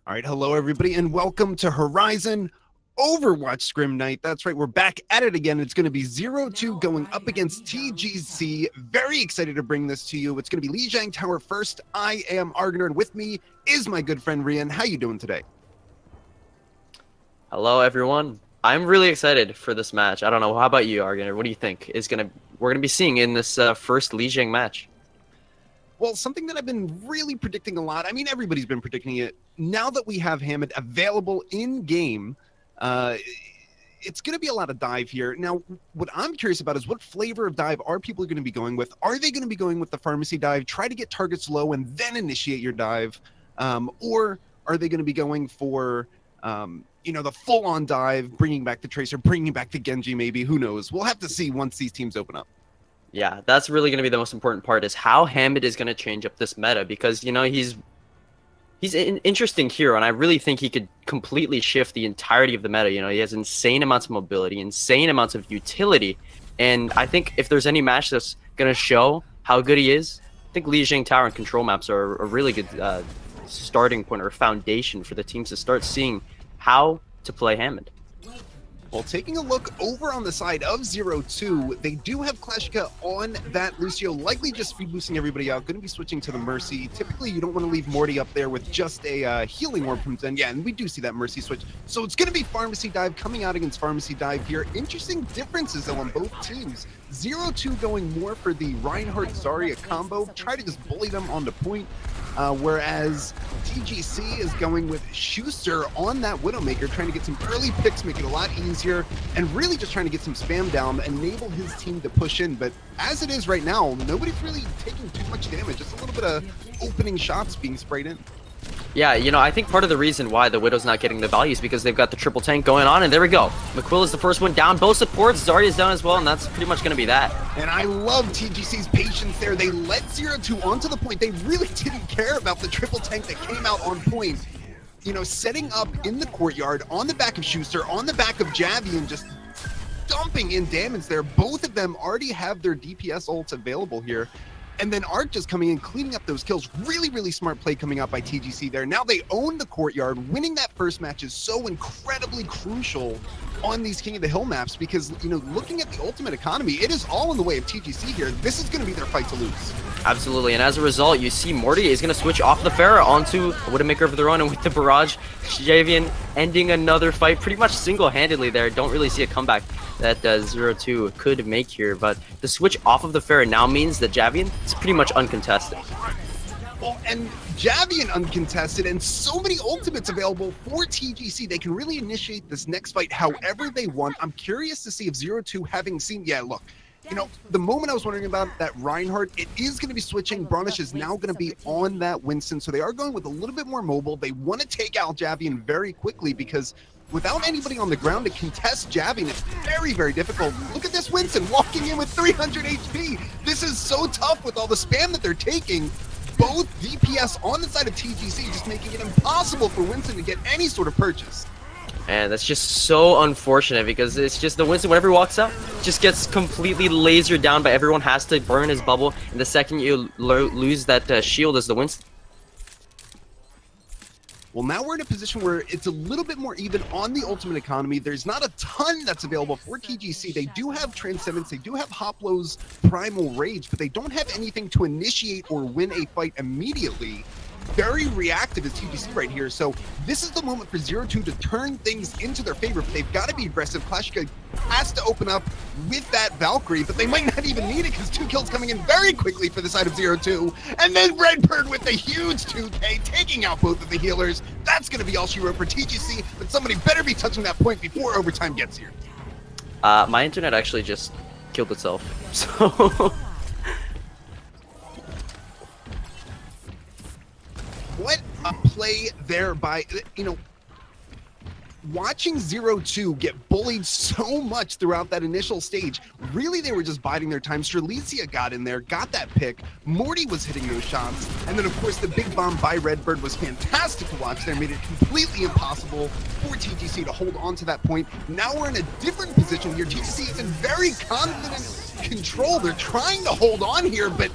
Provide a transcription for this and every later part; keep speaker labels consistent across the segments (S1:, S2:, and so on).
S1: All right, hello everybody, and welcome to Horizon Overwatch Scrim Night. That's right, we're back at it again. It's going to be ZeroTwo going up against TGC. Very excited to bring this to you. It's going to be Lijiang Tower first. I am Argoner, and with me is my good friend Rian. How you doing today?
S2: Hello, everyone. I'm really excited for this match. I don't know. How about you, Argoner? What do you think we're gonna be seeing in this first Lijiang match?
S1: Well, something that I've been really predicting a lot. I mean, everybody's been predicting it. Now that we have Hammond available in game, it's going to be a lot of dive here. Now, what I'm curious about is what flavor of dive are people going to be going with? Are they going to be going with the pharmacy dive, try to get targets low and then initiate your dive? Or are they going to be going for, the full-on dive, bringing back the Tracer, bringing back the Genji maybe? Who knows? We'll have to see once these teams open up.
S2: Yeah, that's really going to be the most important part, is how Hammond is going to change up this meta, because he's an interesting hero, and I really think he could completely shift the entirety of the meta. He has insane amounts of mobility, insane amounts of utility, and I think if there's any match that's going to show how good he is, I think Lijiang Tower and control maps are a really good starting point or foundation for the teams to start seeing how to play Hammond.
S1: Well, taking a look over on the side of ZeroTwo, they do have Clashka on that Lucio, likely just speed boosting everybody out, going to be switching to the Mercy. Typically, you don't want to leave Morty up there with just a healing orb from Zen. Yeah, and we do see that Mercy switch. So it's going to be Pharmacy Dive coming out against Pharmacy Dive here. Interesting differences, though, on both teams. ZeroTwo going more for the Reinhardt-Zarya combo, try to just bully them onto point. Whereas TGC is going with Schuster on that Widowmaker, trying to get some early picks, make it a lot easier, and really just trying to get some spam down, enable his team to push in. But as it is right now, nobody's really taking too much damage, just a little bit of opening shots being sprayed in.
S2: Yeah, I think part of the reason why the Widow's not getting the value is because they've got the triple tank going on, and there we go. McQuill is the first one down. Both supports, Zarya's down as well, and that's pretty much going to be that.
S1: And I love TGC's patience there. They led ZeroTwo onto the point. They really didn't care about the triple tank that came out on point. Setting up in the courtyard, on the back of Schuster, on the back of Javi, and just dumping in damage there. Both of them already have their DPS ults available here. And then Arc just coming in, cleaning up those kills. Really, really smart play coming out by TGC there. Now they own the courtyard. Winning that first match is so incredibly crucial on these King of the Hill maps because, looking at the ultimate economy, it is all in the way of TGC here. This is going to be their fight to lose.
S2: Absolutely, and as a result, you see Morty is going to switch off the Pharah onto Widowmaker of their own, and with the barrage, Javian ending another fight pretty much single-handedly there. Don't really see a comeback that ZeroTwo could make here, but the switch off of the Pharah now means that Javian is pretty much uncontested.
S1: Well, and Javian uncontested, and so many ultimates available for TGC. They can really initiate this next fight however they want. I'm curious to see if ZeroTwo, having seen, look, the moment I was wondering about that Reinhardt, it is going to be switching. Bronish is now going to be on that Winston, so they are going with a little bit more mobile. They want to take out Javian very quickly because without anybody on the ground to contest Javian, it's very, very difficult. Look at this Winston walking in with 300 HP. This is so tough with all the spam that they're taking. Both DPS on the side of TGC, just making it impossible for Winston to get any sort of purchase.
S2: And that's just so unfortunate because it's just the Winston, whenever he walks up, just gets completely lasered down by everyone, has to burn his bubble, and the second you lose that shield as the Winston.
S1: Well, now we're in a position where it's a little bit more even on the ultimate economy. There's not a ton that's available for TGC. They do have Transcendence, they do have Hoplow's Primal Rage, but they don't have anything to initiate or win a fight immediately. Very reactive is TGC right here, so this is the moment for ZeroTwo to turn things into their favor, but they've got to be aggressive. Clashka has to open up with that Valkyrie, but they might not even need it because 2 kills coming in very quickly for the side of ZeroTwo, and then Redbird with the huge 2K, taking out both of the healers. That's going to be all she wrote for TGC, but somebody better be touching that point before overtime gets here.
S2: My internet actually just killed itself, so...
S1: What a play there by, watching ZeroTwo get bullied so much throughout that initial stage. Really, they were just biding their time. Strelitzia got in there, got that pick. Morty was hitting those shots. And then, of course, the big bomb by Redbird was fantastic to watch there. Made it completely impossible for TGC to hold on to that point. Now we're in a different position here. TGC is in very confident control. They're trying to hold on here, but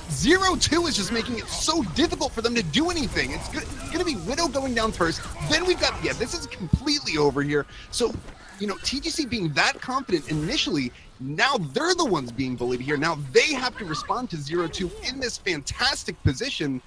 S1: ZeroTwo is just making it so difficult for them to do anything. It's going to be Widow going down first. Then we've got, yeah, this is completely over here. So, you know, TGC being that confident initially, now they're the ones being bullied here. Now they have to respond to ZeroTwo in this fantastic position.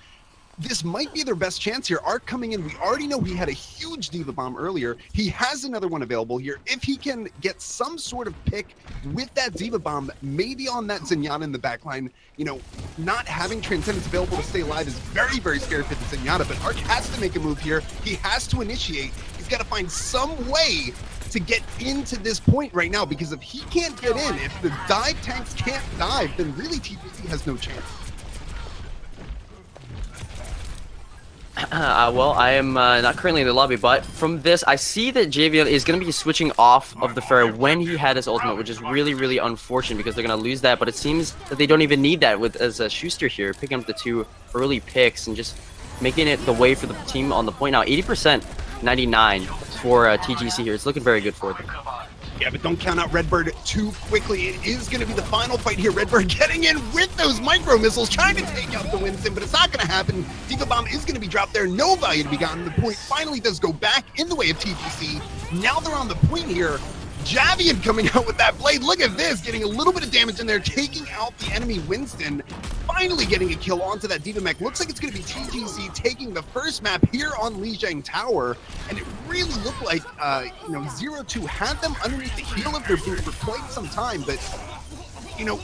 S1: This might be their best chance here. Arc coming in. We already know he had a huge Diva Bomb earlier. He has another one available here. If he can get some sort of pick with that Diva Bomb, maybe on that Zenyatta in the backline, you know, not having Transcendence available to stay alive is very, very scary for the Zenyatta, but Arc has to make a move here. He has to initiate. He's got to find some way to get into this point right now, because if he can't get in, if the dive tanks can't dive, then really TGC has no chance.
S2: Well, I am not currently in the lobby, but from this, I see that JVL is going to be switching off of the Pharah when he had his ultimate, which is really, really unfortunate because they're going to lose that. But it seems that they don't even need that with as a Schuster here, picking up the 2 early picks and just making it the way for the team on the point now. 80%, 99 for TGC here. It's looking very good for them.
S1: Yeah, but don't count out Redbird too quickly. It is going to be the final fight here. Redbird getting in with those micro missiles, trying to take out the Winston, but it's not going to happen. Diva Bomb is going to be dropped there. No value to be gotten. The point finally does go back in the way of TGC. Now they're on the point here. Javian coming out with that blade. Look at this, getting a little bit of damage in there, taking out the enemy Winston. Finally getting a kill onto that Diva Mech. Looks like it's going to be TGC taking the first map here on Lijiang Tower. And it really looked like, you know, ZeroTwo had them underneath the heel of their boot for quite some time. But, you know,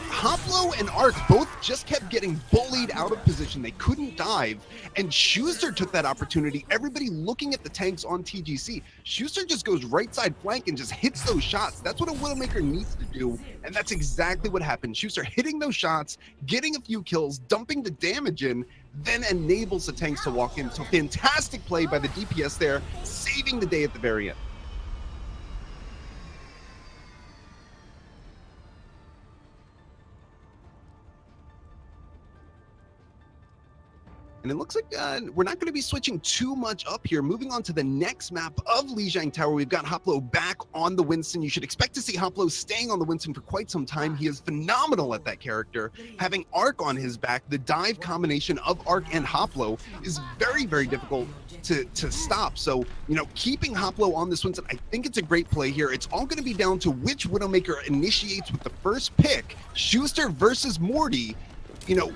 S1: Hoplo and Arc both just kept getting bullied out of position. They couldn't dive. And Schuster took that opportunity. Everybody looking at the tanks on TGC. Schuster just goes right side flank and just hits those shots. That's what a Widowmaker needs to do. And that's exactly what happened. Schuster hitting those shots, getting a few kills, dumping the damage in, then enables the tanks to walk in. So fantastic play by the DPS there, saving the day at the very end. And it looks like we're not going to be switching too much up here. Moving on to the next map of Lijiang Tower, we've got Hoplo back on the Winston. You should expect to see Hoplo staying on the Winston for quite some time. He is phenomenal at that character. Having Arc on his back, the dive combination of Arc and Hoplo is very, very difficult to stop. So, you know, keeping Hoplo on this Winston, I think it's a great play here. It's all going to be down to which Widowmaker initiates with the first pick. Schuster versus Morty. You know,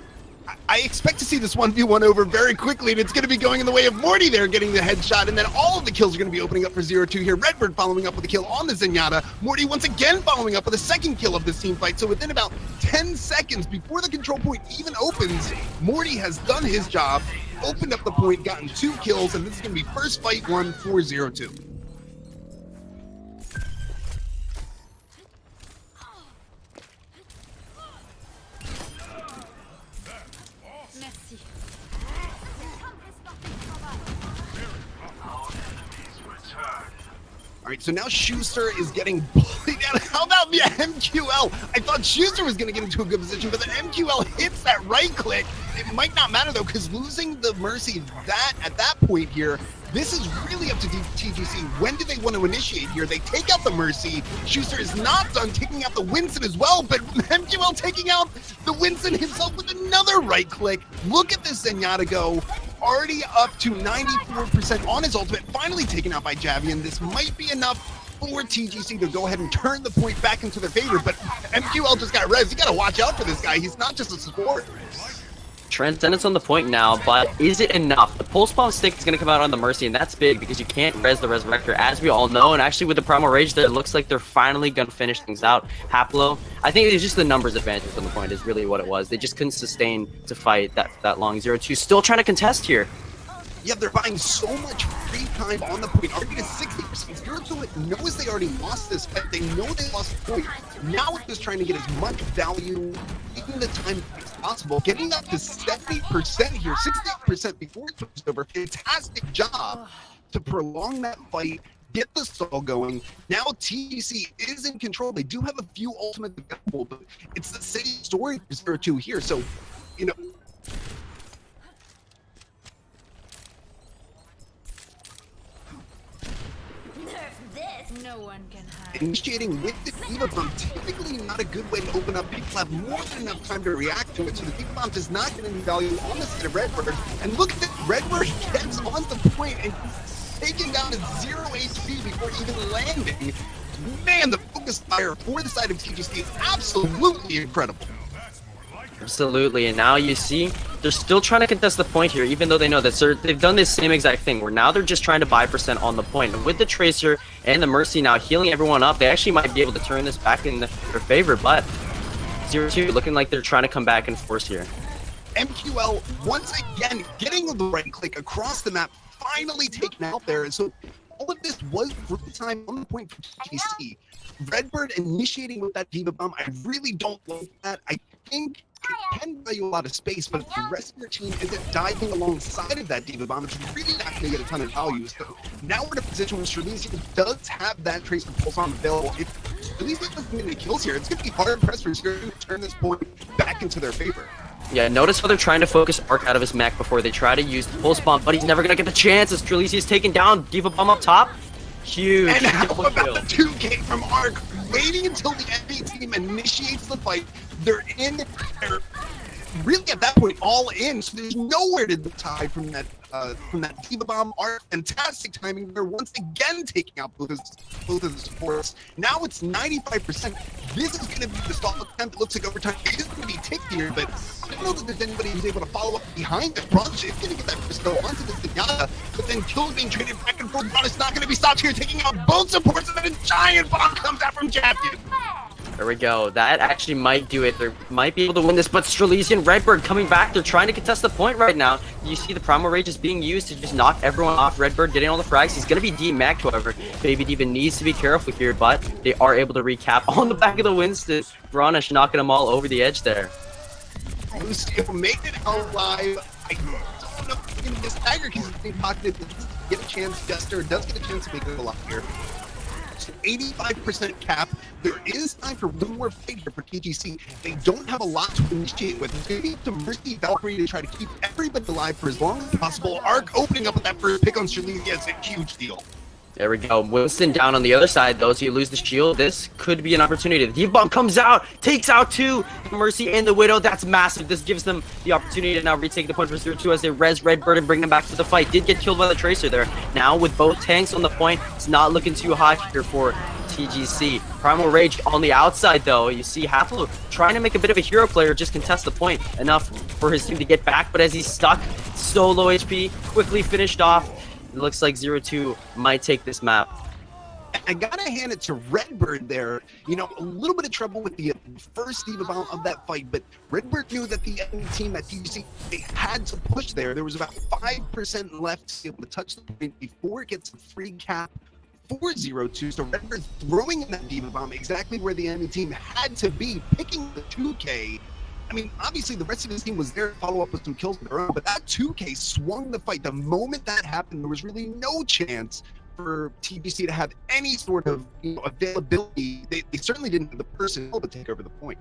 S1: I expect to see this 1v1 over very quickly, and it's going to be going in the way of Morty there getting the headshot, and then all of the kills are going to be opening up for ZeroTwo here. Redbird following up with a kill on the Zenyatta. Morty once again following up with a second kill of this team fight. So within about 10 seconds before the control point even opens, Morty has done his job, opened up the point, gotten 2 kills, and this is going to be first fight 1 for ZeroTwo. All right, so now Schuster is getting bullied down. How about the MQL? I thought Schuster was going to get into a good position, but the MQL hits that right click. It might not matter, though, because losing the Mercy at that point here, this is really up to TGC. When do they want to initiate here? They take out the Mercy. Schuster is not done taking out the Winston as well, but MQL taking out the Winston himself with another right click. Look at this Zenyatta go. Already up to 94% on his ultimate, finally taken out by Javian. This might be enough for TGC to go ahead and turn the point back into their favor, but MQL just got res. You gotta watch out for this guy. He's not just a support.
S2: Transcendence on the point now, but is it enough? The pulse bomb stick is going to come out on the Mercy, and that's big because you can't res the Resurrector, as we all know. And actually, with the Primal Rage there, it looks like they're finally going to finish things out. Haplo, I think it's just the numbers advantage on the point is really what it was. They just couldn't sustain to fight that long. ZeroTwo still trying to contest here.
S1: Yeah, they're buying so much free time on the point. Already to 60%. ZeroTwo knows they already lost this fight. They know they lost the point. Now it's just trying to get as much value in the time as possible. Getting up to 70% here, 68% before it was over. Fantastic job to prolong that fight, get the stall going. Now TGC is in control. They do have a few ultimates available, but it's the same story for ZeroTwo here. So, you know,
S3: No.
S1: Initiating with the Diva Bomb, typically not a good way to open up. People have more than enough time to react to it, so the Diva Bomb does not get any value on the side of Redbird. And look at this, Redbird gets on the point and taking down to 0 HP before even landing. Man, the focus fire for the side of TGC is absolutely incredible.
S2: Absolutely, and now you see they're still trying to contest the point here, even though they know that they've done this same exact thing, where now they're just trying to buy percent on the point. And with the Tracer and the Mercy now healing everyone up, they actually might be able to turn this back in their favor, but ZeroTwo looking like they're trying to come back in force here.
S1: MQL, once again, getting the right click across the map, finally taken out there, and so all of this was free time on the point for TGC. Redbird initiating with that Diva Bomb, I really don't like that. I think it can buy you a lot of space, but if the rest of your team isn't diving alongside of that Diva Bomb, it's really not going to get a ton of value. So now we're in a position where Strelitzia does have that Tracer Pulse on available. If Strelitzia doesn't get any kills here, it's going to be hard pressed for Zero to turn this point back into their favor.
S2: Yeah, notice how they're trying to focus Arc out of his mech before they try to use the Pulse Bomb, but he's never going to get the chance as Strelitzia is taken down. Diva Bomb up top. Huge.
S1: And how about the 2K from Arc, waiting until the enemy team initiates the fight. They're really at that point all in, so there's nowhere to tie from that Diva Bomb. Arc, fantastic timing. They're once again taking out both of the supports. Now it's 95%. This is going to be the stall attempt. It looks like overtime is going to be tickier, but I don't know that there's anybody who's able to follow up behind it. Brunch is going to get that first go onto the Zenyatta, but then kills being traded back and forth. Brunch is not going to be stopped here, taking out both supports, and then a giant bomb comes out from Champion.
S2: There we go. That actually might do it. They might be able to win this, but Strelitzia and Redbird coming back. They're trying to contest the point right now. You see the Primal Rage is being used to just knock everyone off. Redbird getting all the frags. He's going to be DMAC'd, however. Baby Diva needs to be careful here, but they are able to recap on the back of the Winston. Bronish knocking them all over the edge there.
S1: Lucio made it out live. I don't know if he's going to get staggered because he's being pocketed. Get a chance. Jester does get a chance to make it a lot here. 85% cap. There is time for one more fight here for TGC. They don't have a lot to initiate with. It's going to be up to Mercy Valkyrie to try to keep everybody alive for as long as possible. Arc opening up with that first pick on Strelitzia is a huge deal.
S2: There we go. Winston down on the other side, though, so you lose the shield. This could be an opportunity. The Diva Bomb comes out, takes out two. Mercy and the Widow. That's massive. This gives them the opportunity to now retake the point for ZeroTwo as they res Redbird and bring them back to the fight. Did get killed by the Tracer there. Now, with both tanks on the point, it's not looking too hot here for TGC. Primal Rage on the outside, though. You see Half-Life trying to make a bit of a hero player, just contest the point enough for his team to get back, but as he's stuck, so low HP, quickly finished off. It looks like ZeroTwo might take this map.
S1: I gotta hand it to Redbird there. You know, a little bit of trouble with the first Diva Bomb of that fight, but Redbird knew that the enemy team at TGC, they had to push there. There was about 5% left to be able to touch the point before it gets a free cap for ZeroTwo. So Redbird throwing in that Diva Bomb exactly where the enemy team had to be, picking the 2K. I mean, obviously the rest of his team was there to follow up with some kills of their own, but that 2K swung the fight. The moment that happened, there was really no chance for TGC to have any sort of availability. They certainly didn't have the personnel to take over the point.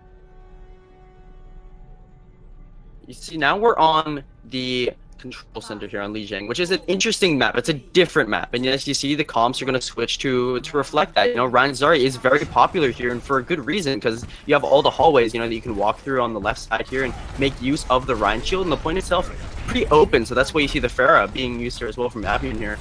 S2: You see, now we're on the control center here on Lijiang, which is an interesting map. It's a different map, and yes, you see the comps are going to switch to reflect that. You know, Ryan Zari is very popular here, and for a good reason, because you have all the hallways, you know, that you can walk through on the left side here and make use of the Ryan shield, and the point itself pretty open, so that's why you see the Pharah being used here as well from Avian here.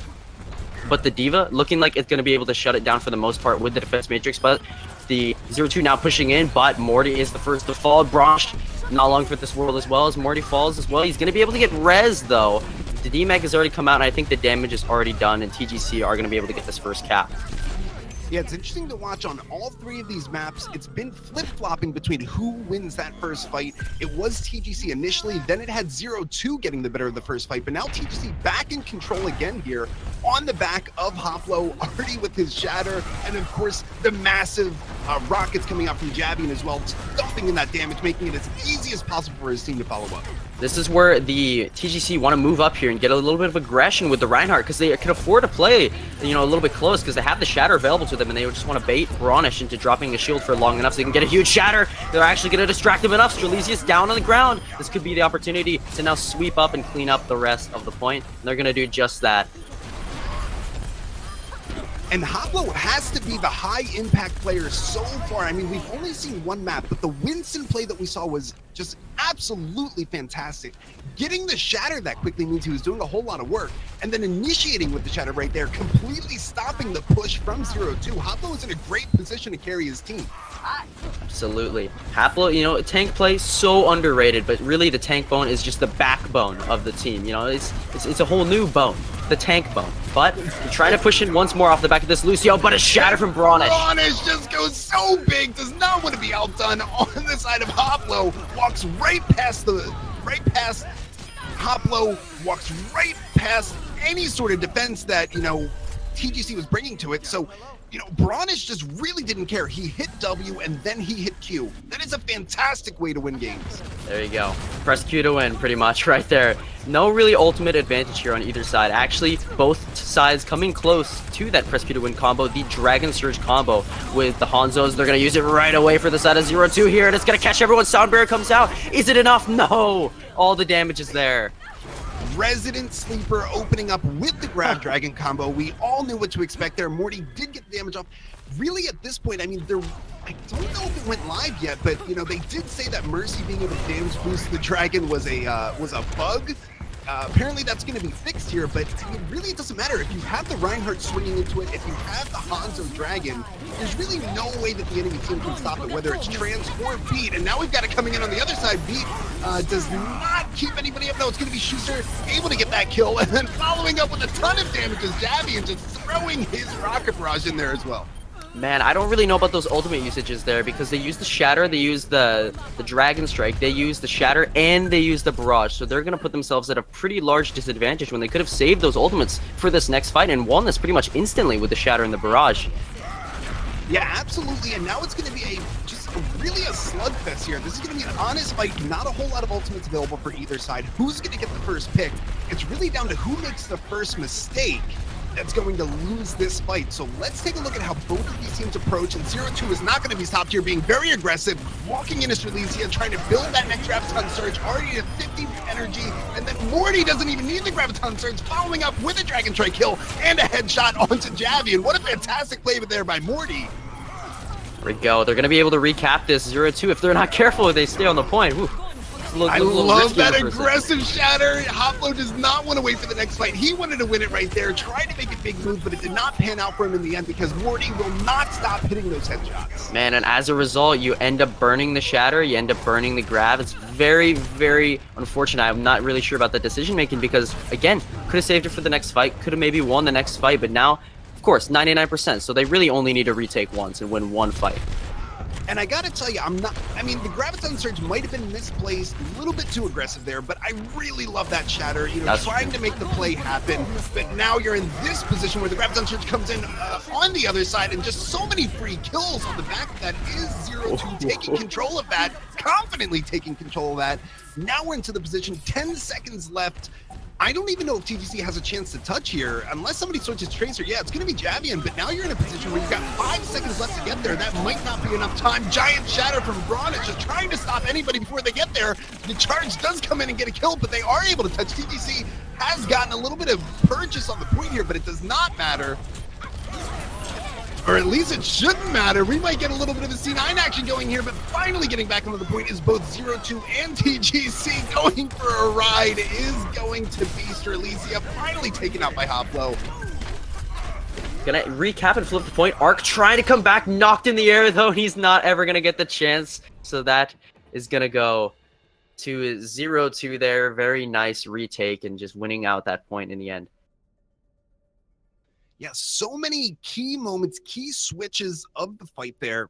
S2: But the Diva looking like it's going to be able to shut it down for the most part with the defense matrix, but the ZeroTwo now pushing in, but Morty is the first to fall. Bronch not long for this world as well, as Morty falls as well. He's going to be able to get res though. The DMAC has already come out, and I think the damage is already done, and TGC are going to be able to get this first cap.
S1: Yeah, it's interesting to watch on all three of these maps. It's been flip-flopping between who wins that first fight. It was TGC initially, then it had ZeroTwo getting the better of the first fight, but now TGC back in control again here on the back of Hoplo, already with his Shatter, and of course the massive rockets coming out from Javian as well, dumping in that damage, making it as easy as possible for his team to follow up.
S2: This is where the TGC want to move up here and get a little bit of aggression with the Reinhardt, because they can afford to play, you know, a little bit close, because they have the Shatter available to them, and they just want to bait Bronish into dropping a shield for long enough so they can get a huge Shatter. They're actually going to distract him enough. Strelitzia's down on the ground. This could be the opportunity to now sweep up and clean up the rest of the point, and they're going to do just that.
S1: And Hoplo has to be the high-impact player so far. I mean, we've only seen one map, but the Winston play that we saw was just absolutely fantastic. Getting the Shatter that quickly means he was doing a whole lot of work, and then initiating with the Shatter right there, completely stopping the push from ZeroTwo. Hoplo is in a great position to carry his team.
S2: Absolutely. Haplo, you know, tank play so underrated, but really the tank bone is just the backbone of the team. You know, it's a whole new bone, the tank bone. But you try to push in once more off the back of this Lucio, but a Shatter from Bronish.
S1: Bronish just goes so big, does not want to be outdone on the side of Hoplo, walks right past Hoplo, walks right past any sort of defense that, you know, TGC was bringing to it. So, you know, Bronish just really didn't care. He hit W and then he hit Q. That is a fantastic way to win games.
S2: There you go. Press Q to win, pretty much, right there. No really ultimate advantage here on either side. Actually, both sides coming close to that press Q to win combo, the Dragon Surge combo with the Hanzos. They're going to use it right away for the side of ZeroTwo here, and it's going to catch everyone. Sound Barrier comes out. Is it enough? No! All the damage is there.
S1: Resident Sleeper opening up with the Grab Dragon combo. We all knew what to expect there. Morty did get the damage off. Really, at this point, I mean, I don't know if it went live yet, but, you know, they did say that Mercy being able to damage boost the Dragon was a bug. Apparently that's going to be fixed here, but I mean, really it doesn't matter. If you have the Reinhardt swinging into it, if you have the Hanzo Dragon, there's really no way that the enemy team can stop it, whether it's Trans or Beat. And now we've got it coming in on the other side. Beat does not keep anybody up. No, it's going to be Schuster able to get that kill, and then following up with a ton of damage is Javi and just throwing his Rocket Barrage in there as well.
S2: Man, I don't really know about those ultimate usages there because they use the Shatter, they use the Dragon Strike, they use the Shatter, and they use the Barrage. So they're going to put themselves at a pretty large disadvantage when they could have saved those ultimates for this next fight and won this pretty much instantly with the Shatter and the Barrage.
S1: Yeah, absolutely. And now it's going to be really a slugfest here. This is going to be an honest fight. Not a whole lot of ultimates available for either side. Who's going to get the first pick? It's really down to who makes the first mistake that's going to lose this fight. So let's take a look at how both of these teams approach, and ZeroTwo is not going to be stopped here, being very aggressive, walking in his Releasia, trying to build that next Graviton Surge, already at 50 energy, and then Morty doesn't even need the Graviton Surge, following up with a Dragon Strike kill and a headshot onto Javi, and what a fantastic play there by Morty.
S2: There we go. They're going to be able to recap this 0-2 if they're not careful, if they stay on the point. Whew.
S1: I love that aggressive Shatter. Hoplo does not want to wait for the next fight. He wanted to win it right there, tried to make a big move, but it did not pan out for him in the end because Morty will not stop hitting those headshots.
S2: Man, and as a result, you end up burning the Shatter, you end up burning the Grab. It's very, very unfortunate. I'm not really sure about the decision making because, again, could have saved it for the next fight, could have maybe won the next fight, but now, of course, 99%, so they really only need to retake once and win one fight.
S1: And I gotta tell you, I mean, the Graviton Surge might have been misplaced, a little bit too aggressive there, but I really love that Shatter, you know,
S2: That's
S1: trying to make the play happen. But now you're in this position where the Graviton Surge comes in on the other side, and just so many free kills on the back of that is ZeroTwo taking control of that, confidently taking control of that. Now we're into the position, 10 seconds left. I don't even know if TGC has a chance to touch here, unless somebody switches Tracer. Yeah, it's going to be Javian, but now you're in a position where you've got 5 seconds left to get there. That might not be enough time. Giant Shatter from Bronish just trying to stop anybody before they get there. The charge does come in and get a kill, but they are able to touch. TGC has gotten a little bit of purchase on the point here, but it does not matter. Or at least it shouldn't matter. We might get a little bit of a C9 action going here, but finally getting back onto the point is both ZeroTwo and TGC. Going for a ride is going to be Sterlesia, finally taken out by Hoplo.
S2: Gonna recap and flip the point. Arc trying to come back, knocked in the air though. He's not ever gonna get the chance. So that is gonna go to ZeroTwo there. Very nice retake and just winning out that point in the end.
S1: Yeah, so many key moments, key switches of the fight there.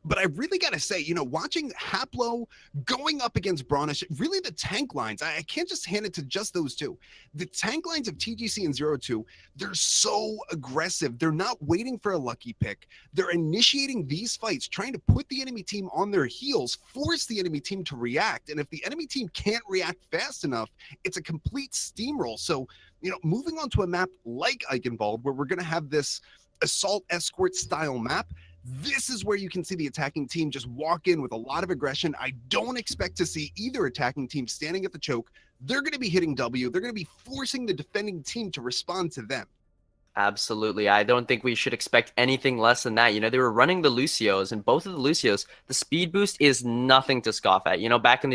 S1: But I really got to say, you know, watching Haplo going up against Bronish, really the tank lines, I can't just hand it to just those two. The tank lines of TGC and ZeroTwo, they're so aggressive. They're not waiting for a lucky pick. They're initiating these fights, trying to put the enemy team on their heels, force the enemy team to react. And if the enemy team can't react fast enough, it's a complete steamroll. So, you know, moving on to a map like Eichenwald, where we're going to have this assault escort style map, this is where you can see the attacking team just walk in with a lot of aggression. I don't expect to see either attacking team standing at the choke. They're going to be hitting W. They're going to be forcing the defending team to respond to them.
S2: Absolutely. I don't think we should expect anything less than that. You know, they were running the Lucios, and both of the Lucios, the speed boost is nothing to scoff at. You know, back in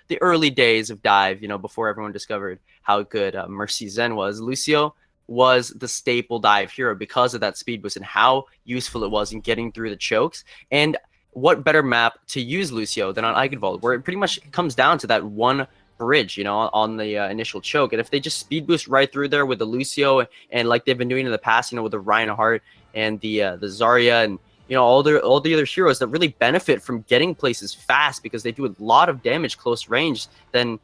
S2: the early days of Dive, you know, before everyone discovered how good Mercy Zen was, Lucio was the staple dive hero because of that speed boost and how useful it was in getting through the chokes. And what better map to use Lucio than on Eigenwald, where it pretty much comes down to that one bridge, you know, on the initial choke. And if they just speed boost right through there with the Lucio and like they've been doing in the past, you know, with the Reinhardt and the Zarya and you know all the other heroes that really benefit from getting places fast because they do a lot of damage close range, then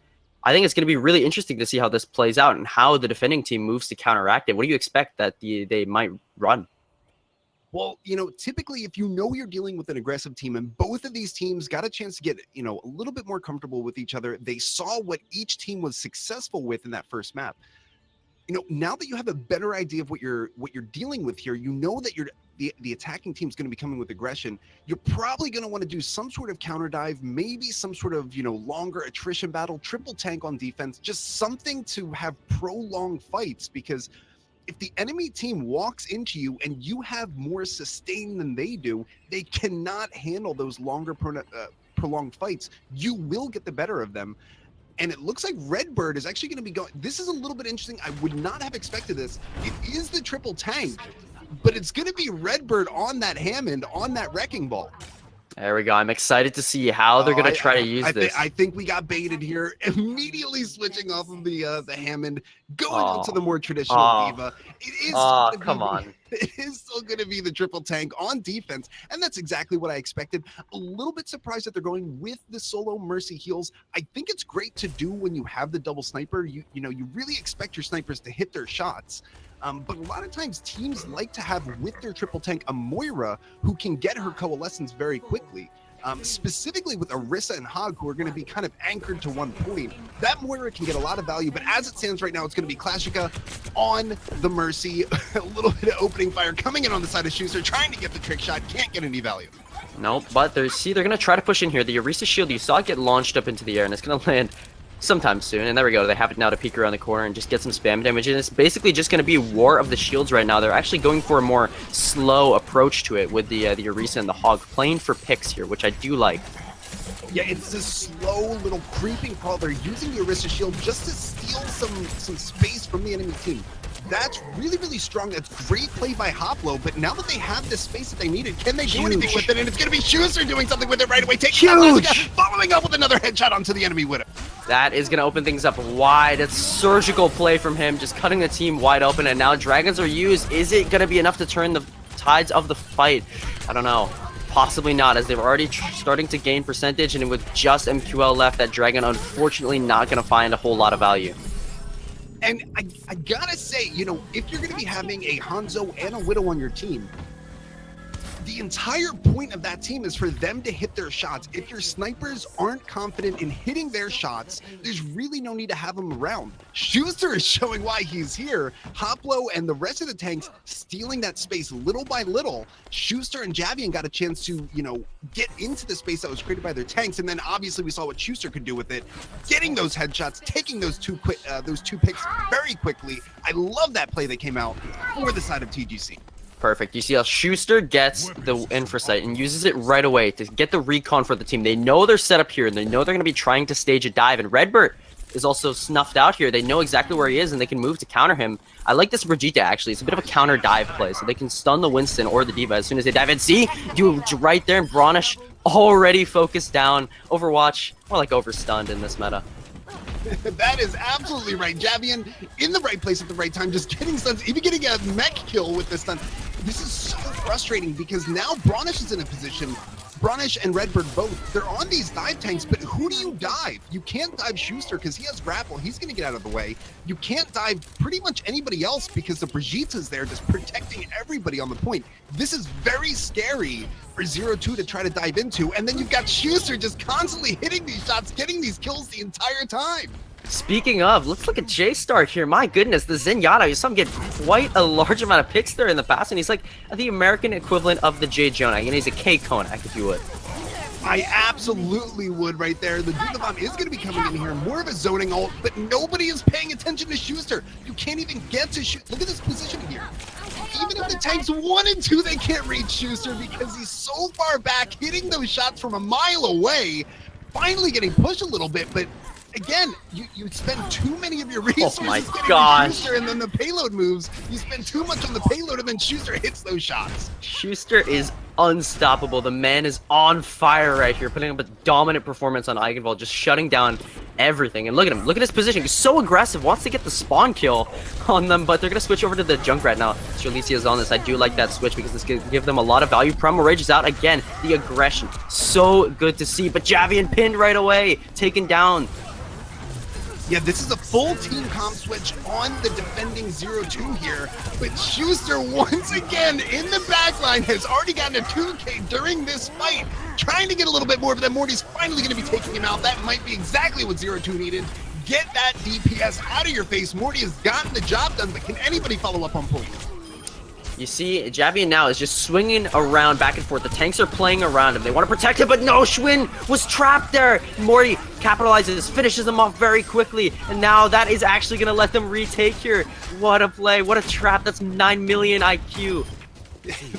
S2: I think it's going to be really interesting to see how this plays out and how the defending team moves to counteract it. What do you expect that they might run?
S1: Well, you know, typically if you know you're dealing with an aggressive team and both of these teams got a chance to get, you know, a little bit more comfortable with each other, they saw what each team was successful with in that first map. You know, now that you have a better idea of what you're dealing with here, you know that the attacking team is going to be coming with aggression. You're probably going to want to do some sort of counter dive, maybe some sort of, you know, longer attrition battle, triple tank on defense, just something to have prolonged fights, because if the enemy team walks into you and you have more sustain than they do, they cannot handle those longer prolonged fights. You will get the better of them. And it looks like Redbird is actually going to be going. This is a little bit interesting. I would not have expected this. It is the triple tank, but it's going to be Redbird on that Hammond, on that Wrecking Ball.
S2: There we go. I'm excited to see how they're going to try to use this.
S1: I think we got baited here. Immediately switching off of the Hammond, going on to the more traditional Diva. It is.
S2: Come on.
S1: It is still going to be the triple tank on defense, and that's exactly what I expected. A little bit surprised that they're going with the solo Mercy heals. I think it's great to do when you have the double sniper. You know, you really expect your snipers to hit their shots. But a lot of times teams like to have with their triple tank a Moira who can get her coalescence very quickly. Specifically with Orisa and Hog, who are going to be kind of anchored to one point. That Moira can get a lot of value, but as it stands right now, it's going to be Classica on the Mercy. A little bit of opening fire coming in on the side of Schuster, trying to get the trick shot, can't get any value.
S2: Nope, but they're going to try to push in here. The Orisa shield, you saw it get launched up into the air, and it's going to land sometime soon. And there we go. They have it now to peek around the corner and just get some spam damage. And it's basically just going to be War of the Shields right now. They're actually going for a more slow approach to it with the Orisa and the Hog playing for picks here, which I do like.
S1: Yeah, it's this slow little creeping crawl. They're using the Orisa shield just to steal some space from the enemy team. That's really, really strong. That's great play by Hoplo, but now that they have the space that they needed, can they do anything with it? And it's going to be Schuster doing something with it right away. Taking following up with another headshot onto the enemy widow.
S2: That is going to open things up wide. It's surgical play from him, just cutting the team wide open, and now Dragons are used. Is it going to be enough to turn the tides of the fight? I don't know. Possibly not, as they're already starting to gain percentage, and with just MQL left, that Dragon unfortunately not going to find a whole lot of value.
S1: And I gotta say, you know, if you're gonna be having a Hanzo and a Widow on your team, the entire point of that team is for them to hit their shots. If your snipers aren't confident in hitting their shots, there's really no need to have them around. Schuster is showing why he's here. Hoplo and the rest of the tanks stealing that space little by little. Schuster and Javian got a chance to, you know, get into the space that was created by their tanks, and then obviously we saw what Schuster could do with it, getting those headshots, taking those two picks very quickly. I love that play that came out for the side of TGC.
S2: Perfect. You see how Schuster gets the infra site and uses it right away to get the recon for the team. They know they're set up here, and they know they're going to be trying to stage a dive, and Redbird is also snuffed out here. They know exactly where he is, and they can move to counter him. I like this Brigitte, actually. It's a bit of a counter dive play, so they can stun the Winston or the Diva as soon as they dive in. See? Do it right there, and Bronish already focused down. Overwatch, more like overstunned in this meta.
S1: That is absolutely right. Javian in the right place at the right time, just getting stuns, even getting a mech kill with the stun. This is so frustrating because now Bronish is in a position, Bronish and Redbird both, they're on these dive tanks, but who do you dive? You can't dive Schuster because he has grapple. He's going to get out of the way. You can't dive pretty much anybody else because the Brigitte's there just protecting everybody on the point. This is very scary for ZeroTwo to try to dive into, and then you've got Schuster just constantly hitting these shots, getting these kills the entire time.
S2: Speaking of, let's look at J-Start here. My goodness, the Zenyatta, you saw him get quite a large amount of picks there in the past, and he's like the American equivalent of the J. Jonah. And he's a K Konak, if you would.
S1: I absolutely would right there. The Dudabomb is going to be coming in here, more of a zoning ult, but nobody is paying attention to Schuster. You can't even get to Schuster. Look at this position here. even if the tanks wanted to, they can't reach Schuster because he's so far back, hitting those shots from a mile away, finally getting pushed a little bit, but again, you spend too many of your resources getting to Schuster, and then the payload moves. You spend too much on the payload, and then Schuster hits those shots.
S2: Schuster is unstoppable. The man is on fire right here, putting up a dominant performance on Eichenwald, just shutting down everything. And look at him. Look at his position. He's so aggressive. Wants to get the spawn kill on them, but they're going to switch over to the Junkrat now. Strelitzia is on this. I do like that switch because this can give them a lot of value. Primal Rage is out again. The aggression. So good to see, but Javian pinned right away. Taken down.
S1: Yeah, this is a full team comp switch on the defending ZeroTwo here, but Schuster once again in the backline has already gotten a 2K during this fight, trying to get a little bit more, but then Morty's finally going to be taking him out. That might be exactly what ZeroTwo needed. Get that DPS out of your face. Morty has gotten the job done, but can anybody follow up on point?
S2: You see, Javian now is just swinging around back and forth. The tanks are playing around him. They want to protect him, but no, Schwinn was trapped there. Morty capitalizes, finishes him off very quickly, and now that is actually going to let them retake here. What a play, what a trap. That's 9 million IQ.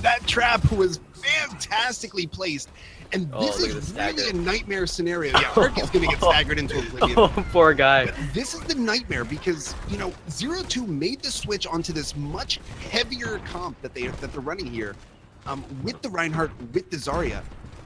S1: That trap was fantastically placed. And this is really a nightmare scenario. Yeah, Herc is going to get staggered into oblivion.
S2: Oh, poor guy.
S1: But this is the nightmare because, you know, ZeroTwo made the switch onto this much heavier comp that they're running here with the Reinhardt, with the Zarya.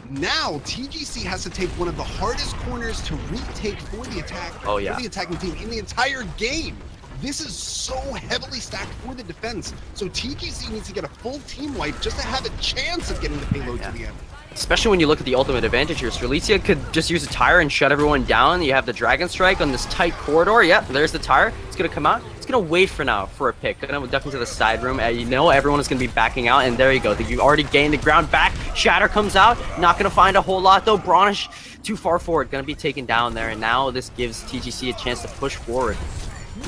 S1: Now, TGC has to take one of the hardest corners to retake for the attack, for the attacking team in the entire game. This is so heavily stacked for the defense. So TGC needs to get a full team wipe just to have a chance of getting the payload to the end.
S2: Especially when you look at the ultimate advantage here. Strelitzia could just use a tire and shut everyone down. You have the Dragon Strike on this tight corridor. Yep, there's the tire. It's going to come out. It's going to wait for now for a pick. Going to duck into the side room. You know everyone is going to be backing out. And there you go. You already gained the ground back. Shatter comes out. Not going to find a whole lot though. Bronish too far forward. Going to be taken down there. And now this gives TGC a chance to push forward.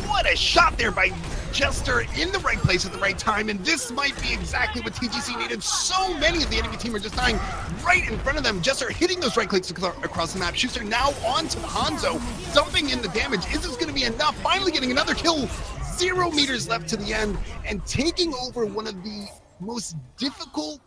S1: What a shot there by Jester in the right place at the right time, and this might be exactly what TGC needed. So many of the enemy team are just dying right in front of them. Jester hitting those right clicks across the map. Schuster now onto Hanzo, dumping in the damage. Is this going to be enough? Finally getting another kill. 0 meters left to the end, and taking over one of the most difficult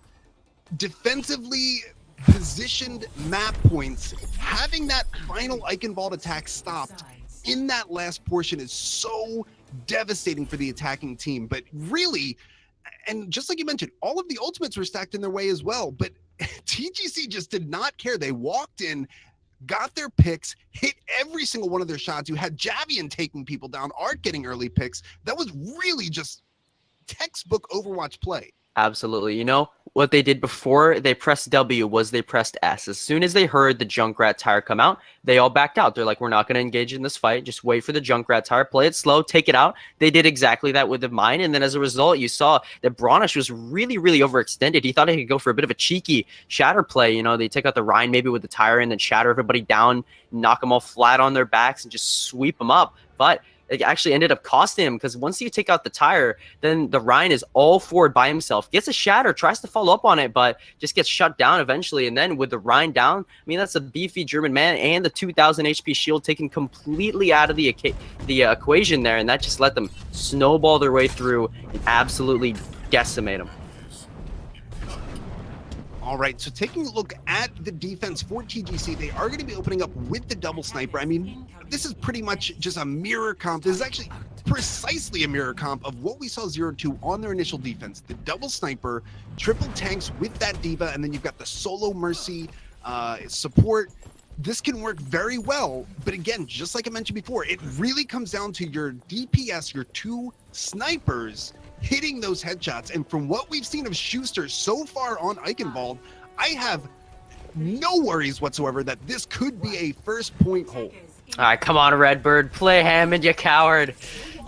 S1: defensively positioned map points. Having that final Eichenwald attack stopped in that last portion is so devastating for the attacking team. But really, and just like you mentioned, all of the ultimates were stacked in their way as well, but TGC just did not care. They walked in, got their picks, hit every single one of their shots. You had Javian taking people down, Art getting early picks. That was really just textbook Overwatch play.
S2: Absolutely. You know, what they did before they pressed W was they pressed S. As soon as they heard the Junkrat tire come out, they all backed out. They're like, we're not going to engage in this fight. Just wait for the Junkrat tire, play it slow, take it out. They did exactly that with the mine. And then as a result, you saw that Bronish was really, really overextended. He thought he could go for a bit of a cheeky shatter play. You know, they take out the Rhine maybe with the tire and then shatter everybody down, knock them all flat on their backs and just sweep them up. But it actually ended up costing him because once you take out the tire, then the Rhine is all forward by himself, gets a shatter, tries to follow up on it, but just gets shut down eventually. And then with the Rhine down, I mean, that's a beefy German man and the 2000 HP shield taken completely out of the equation there. And that just let them snowball their way through and absolutely decimate them.
S1: All right, so taking a look at the defense for TGC, they are going to be opening up with the double sniper. I mean, this is pretty much just a mirror comp. This is actually precisely a mirror comp of what we saw ZeroTwo on their initial defense. The double sniper, triple tanks with that diva, and then you've got the solo mercy support. This can work very well, but again, just like I mentioned before, it really comes down to your DPS, your two snipers hitting those headshots. And from what we've seen of Schuster so far on Eichenwald, I have no worries whatsoever that this could be a first point hold.
S2: All right, come on, Redbird, play Hammond, you coward.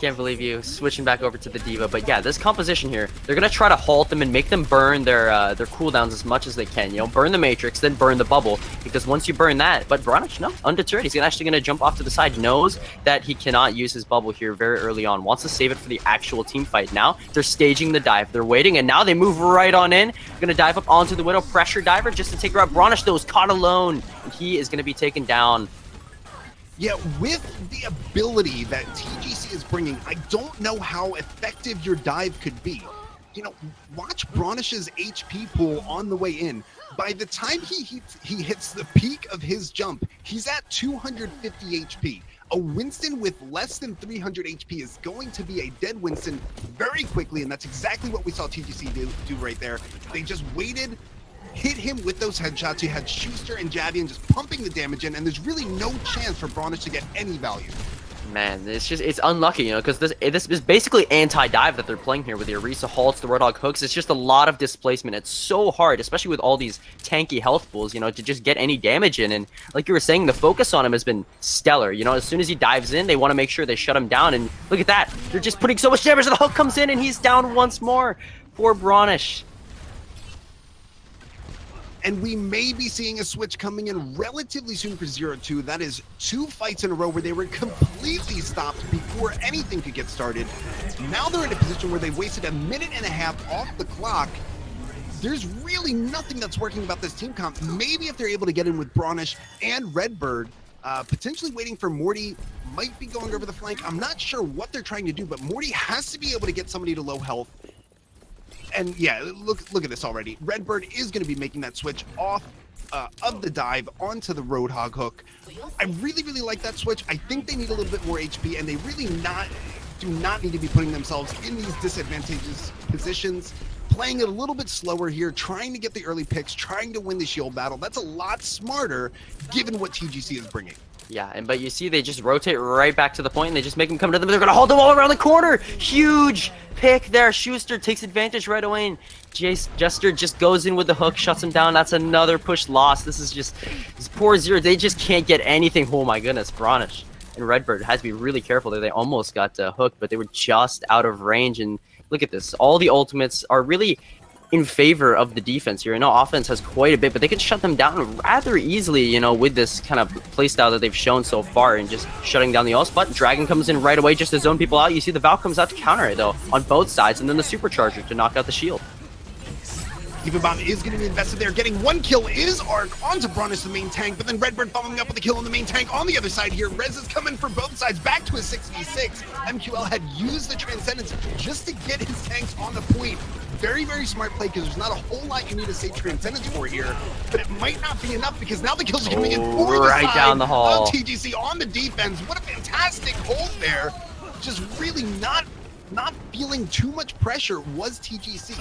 S2: Can't believe you switching back over to the diva. But yeah, this composition here, they're gonna try to halt them and make them burn their cooldowns as much as they can. You know, burn the matrix, then burn the bubble, because once you burn that, but Bronish, no, undeterred, he's actually gonna jump off to the side, knows that he cannot use his bubble here very early on, wants to save it for the actual team fight. Now they're staging the dive, they're waiting, and now they move right on in. Gonna dive up onto the Widow, pressure diver just to take her out. Bronish though is caught alone, and he is gonna be taken down.
S1: Yeah, with the ability that TGC is bringing, I don't know how effective your dive could be. you know, watch Braunish's HP pool on the way in. By the time he hits the peak of his jump, he's at 250 HP. A Winston with less than 300 HP is going to be a dead Winston very quickly, and that's exactly what we saw TGC do right there. They just waited, hit him with those headshots. You had Schuster and Javian just pumping the damage in, and there's really no chance for Bronish to get any value.
S2: Man, it's unlucky, you know, because this is basically anti-dive that they're playing here with the Orisa halts, the Roadhog hooks. It's just a lot of displacement. It's so hard, especially with all these tanky health pools, you know, to just get any damage in. And like you were saying, the focus on him has been stellar. You know, as soon as he dives in, they want to make sure they shut him down. And look at that. They're just putting so much damage. The hook comes in and he's down once more. Poor Bronish.
S1: And we may be seeing a switch coming in relatively soon for ZeroTwo. That is 2 fights in a row where they were completely stopped before anything could get started. Now they're in a position where they wasted a minute and a half off the clock. There's really nothing that's working about this team comp. Maybe if they're able to get in with Bronish and Redbird, potentially waiting for Morty, might be going over the flank. I'm not sure what they're trying to do, but Morty has to be able to get somebody to low health. And yeah, look at this already. Redbird is going to be making that switch off of the dive onto the Roadhog hook. I really like that switch. I think they need a little bit more HP, and they really do not need to be putting themselves in these disadvantageous positions. Playing it a little bit slower here, trying to get the early picks, trying to win the shield battle. That's a lot smarter given what TGC is bringing.
S2: Yeah, but you see they just rotate right back to the point and they just make him come to them. They're going to hold them all around the corner. Huge pick there. Schuster takes advantage right away, and Jester just goes in with the hook, shuts him down. That's another push loss. This is just this poor Zero. They just can't get anything. Oh my goodness, Bronish and Redbird has to be really careful there. They almost got hooked, but they were just out of range. And look at this. All the ultimates are really in favor of the defense here. I know offense has quite a bit, but they can shut them down rather easily, you know, with this kind of playstyle that they've shown so far and just shutting down the all spot. Dragon comes in right away just to zone people out. You see the Valk comes out to counter it though on both sides, and then the Supercharger to knock out the shield.
S1: Diva Bomb is going to be invested there. Getting 1 kill is Arc onto Bronish, the main tank, but then Redbird following up with a kill on the main tank on the other side here. Rez is coming for both sides, back to a 6v6. MQL had used the Transcendence just to get his tanks on the point. Very smart play, because there's not a whole lot you need to save Transcendence for here, but it might not be enough because now the kills are coming in for the side
S2: down the hall
S1: of TGC on the defense. What a fantastic hold there. Just really not feeling too much pressure was TGC.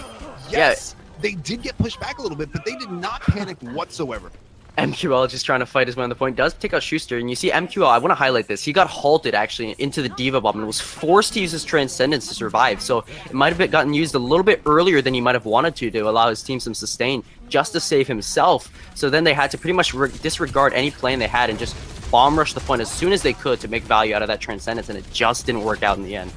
S1: Yes. Yeah. They did get pushed back a little bit, but they did not panic whatsoever.
S2: MQL just trying to fight his way on the point. Does take out Schuster, and you see MQL, I want to highlight this. He got halted actually into the Diva Bomb and was forced to use his Transcendence to survive. So it might have gotten used a little bit earlier than he might have wanted to allow his team some sustain just to save himself. So then they had to pretty much disregard any plan they had and just bomb rush the point as soon as they could to make value out of that Transcendence, and it just didn't work out in the end.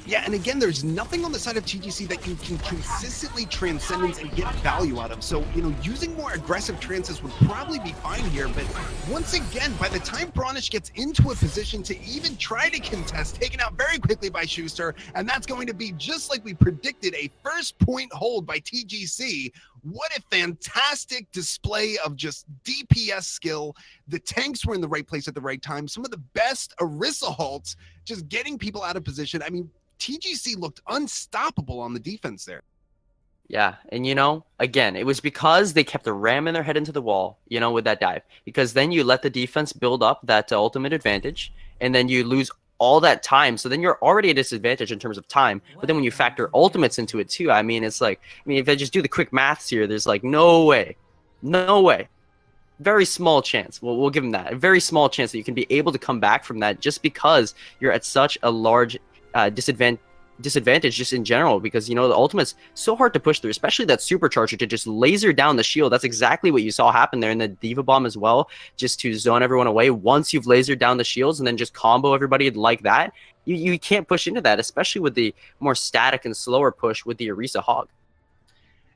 S1: Yeah, and again, there's nothing on the side of TGC that you can consistently Transcendence and get value out of. So, you know, using more aggressive trances would probably be fine here. But once again, by the time Bronish gets into a position to even try to contest, taken out very quickly by Schuster, and that's going to be, just like we predicted, a first point hold by TGC. What a fantastic display of just DPS skill. The tanks were in the right place at the right time. Some of the best Orisa halts, just getting people out of position. I mean, TGC looked unstoppable on the defense there.
S2: Yeah, and you know, again, it was because they kept ramming their head into the wall, you know, with that dive. Because then you let the defense build up that ultimate advantage, and then you lose all that time. So then you're already at a disadvantage in terms of time. But then when you factor ultimates into it too, I mean, it's like, if I just do the quick maths here, there's like no way. Very small chance. We'll give them that. A very small chance that you can be able to come back from that just because you're at such a large disadvantage just in general, because, you know, the ultimate's so hard to push through, especially that Supercharger to just laser down the shield. That's exactly what you saw happen there in the Diva Bomb as well, just to zone everyone away. Once you've lasered down the shields and then just combo everybody like that, you can't push into that, especially with the more static and slower push with the Orisa Hog.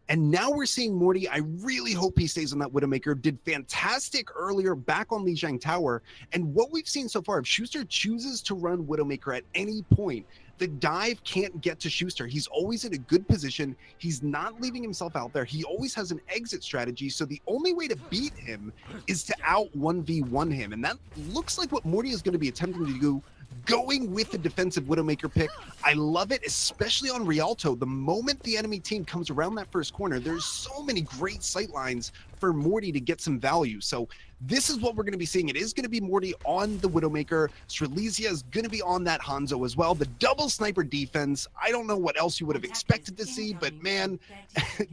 S1: And now we're seeing Morty. I really hope he stays on that Widowmaker. Did fantastic earlier back on Lijiang Tower. And what we've seen so far, if Schuster chooses to run Widowmaker at any point, the dive can't get to Schuster. He's always in a good position. He's not leaving himself out there. He always has an exit strategy. So the only way to beat him is to out 1v1 him. And that looks like what Morty is going to be attempting to do going with the defensive Widowmaker pick. I love it, especially on Rialto. The moment the enemy team comes around that first corner, there's so many great sight lines for Morty to get some value. So this is what we're going to be seeing. It is going to be Morty on the Widowmaker. Strelitzia is going to be on that Hanzo as well. The double sniper defense, I don't know what else you would have expected to see, but man,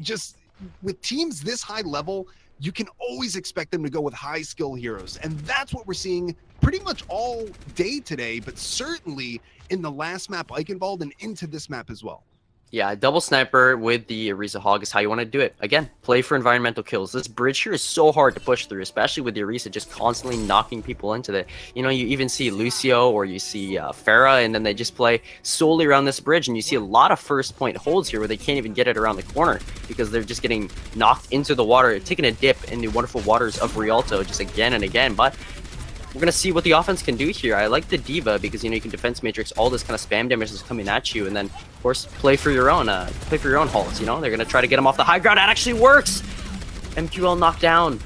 S1: just with teams this high level, you can always expect them to go with high skill heroes. And that's what we're seeing pretty much all day today, but certainly in the last map Eichenwald and into this map as well.
S2: Yeah, double sniper with the Orisa Hog is how you want to do it. Again, play for environmental kills. This bridge here is so hard to push through, especially with the Orisa just constantly knocking people into it. You know, you even see Lucio or you see Farah, and then they just play solely around this bridge, and you see a lot of first point holds here where they can't even get it around the corner because they're just getting knocked into the water, taking a dip in the wonderful waters of Rialto just again and again. But we're going to see what the offense can do here. I like the D.Va because, you know, you can defense matrix all this kind of spam damage that's coming at you, and then, of course, play for your own halts, you know? They're going to try to get him off the high ground. That actually works! MQL knocked down.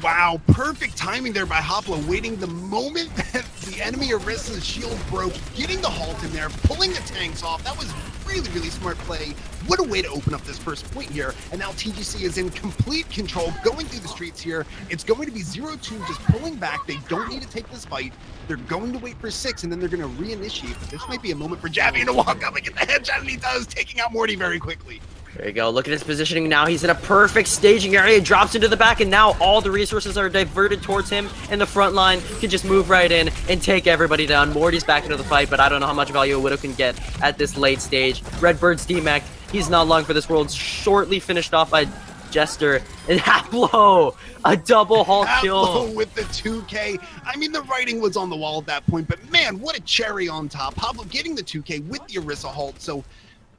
S1: Wow, perfect timing there by Hoplo, waiting the moment that the enemy Orisa's shield broke, getting the halt in there, pulling the tanks off. That was really, really smart play. What a way to open up this first point here. And now TGC is in complete control, going through the streets here. It's going to be ZeroTwo just pulling back. They don't need to take this fight. They're going to wait for 6, and then they're going to reinitiate. But this might be a moment for Javian to walk up and get the headshot, and he does, taking out Morty very quickly.
S2: There you go. Look at his positioning now. He's in a perfect staging area. He drops into the back, and now all the resources are diverted towards him, and the front line can just move right in and take everybody down. Morty's back into the fight, but I don't know how much value a Widow can get at this late stage. Redbird's DMAC. He's not long for this world. Shortly finished off by Jester. And Haplo, a double halt kill.
S1: Haplo with the 2K. I mean, the writing was on the wall at that point, but man, what a cherry on top. Haplo getting the 2K with the Orisa halt. So,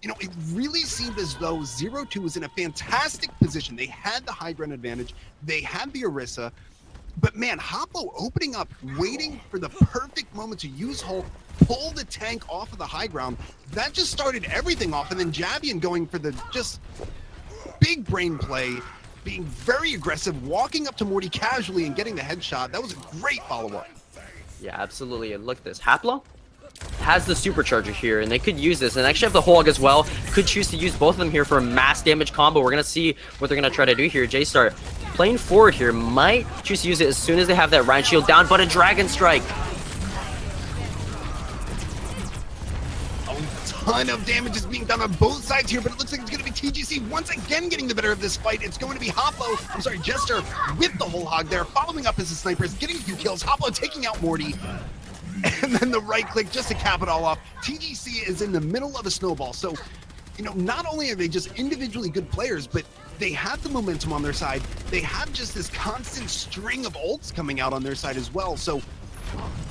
S1: you know, it really seemed as though ZeroTwo was in a fantastic position. They had the high ground advantage. They had the Orisa. But man, Hoplo opening up, waiting for the perfect moment to use Hulk, pull the tank off of the high ground. That just started everything off. And then Javian going for the just big brain play, being very aggressive, walking up to Morty casually and getting the headshot. That was a great follow-up.
S2: Yeah, absolutely. And look at this. Haplo has the supercharger here, and they could use this, and actually have the Hog as well. Could choose to use both of them here for a mass damage combo. We're gonna see what they're gonna try to do here. J-Star playing forward here, might choose to use it as soon as they have that Ryan shield down, but a Dragon Strike.
S1: A ton of damage is being done on both sides here, but it looks like it's gonna be TGC once again getting the better of this fight. It's going to be Jester with the whole Hog there, following up as a sniper, is getting a few kills. Hoplo taking out Morty. And then the right click just to cap it all off. TGC is in the middle of a snowball. So, you know, not only are they just individually good players, but they have the momentum on their side. They have just this constant string of ults coming out on their side as well. So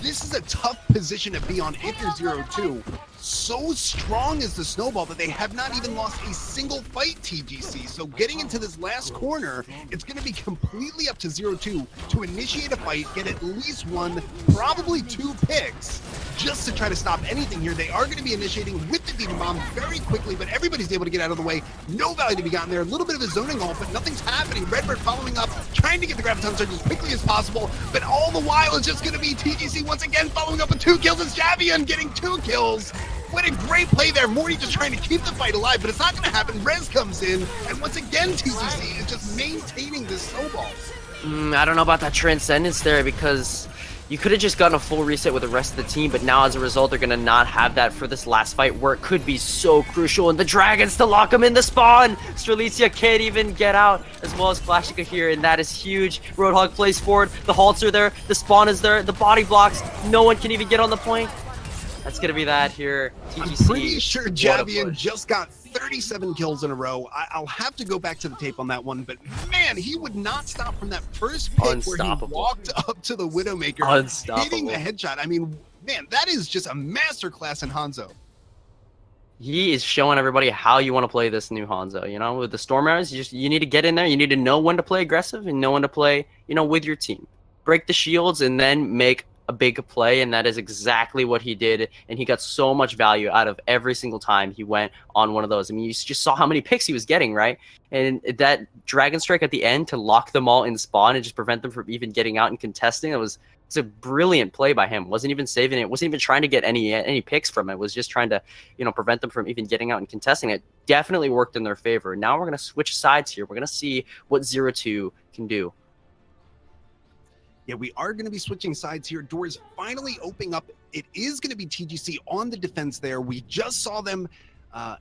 S1: this is a tough position to be on if you're ZeroTwo. So strong is the snowball that they have not even lost a single fight, TGC. So getting into this last corner, it's going to be completely up to ZeroTwo to initiate a fight, get at least one, probably 2 picks, just to try to stop anything here. They are going to be initiating with the Demon Bomb very quickly, but everybody's able to get out of the way. No value to be gotten there. A little bit of a zoning ult, but nothing's happening. Redbird following up, trying to get the Graviton Surge as quickly as possible, but all the while it's just going to be TGC once again following up with 2 kills. It's Javian getting 2 kills. What a great play there. Morty just trying to keep the fight alive, but it's not going to happen. Rez comes in, and once again, TGC is just maintaining this snowball.
S2: I don't know about that transcendence there, because you could have just gotten a full reset with the rest of the team, but now as a result, they're going to not have that for this last fight, where it could be so crucial. And the Dragons to lock him in the spawn. Strelitzia can't even get out, as well as Flashika here, and that is huge. Roadhog plays forward. The halts are there. The spawn is there. The body blocks. No one can even get on the point. That's going to be that here. TGC.
S1: I'm pretty sure Javian just got 37 kills in a row. I'll have to go back to the tape on that one, but man, he would not stop from that first pick where he walked up to the Widowmaker, hitting the headshot. I mean, man, that is just a masterclass in Hanzo.
S2: He is showing everybody how you want to play this new Hanzo. You know, with the Storm Arrows, you need to get in there. You need to know when to play aggressive and know when to play, you know, with your team. Break the shields and then make a big play, and that is exactly what he did. And he got so much value out of every single time he went on one of those. I mean, you just saw how many picks he was getting, right? And that Dragon Strike at the end to lock them all in spawn and just prevent them from even getting out and contesting, it's a brilliant play by him. Wasn't even saving it. Wasn't even trying to get any picks from it. Was just trying to, prevent them from even getting out and contesting it. Definitely worked in their favor. Now we're going to switch sides here. We're going to see what ZeroTwo can do.
S1: Yeah, we are going to be switching sides here. Doors finally opening up. It is going to be TGC on the defense there. We just saw them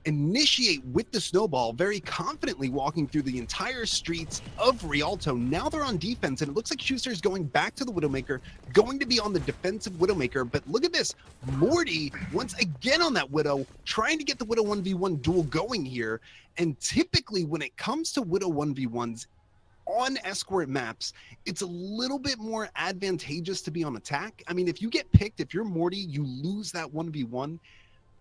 S1: initiate with the snowball, very confidently walking through the entire streets of Rialto. Now they're on defense, and it looks like Schuster's going back to the Widowmaker, going to be on the defensive Widowmaker. But look at this, Morty once again on that Widow, trying to get the Widow 1v1 duel going here. And typically when it comes to Widow 1v1s, on escort maps, it's a little bit more advantageous to be on attack. I mean, if you get picked, if you're Morty, you lose that 1v1.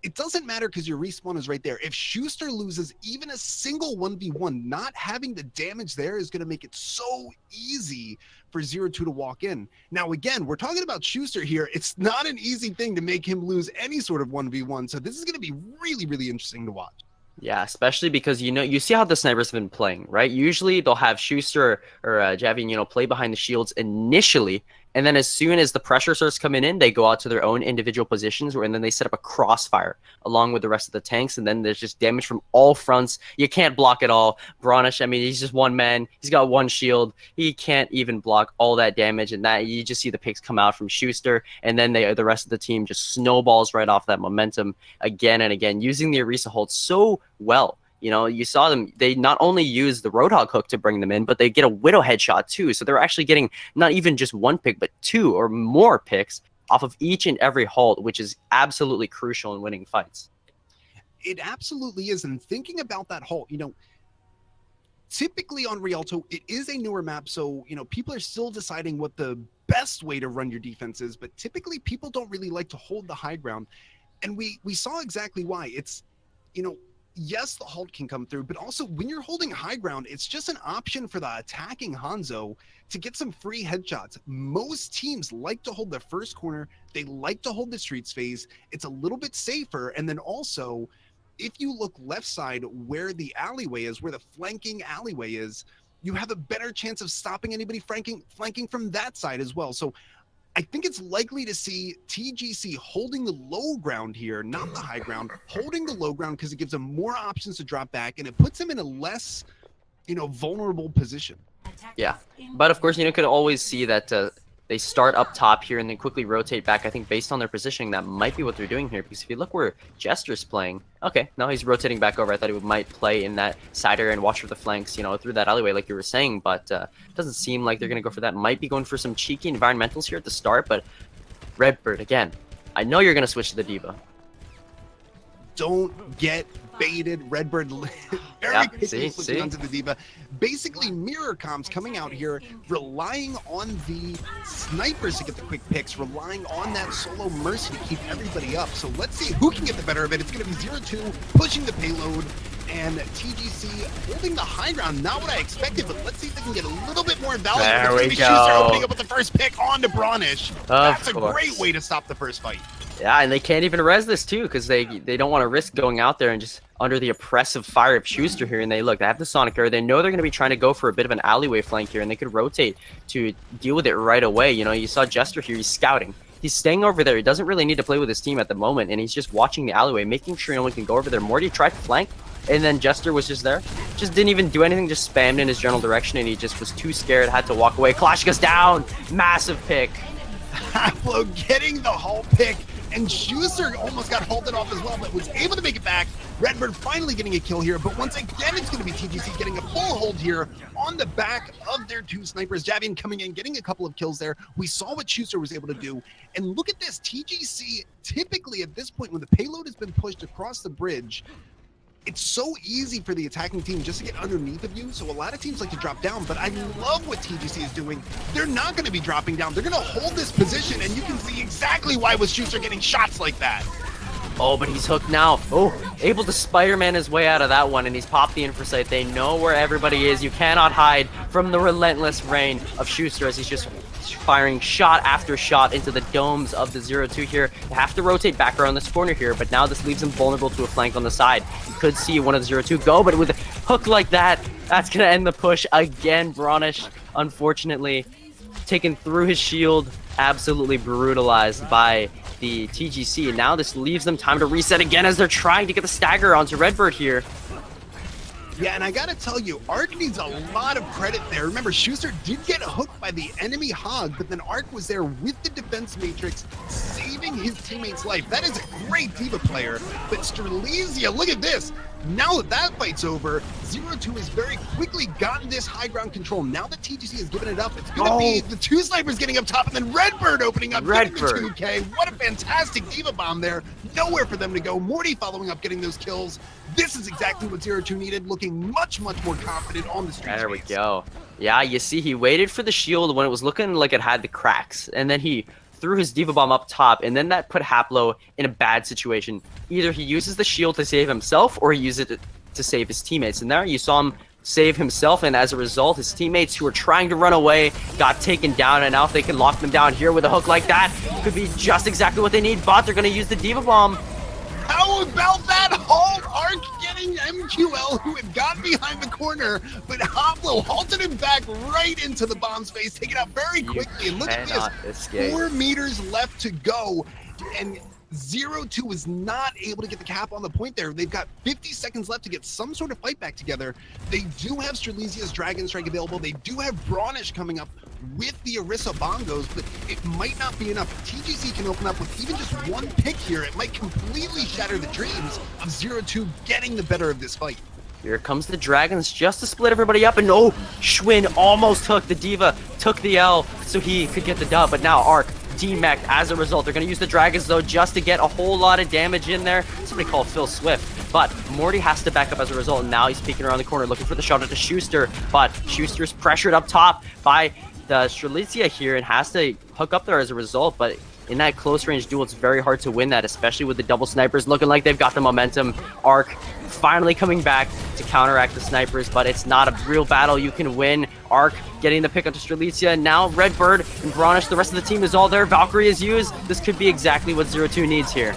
S1: It doesn't matter because your respawn is right there. If Schuster loses even a single 1v1, not having the damage there is going to make it so easy for ZeroTwo to walk in. Now, again, we're talking about Schuster here. It's not an easy thing to make him lose any sort of 1v1. So this is going to be really, really interesting to watch.
S2: Yeah, especially because, you see how the snipers have been playing, right? Usually they'll have Schuster or Javian, play behind the shields initially. And then as soon as the pressure starts coming in, they go out to their own individual positions, and then they set up a crossfire along with the rest of the tanks. And then there's just damage from all fronts. You can't block it all. Bronish, I mean, he's just one man. He's got one shield. He can't even block all that damage. And that you just see the picks come out from Schuster. And then the rest of the team just snowballs right off that momentum again and again, using the Orisa hold so well. You saw them, they not only use the Roadhog hook to bring them in, but they get a Widow headshot too. So they're actually getting not even just one pick, but two or more picks off of each and every hold, which is absolutely crucial in winning fights.
S1: It absolutely is. And thinking about that hold, typically on Rialto, it is a newer map. So, people are still deciding what the best way to run your defense is, but typically people don't really like to hold the high ground. And we saw exactly why. It's, yes, the halt can come through, but also when you're holding high ground, it's just an option for the attacking Hanzo to get some free headshots. Most teams like to hold the first corner. They like to hold the streets phase. It's a little bit safer. And then also, if you look left side where the alleyway is, where the flanking alleyway is, you have a better chance of stopping anybody flanking from that side as well. So I think it's likely to see TGC holding the low ground here, not the high ground, holding the low ground because it gives them more options to drop back, and it puts them in a less, vulnerable position.
S2: Yeah, but of course, could always see that they start up top here and then quickly rotate back. I think based on their positioning, that might be what they're doing here, because if you look where Jester's playing, okay, now he's rotating back over. I thought he might play in that side area and watch for the flanks, through that alleyway like you were saying, but it doesn't seem like they're going to go for that. Might be going for some cheeky environmentals here at the start, but Redbird, again, I know you're going to switch to the Diva.
S1: Don't get baited. Redbird very quickly switching onto the Diva. Basically, mirror comms coming out here, relying on the snipers to get the quick picks, relying on that solo Mercy to keep everybody up. So let's see who can get the better of it. It's going to be ZeroTwo pushing the payload, and TGC holding the high ground. Not what I expected, but let's see if they can get a little bit more value.
S2: There we go.
S1: Schuster opening up with the first pick on to Bronish. That's a great way to stop the first fight.
S2: Yeah, and they can't even res this too, because they don't want to risk going out there and just under the oppressive fire of Schuster here. And they have the Sonic arrow. They know they're going to be trying to go for a bit of an alleyway flank here, and they could rotate to deal with it right away. You saw Jester here. He's scouting. He's staying over there. He doesn't really need to play with his team at the moment, and he's just watching the alleyway, making sure no one can go over there. Morty tried to flank, and then Jester was just there. Just didn't even do anything, just spammed in his general direction, and he just was too scared, had to walk away. Clash goes down. Massive pick.
S1: Haflo getting the halt pick, and Schuster almost got halted off as well, but was able to make it back. Redbird finally getting a kill here, but once again, it's going to be TGC getting a full hold here on the back of their two snipers. Javian coming in, getting a couple of kills there. We saw what Schuster was able to do, and look at this. TGC, typically at this point, when the payload has been pushed across the bridge, it's so easy for the attacking team just to get underneath of you. So a lot of teams like to drop down, but I love what TGC is doing. They're not going to be dropping down. They're going to hold this position, and you can see exactly why was Schuster getting shots like that.
S2: Oh, but he's hooked now. Oh, able to Spider-Man his way out of that one, and he's popped the infrasight. They know where everybody is. You cannot hide from the relentless reign of Schuster as he's just firing shot after shot into the domes of the ZeroTwo here. They have to rotate back around this corner here, but now this leaves him vulnerable to a flank on the side. You could see one of the ZeroTwo go, but with a hook like that, that's going to end the push again. Bronish, unfortunately, taken through his shield, absolutely brutalized by the TGC, and now this leaves them time to reset again as they're trying to get the stagger onto Redbird here.
S1: Yeah, and I gotta tell you, Ark needs a lot of credit there. Remember, Schuster did get hooked by the enemy hog, but then Ark was there with the defense matrix, saving his teammate's life. That is a great D.Va player, but Strelizia, look at this. Now that that fight's over, ZeroTwo has very quickly gotten this high ground control. Now that TGC has given it up, it's gonna be the two snipers getting up top and then Redbird opening up, getting the 2K. What a fantastic D.Va bomb there. Nowhere for them to go. Morty following up, getting those kills. This is exactly what ZeroTwo needed, looking much more confident on the street.
S2: There we go. Yeah, you see, he waited for the shield when it was looking like it had the cracks, and then he threw his D.Va bomb up top, and then that put Haplo in a bad situation. Either he uses the shield to save himself, or he uses it to save his teammates. And there you saw him save himself, and as a result, his teammates who were trying to run away got taken down, and now if they can lock them down here with a hook like that, could be just exactly what they need, but they're going to use the D.Va bomb.
S1: How about that halt? Ark getting MQL, who had gotten behind the corner, but Haplo halted him back right into the bomb space, taken out very quickly. And look at this,
S2: escape.
S1: 4 meters left to go, and ZeroTwo was not able to get the cap on the point there. They've got 50 seconds left to get some sort of fight back together. They do have Strelizia's Dragon Strike available. They do have Bronish coming up with the Orisa bongos, but it might not be enough. TGC can open up with even just one pick here. It might completely shatter the dreams of ZeroTwo getting the better of this fight.
S2: Here comes the Dragons just to split everybody up, and oh, Schwinn almost took the D.Va, took the L so he could get the dub, but now Ark demeched as a result. They're going to use the Dragons though just to get a whole lot of damage in there. Somebody called Phil Swift, but Morty has to back up as a result, and now he's peeking around the corner looking for the shot at Schuster, but Schuster's pressured up top by the Strelizia here and has to hook up there as a result, but in that close range duel, it's very hard to win that, especially with the double snipers looking like they've got the momentum. Ark finally coming back to counteract the snipers, but it's not a real battle you can win. Ark getting the pick onto Strelitzia. Now Redbird and Bronish, the rest of the team is all there. Valkyrie is used. This could be exactly what ZeroTwo needs here.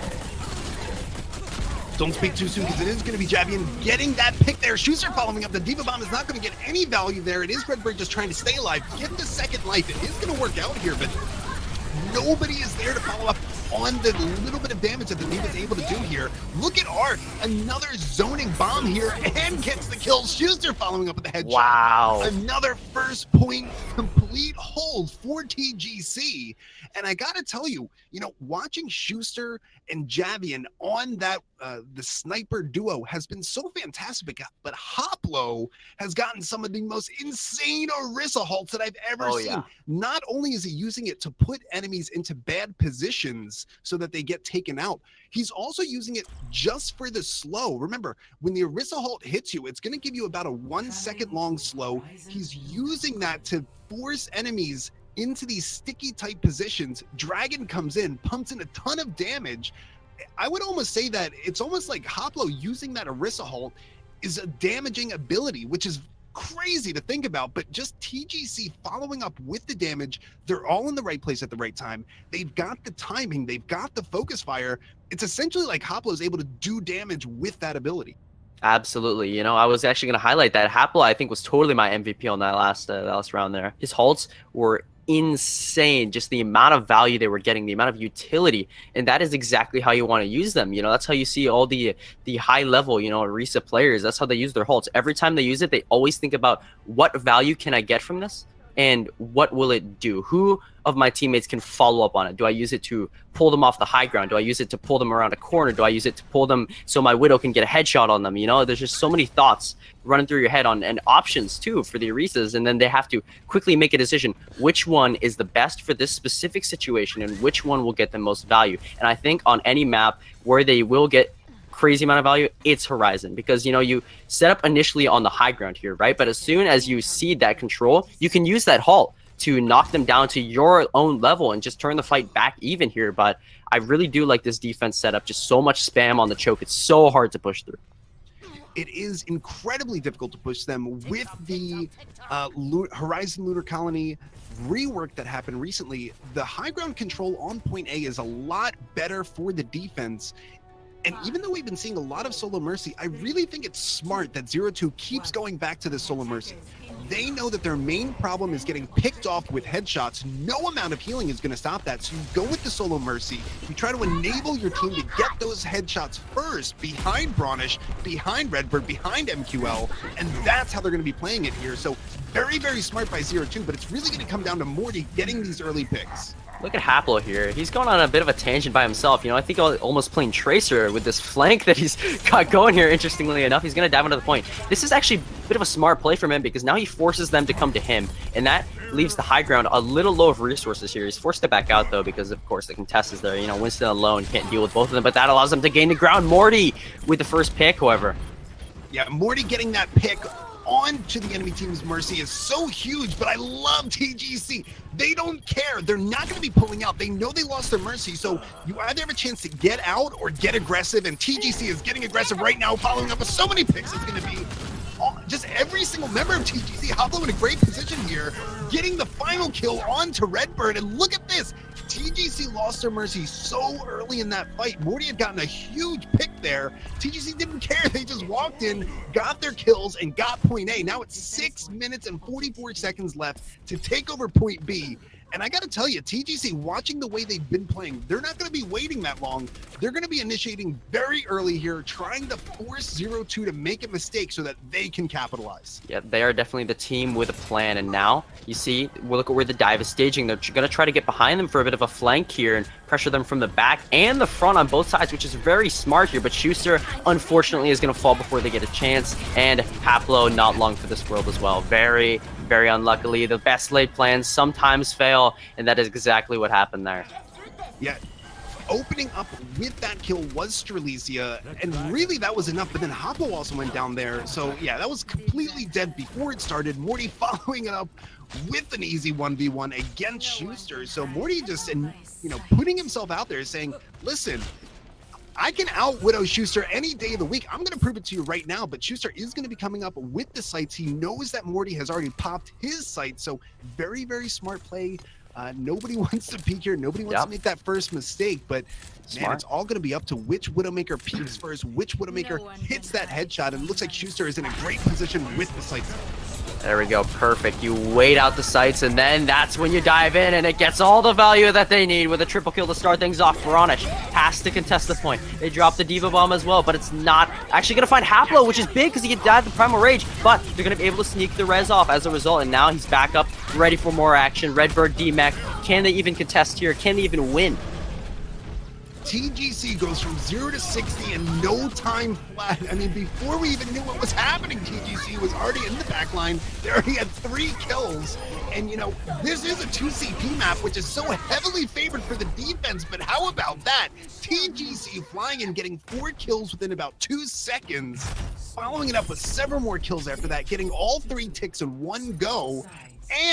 S1: Don't speak too soon because it is going to be Javian getting that pick there. Schuster following up. The D.Va bomb is not going to get any value there. It is Redbird just trying to stay alive, get the second life. It is going to work out here, but nobody is there to follow up on the little bit of damage that the D.Va is able to do here. Look at Ark, another zoning bomb here and gets the kill. Schuster following up with the headshot.
S2: Wow.
S1: Another first point complete hold for TGC. And I gotta tell you, watching Schuster and Javian on that the sniper duo has been so fantastic, but Haplo has gotten some of the most insane Orisa halts that I've ever seen.
S2: Yeah.
S1: Not only is he using it to put enemies into bad positions so that they get taken out, he's also using it just for the slow. Remember, when the Orisa halt hits you, it's going to give you about a 1 second long slow. He's using that to force enemies into these sticky type positions. Dragon comes in, pumps in a ton of damage. I would almost say that it's almost like Haplo using that Orisa halt is a damaging ability, which is crazy to think about, but just TGC following up with the damage. They're all in the right place at the right time. They've got the timing, they've got the focus fire. It's essentially like Haplo is able to do damage with that ability.
S2: Absolutely. I was actually going to highlight that. Haplo, I think, was totally my MVP on that last round there. His halts were insane, just the amount of value they were getting, the amount of utility, and that is exactly how you want to use them. That's how you see all the high level Orisa players. That's how they use their halts. Every time they use it, they always think about what value can I get from this and what will it do. Who of my teammates can follow up on it? Do I use it to pull them off the high ground? Do I use it to pull them around a corner? Do I use it to pull them so my Widow can get a headshot on them? There's just so many thoughts running through your head and options too for the Orisas, and then they have to quickly make a decision which one is the best for this specific situation and which one will get the most value. And I think on any map where they will get crazy amount of value, it's Horizon, because you set up initially on the high ground here, right? But as soon as you cede that control, you can use that halt to knock them down to your own level and just turn the fight back even here. But I really do like this defense setup. Just so much spam on the choke. It's so hard to push through.
S1: It is incredibly difficult to push them with the Horizon Lunar Colony rework that happened recently. The high ground control on point A is a lot better for the defense. And even though we've been seeing a lot of Solo Mercy, I really think it's smart that ZeroTwo keeps going back to the Solo Mercy. They know that their main problem is getting picked off with headshots. No amount of healing is going to stop that. So you go with the Solo Mercy. You try to enable your team to get those headshots first behind Brownish, behind Redbird, behind MQL. And that's how they're going to be playing it here. So very, very smart by ZeroTwo, but it's really going to come down to Morty getting these early picks.
S2: Look at Haplo here. He's going on a bit of a tangent by himself. You know, I think almost playing Tracer with this flank that he's got going here, interestingly enough. He's going to dive into the point. This is actually a bit of a smart play from him because now he forces them to come to him. And that leaves the high ground a little low of resources here. He's forced to back out, though, because, of course, the contest is there. You know, Winston alone can't deal with both of them, but that allows them to gain the ground. Morty with the first pick, however.
S1: Yeah, Morty getting that pick onto the enemy team's Mercy is so huge, but I love TGC. They don't care. They're not going to be pulling out. They know they lost their Mercy, so you either have a chance to get out or get aggressive, and TGC is getting aggressive right now, following up with so many picks. It's going to be just every single member of TGC. Hoplo in a great position here, getting the final kill onto Redbird, and look at this. TGC lost their Mercy so early in that fight. Morty had gotten a huge pick there. TGC didn't care. They just walked in, got their kills, and got point A. Now it's 6 minutes and 44 seconds left to take over point B. And I got to tell you, TGC, watching the way they've been playing, they're not going to be waiting that long. They're going to be initiating very early here, trying to force ZeroTwo to make a mistake so that they can capitalize.
S2: Yeah, they are definitely the team with a plan. And now, you see, we'll look at where the dive is staging. They're going to try to get behind them for a bit of a flank here and pressure them from the back and the front on both sides, which is very smart here. But Schuster, unfortunately, is going to fall before they get a chance. And Haplo, not long for this world as well. Very, very unluckily. The best laid plans sometimes fail, and that is exactly what happened there.
S1: Yeah, opening up with that kill was Strelitzia, and really that was enough, but then Hoplo also went down there. So yeah, that was completely dead before it started. Morty following it up with an easy 1v1 against Schuster. So Morty just, putting himself out there saying, listen, I can out-widow Schuster any day of the week. I'm going to prove it to you right now, but Schuster is going to be coming up with the sights. He knows that Morty has already popped his sight, so very, very smart play. Nobody wants to peek here. Nobody wants to make that first mistake, but man, it's all going to be up to which Widowmaker peeks first, which Widowmaker hits that headshot, and it looks like Schuster is in a great position with the sights.
S2: There we go, perfect. You wait out the sights, and then that's when you dive in, and it gets all the value that they need with a triple kill to start things off. Brownish has to contest the point. They drop the Diva Bomb as well, but it's not actually going to find Haplo, which is big because he died the Primal Rage, but they're going to be able to sneak the res off as a result, and now he's back up, ready for more action. Redbird, D-Mech, can they even contest here? Can they even win?
S1: TGC goes from 0 to 60 in no time flat. I mean, before we even knew what was happening, TGC was already in the back line. They already had 3 kills. And, this is a 2CP map, which is so heavily favored for the defense. But how about that? TGC flying and getting 4 kills within about 2 seconds, following it up with several more kills after that, getting all 3 ticks in one go.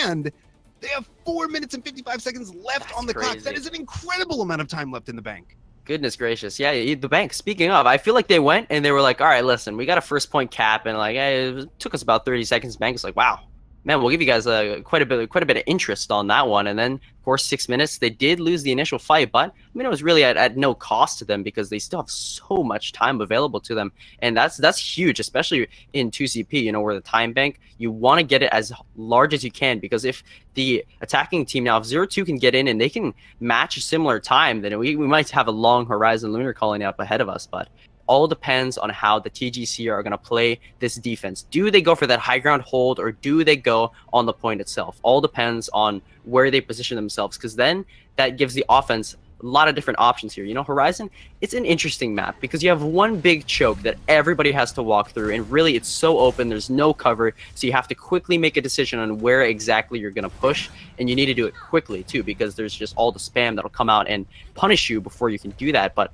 S1: And they have 4 minutes and 55 seconds left on the clock. That is an incredible amount of time left in the bank.
S2: Goodness gracious. Yeah, the bank. Speaking of, I feel like they went and they were like, all right, listen, we got a first point cap, and like, it took us about 30 seconds. Bank is like, wow, man, we'll give you guys quite a bit of interest on that one. And then, of course, 6 minutes. They did lose the initial fight, but I mean, it was really at no cost to them because they still have so much time available to them, and that's huge, especially in 2CP. Where the time bank, you want to get it as large as you can, because if the attacking team now, if ZeroTwo can get in and they can match a similar time, then we might have a long Horizon Lunar Colony up ahead of us. But all depends on how the TGC are going to play this defense. Do they go for that high ground hold, or do they go on the point itself? All depends on where they position themselves, because then that gives the offense a lot of different options here. Horizon, it's an interesting map because you have one big choke that everybody has to walk through, and really it's so open, there's no cover, so you have to quickly make a decision on where exactly you're going to push, and you need to do it quickly too, because there's just all the spam that'll come out and punish you before you can do that. But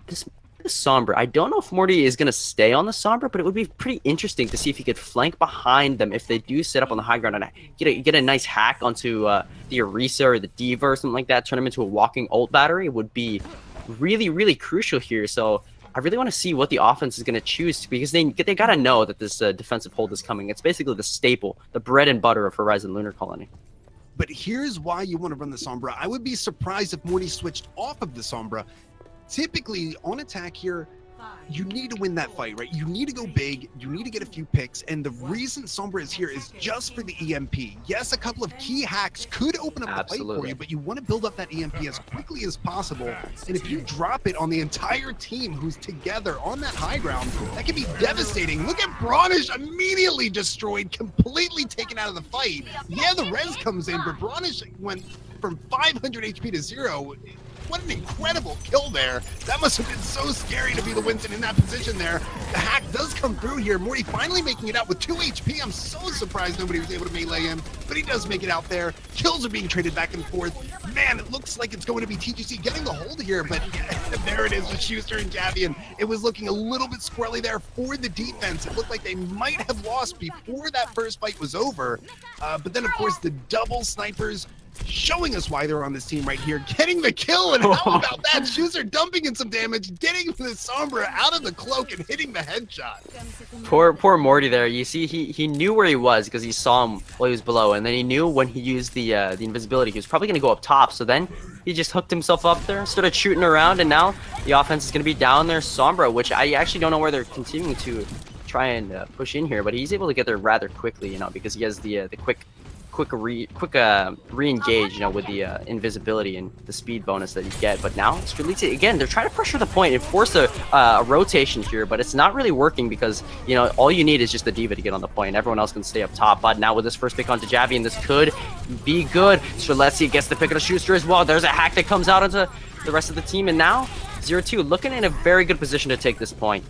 S2: this the Sombra. I don't know if Morty is going to stay on the Sombra, but it would be pretty interesting to see if he could flank behind them if they do set up on the high ground and get a nice hack onto the Orisa or the Diva or something like that, turn him into a walking ult battery. It would be really, really crucial here. So I really want to see what the offense is going to choose, because they got to know that this defensive hold is coming. It's basically the staple, the bread and butter of Horizon Lunar Colony.
S1: But here's why you want to run the Sombra. I would be surprised if Morty switched off of the Sombra. Typically, on attack here, you need to win that fight, right? You need to go big. You need to get a few picks. And the reason Sombra is here is just for the EMP. Yes, a couple of key hacks could open up the fight for you, but you want to build up that EMP as quickly as possible. And if you drop it on the entire team who's together on that high ground, that can be devastating. Look at Bronish immediately destroyed, completely taken out of the fight. Yeah, the res comes in, but Bronish went from 500 HP to 0. What an incredible kill there. That must have been so scary to be the Winston in that position there. The hack does come through here. Morty finally making it out with 2 HP. I'm so surprised nobody was able to melee him, but he does make it out there. Kills are being traded back and forth. Man, it looks like it's going to be TGC getting the hold here, but there it is with Schuster and Javian. It was looking a little bit squirrely there for the defense. It looked like they might have lost before that first fight was over. But then, of course, the double snipers showing us why they're on this team right here, getting the kill. And how about that? Schuster dumping in some damage, getting the Sombra out of the cloak and hitting the headshot.
S2: Poor Morty there. You see, he knew where he was because he saw him while he was below, and then he knew when he used the invisibility, he was probably going to go up top. So then he just hooked himself up there, started shooting around, and now the offense is going to be down there. Sombra, which I actually don't know where they're continuing to try and push in here, but he's able to get there rather quickly, you know, because he has the quick re-engage, you know, with the invisibility and the speed bonus that you get. But now Strelitzia, again, they're trying to pressure the point and force a rotation here, but it's not really working because, you know, all you need is just the Diva to get on the point. Everyone else can stay up top. But now with this first pick onto Javi, and this could be good. Strelitzia gets the pick on the Schuster as well. There's a hack that comes out onto the rest of the team, and now ZeroTwo looking in a very good position to take this point.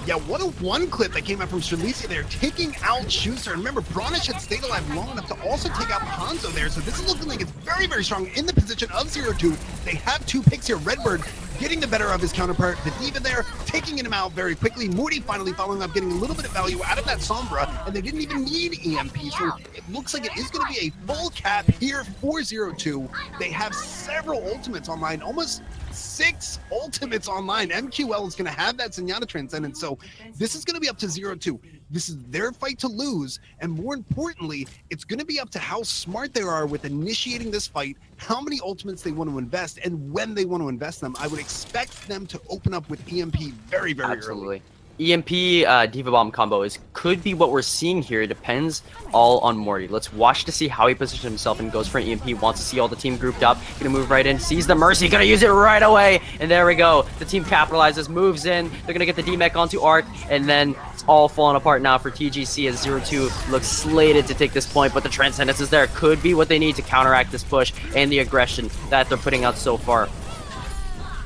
S1: Yeah, what a one clip that came out from Strelitzia there, taking out Schuster. And remember, Bronish had stayed alive long enough to also take out Hanzo there. So this is looking like it's very, very strong in the position of ZeroTwo. They have 2 picks here. Redbird getting the better of his counterpart. The Diva there, taking him out very quickly. Morty finally following up, getting a little bit of value out of that Sombra. And they didn't even need EMP. So it looks like it is going to be a full cap here for ZeroTwo. They have several ultimates online, almost 6 ultimates online. MQL is going to have that Zenyatta Transcendence, so this is going to be up to ZeroTwo. This is their fight to lose, and more importantly, it's going to be up to how smart they are with initiating this fight, how many ultimates they want to invest, and when they want to invest them. I would expect them to open up with EMP very, very early.
S2: EMP Diva Bomb combo could be what we're seeing here. It depends all on Morty. Let's watch to see how he positions himself and goes for an EMP. Wants to see all the team grouped up. Gonna move right in. Sees the Mercy. Gonna use it right away. And there we go. The team capitalizes. Moves in. They're gonna get the D-Mech onto Arc. And then it's all falling apart now for TGC as ZeroTwo looks slated to take this point. But the Transcendence is there. Could be what they need to counteract this push and the aggression that they're putting out so far.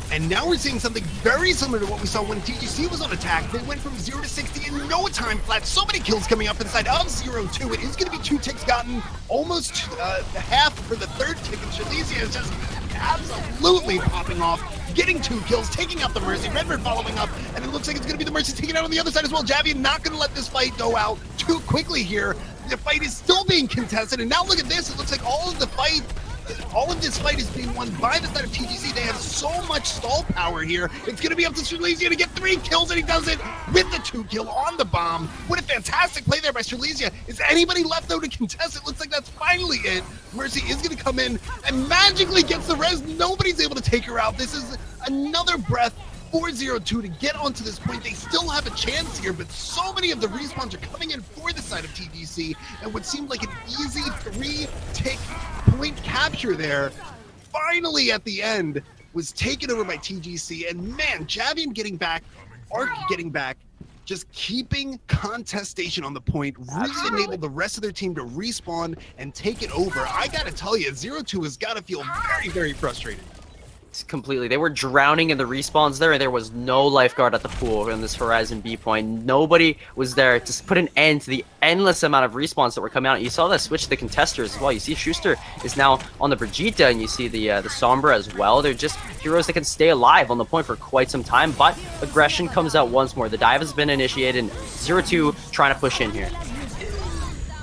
S1: And now we're seeing something very similar to what we saw when TGC was on attack. They went from 0 to 60 in no time flat. So many kills coming up inside of ZeroTwo. It is going to be 2 ticks gotten, almost half for the 3rd tick. And Strelitzia is just absolutely popping off, getting 2 kills, taking out the Mercy. Redbird following up, and it looks like it's going to be the Mercy taking out on the other side as well. Javian not going to let this fight go out too quickly here. The fight is still being contested, and now look at this. It looks like all of this fight is being won by the side of TGC. They have so much stall power here. It's going to be up to Strelitzia to get 3 kills, and he does it with the 2 kill on the bomb. What a fantastic play there by Strelitzia. Is anybody left, though, to contest? It looks like that's finally it. Mercy is going to come in and magically gets the res. Nobody's able to take her out. This is another breath for ZeroTwo to get onto this point. They still have a chance here, but so many of the respawns are coming in for the side of TGC, and what seemed like an easy 3-tick point capture there, finally at the end, was taken over by TGC. And man, Javian getting back, Arc getting back, just keeping contestation on the point, really enabled the rest of their team to respawn and take it over. I gotta tell you, ZeroTwo has gotta feel very, very frustrated.
S2: Completely. They were drowning in the respawns there, and there was no lifeguard at the pool in this Horizon B point. Nobody was there to put an end to the endless amount of respawns that were coming out. You saw that switch to the contesters as well. You see Schuster is now on the Brigitte, and you see the Sombra as well. They're just heroes that can stay alive on the point for quite some time, but aggression comes out once more. The dive has been initiated, and ZeroTwo trying to push in here.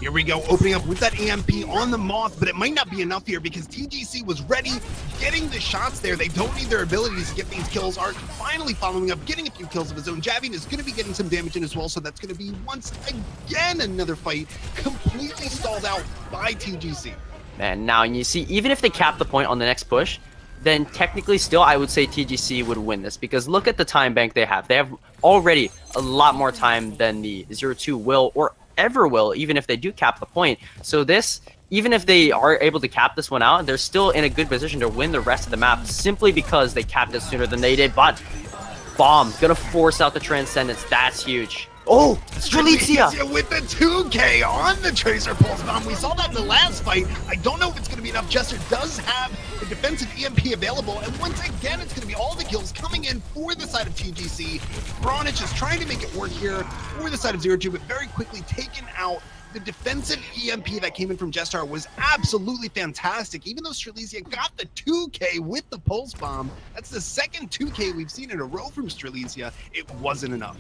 S1: Here we go, opening up with that EMP on the Moth, but it might not be enough here because TGC was ready, getting the shots there. They don't need their abilities to get these kills. Arc finally following up, getting a few kills of his own. Javian is going to be getting some damage in as well, so that's going to be once again another fight completely stalled out by TGC.
S2: Man, now you see, even if they cap the point on the next push, then technically still I would say TGC would win this, because look at the time bank they have. They have already a lot more time than the ZeroTwo will or ever will, even if they do cap the point. So this, even if they are able to cap this one out, they're still in a good position to win the rest of the map simply because they capped it sooner than they did. But Bomb gonna force out the Transcendence. That's huge. Oh, Strelitzia
S1: with the 2K on the Tracer Pulse Bomb. We saw that in the last fight. I don't know if it's going to be enough. Jester does have the defensive EMP available, and once again, it's going to be all the kills coming in for the side of TGC. Bronich is trying to make it work here for the side of ZeroTwo, but very quickly taken out. The defensive EMP that came in from Jestar was absolutely fantastic. Even though Strelitzia got the 2K with the Pulse Bomb, that's the second 2K we've seen in a row from Strelitzia. It wasn't enough.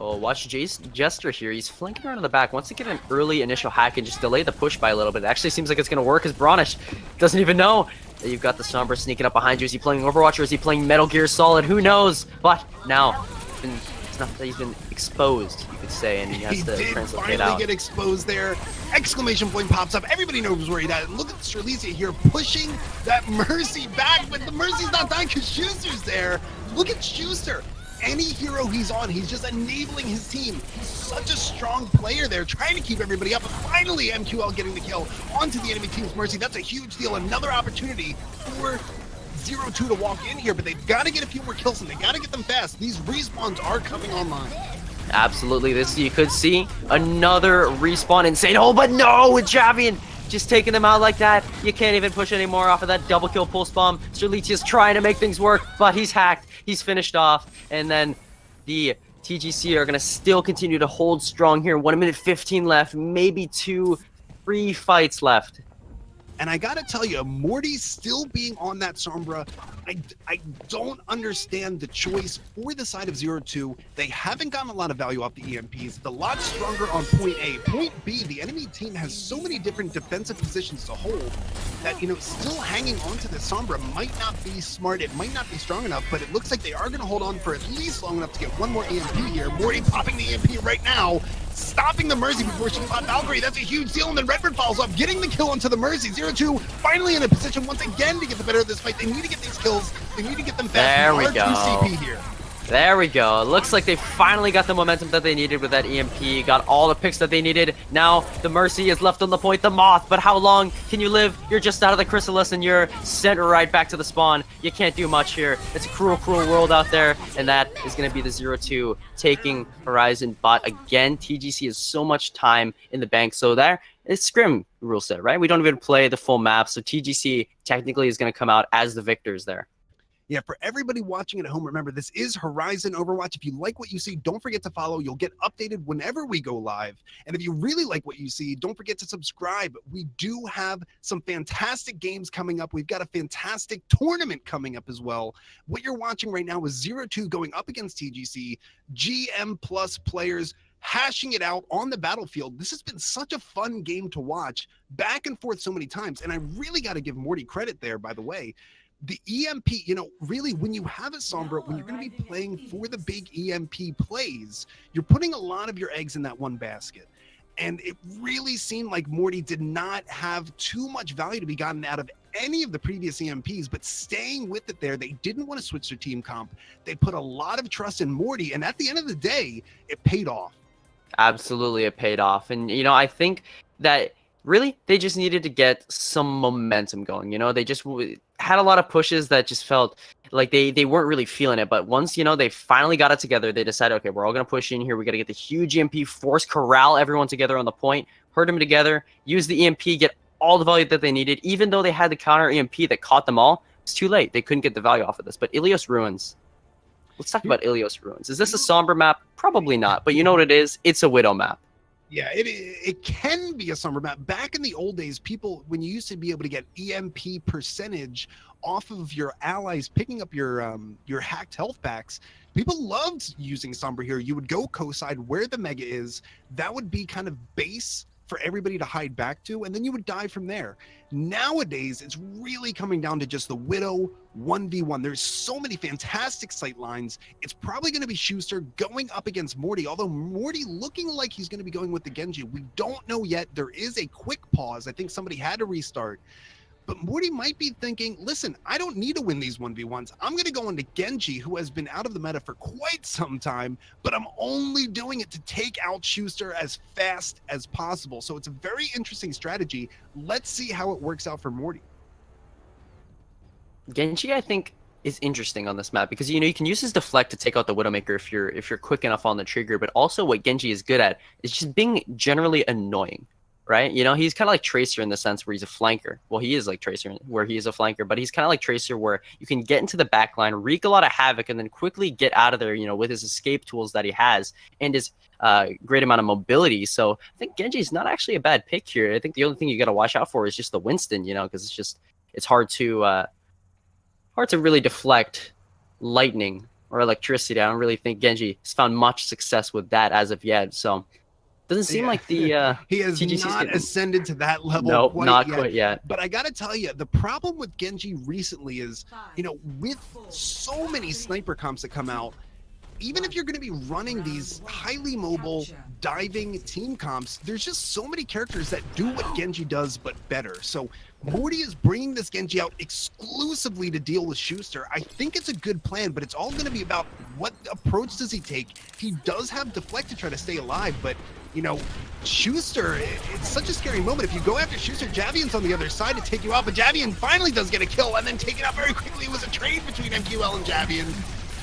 S2: Oh, watch Jester here. He's flanking around in the back. Wants to get an early initial hack and just delay the push by a little bit. It actually seems like it's going to work, because Bronish doesn't even know that you've got the Sombra sneaking up behind you. Is he playing Overwatch or is he playing Metal Gear Solid? Who knows? But now, it's not that he's been exposed, you could say, and he has to translate it
S1: finally
S2: out.
S1: get exposed there. Exclamation point pops up. Everybody knows where he's at. Look at Strelitzia here pushing that Mercy back, but the Mercy's not dying because Schuster's there. Look at Schuster. Any hero he's on, he's just enabling his team. He's such a strong player there, trying to keep everybody up. But finally, MQL getting the kill onto the enemy team's Mercy. That's a huge deal. Another opportunity for ZeroTwo to walk in here, but they've got to get a few more kills, and they got to get them fast. These respawns are coming online.
S2: Absolutely. This, you could see another respawn insane. Oh, but no, with Javian just taking them out like that. You can't even push anymore off of that double kill pulse bomb. Strelitzia's trying to make things work, but he's hacked. He's finished off, and then the TGC are going to still continue to hold strong here. 1 minute 15 left, maybe 2-3 fights left.
S1: And I gotta tell you, Morty still being on that Sombra, I don't understand the choice for the side of ZeroTwo. They haven't gotten a lot of value off the EMPs. It's a lot stronger on point A. Point B, the enemy team has so many different defensive positions to hold that, you know, still hanging on to the Sombra might not be smart. It might not be strong enough, but it looks like they are gonna hold on for at least long enough to get one more EMP here. Morty popping the EMP right now, stopping the Mercy before she caught Valkyrie. That's a huge deal, and then Redford follows up, getting the kill onto the Mercy. ZeroTwo finally in a position once again to get the better of this fight. They need to get these kills. They need to get them fast.
S2: There we go.
S1: CP here.
S2: There we go. It looks like they finally got the momentum that they needed with that EMP. Got all the picks that they needed. Now the Mercy is left on the point, the Moth. But how long can you live? You're just out of the Chrysalis and you're sent right back to the spawn. You can't do much here. It's a cruel, cruel world out there. And that is going to be the ZeroTwo taking Horizon. But again, TGC has so much time in the bank. So there, it's Scrim rule set, right? We don't even play the full map. So TGC technically is going to come out as the victors there.
S1: Yeah, for everybody watching at home, remember, this is Horizon Overwatch. If you like what you see, don't forget to follow. You'll get updated whenever we go live. And if you really like what you see, don't forget to subscribe. We do have some fantastic games coming up. We've got a fantastic tournament coming up as well. What you're watching right now is ZeroTwo going up against TGC, GM plus players hashing it out on the battlefield. This has been such a fun game to watch, back and forth so many times. And I really got to give Morty credit there, by the way. The EMP, you know, really, when you have a Sombra, when you're going to be playing for the big EMP plays, you're putting a lot of your eggs in that one basket. And it really seemed like Morty did not have too much value to be gotten out of any of the previous EMPs, but staying with it there, they didn't want to switch their team comp. They put a lot of trust in Morty, and at the end of the day, it paid off.
S2: Absolutely, it paid off. And, you know, I think that really, they just needed to get some momentum going. You know, they just had a lot of pushes that just felt like they weren't really feeling it. But once, you know, they finally got it together, they decided, okay, we're all going to push in here. We got to get the huge EMP, force corral everyone together on the point, herd them together, use the EMP, get all the value that they needed. Even though they had the counter EMP that caught them all, It's too late. They couldn't get the value off of this. But Ilios Ruins. Let's talk about Ilios Ruins. Is this a somber map? Probably not. But you know what it is? It's a Widow map.
S1: Yeah, it can be a summer map. Back in the old days, people, when you used to be able to get EMP percentage off of your allies picking up your hacked health packs, people loved using Sombra here. You would go co-side where the mega is. That would be kind of base for everybody to hide back to, and then you would die from there. Nowadays, it's really coming down to just the Widow 1v1. There's so many fantastic sight lines. It's probably going to be Schuster going up against Morty, although Morty looking like he's going to be going with the Genji. We don't know yet. There is a quick pause. I think somebody had to restart. But Morty might be thinking, listen, I don't need to win these 1v1s. I'm going to go into Genji, who has been out of the meta for quite some time, but I'm only doing it to take out Schuster as fast as possible. So it's a very interesting strategy. Let's see how it works out for Morty.
S2: Genji, I think, is interesting on this map because, you know, you can use his deflect to take out the Widowmaker if you're quick enough on the trigger, but also what Genji is good at is just being generally annoying. Right? You know, he's kind of like Tracer in the sense where he's a flanker. Well, he is like Tracer where he is a flanker, but he's kind of like Tracer where you can get into the back line, wreak a lot of havoc, and then quickly get out of there, you know, with his escape tools that he has and his great amount of mobility. So I think Genji's not actually a bad pick here. I think the only thing you got to watch out for is just the Winston, you know, because it's hard to really deflect lightning or electricity. I don't really think Genji has found much success with that as of yet. So doesn't seem like the
S1: he has
S2: TGC's
S1: not ascended to that level.
S2: Nope,
S1: quite
S2: not
S1: yet.
S2: quite yet.
S1: But I gotta tell you, the problem with Genji recently is, you know, with so many sniper comps that come out, even if you're going to be running these highly mobile diving team comps, there's just so many characters that do what Genji does but better. So Morty is bringing this Genji out exclusively to deal with Schuster. I think it's a good plan, but it's all going to be about what approach does he take. He does have deflect to try to stay alive, but you know, Schuster, it's such a scary moment. If you go after Schuster, Javian's on the other side to take you out, but Javian finally does get a kill and then take it out very quickly. It was a trade between MQL and Javian.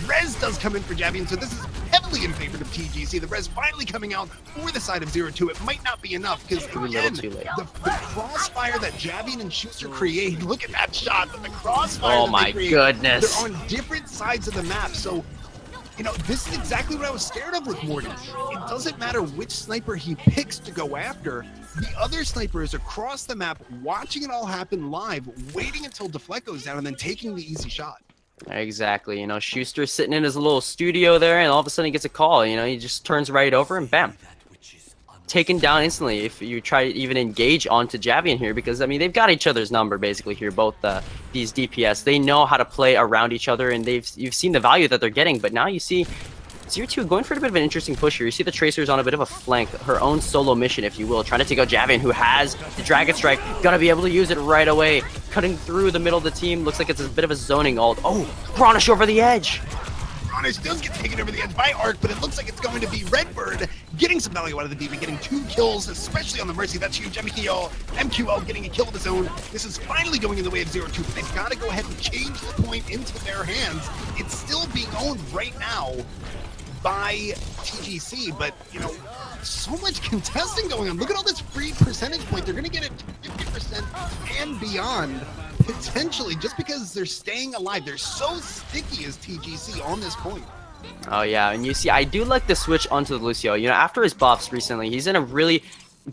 S1: Rez does come in for Javian, so this is heavily in favor of TGC. The Rez finally coming out for the side of ZeroTwo. It might not be enough because, again, the crossfire that Javian and Schuster create, look at that shot, the crossfire
S2: oh my goodness.
S1: They're on different sides of the map, so you know, this is exactly what I was scared of with Morty. It doesn't matter which sniper he picks to go after. The other snipers across the map watching it all happen live, waiting until deflect goes down and then taking the easy shot.
S2: Exactly. You know, Schuster's sitting in his little studio there and all of a sudden he gets a call. You know, he just turns right over and bam. Taken down instantly if you try to even engage onto Javian here because, I mean, they've got each other's number basically here, both these DPS. They know how to play around each other and you've seen the value that they're getting, but now you see ZeroTwo going for a bit of an interesting push here. You see the Tracer's on a bit of a flank, her own solo mission, if you will, trying to take out Javian, who has the Dragon Strike. Gonna be able to use it right away. Cutting through the middle of the team. Looks like it's a bit of a zoning ult. Oh, Bronish over the edge.
S1: Bronish does get taken over the edge by Arc, but it looks like it's going to be Redbird getting some value out of the DB, getting 2 kills, especially on the Mercy. That's huge. MQL getting a kill of his own. This is finally going in the way of ZeroTwo, but they've got to go ahead and change the point into their hands. It's still being owned right now by TGC, but you know, so much contesting going on. Look at all this free percentage point. They're going to get it to 50% and beyond, potentially, just because they're staying alive. They're so sticky as TGC on this point.
S2: Oh yeah, and you see, I do like the switch onto the Lucio. You know, after his buffs recently, he's in a really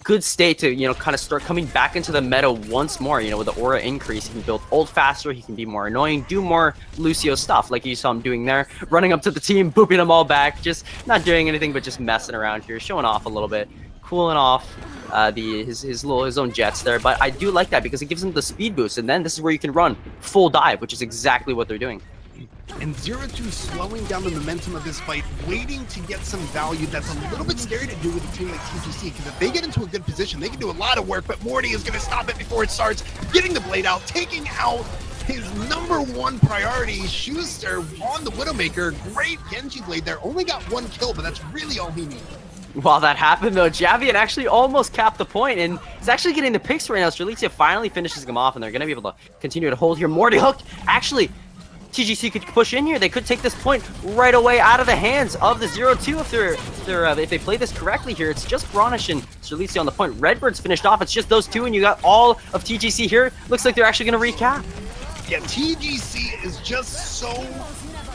S2: good state to, you know, kind of start coming back into the meta once more. You know, with the aura increase, he can build ult faster, he can be more annoying, do more Lucio stuff like you saw him doing there, running up to the team, booping them all back, just not doing anything but just messing around here, showing off a little bit, cooling off his own jets there. But I do like that because it gives him the speed boost, and then this is where you can run full dive, which is exactly what they're doing.
S1: And ZeroTwo slowing down the momentum of this fight, waiting to get some value. That's a little bit scary to do with a team like TGC, because if they get into a good position, they can do a lot of work, but Morty is going to stop it before it starts, getting the blade out, taking out his #1 priority, Schuster, on the Widowmaker. Great Genji blade there. Only got 1 kill, but that's really all he needed.
S2: While that happened, though, Javian actually almost capped the point, and he's actually getting the picks right now. Strelitzia finally finishes him off, and they're going to be able to continue to hold here. Morty hooked. Actually, TGC could push in here. They could take this point right away out of the hands of the ZeroTwo if they play this correctly here. It's just Bronish and Strelitzia on the point. Redbird's finished off. It's just those two, and you got all of TGC here. Looks like they're actually going to recap.
S1: Yeah, TGC is just so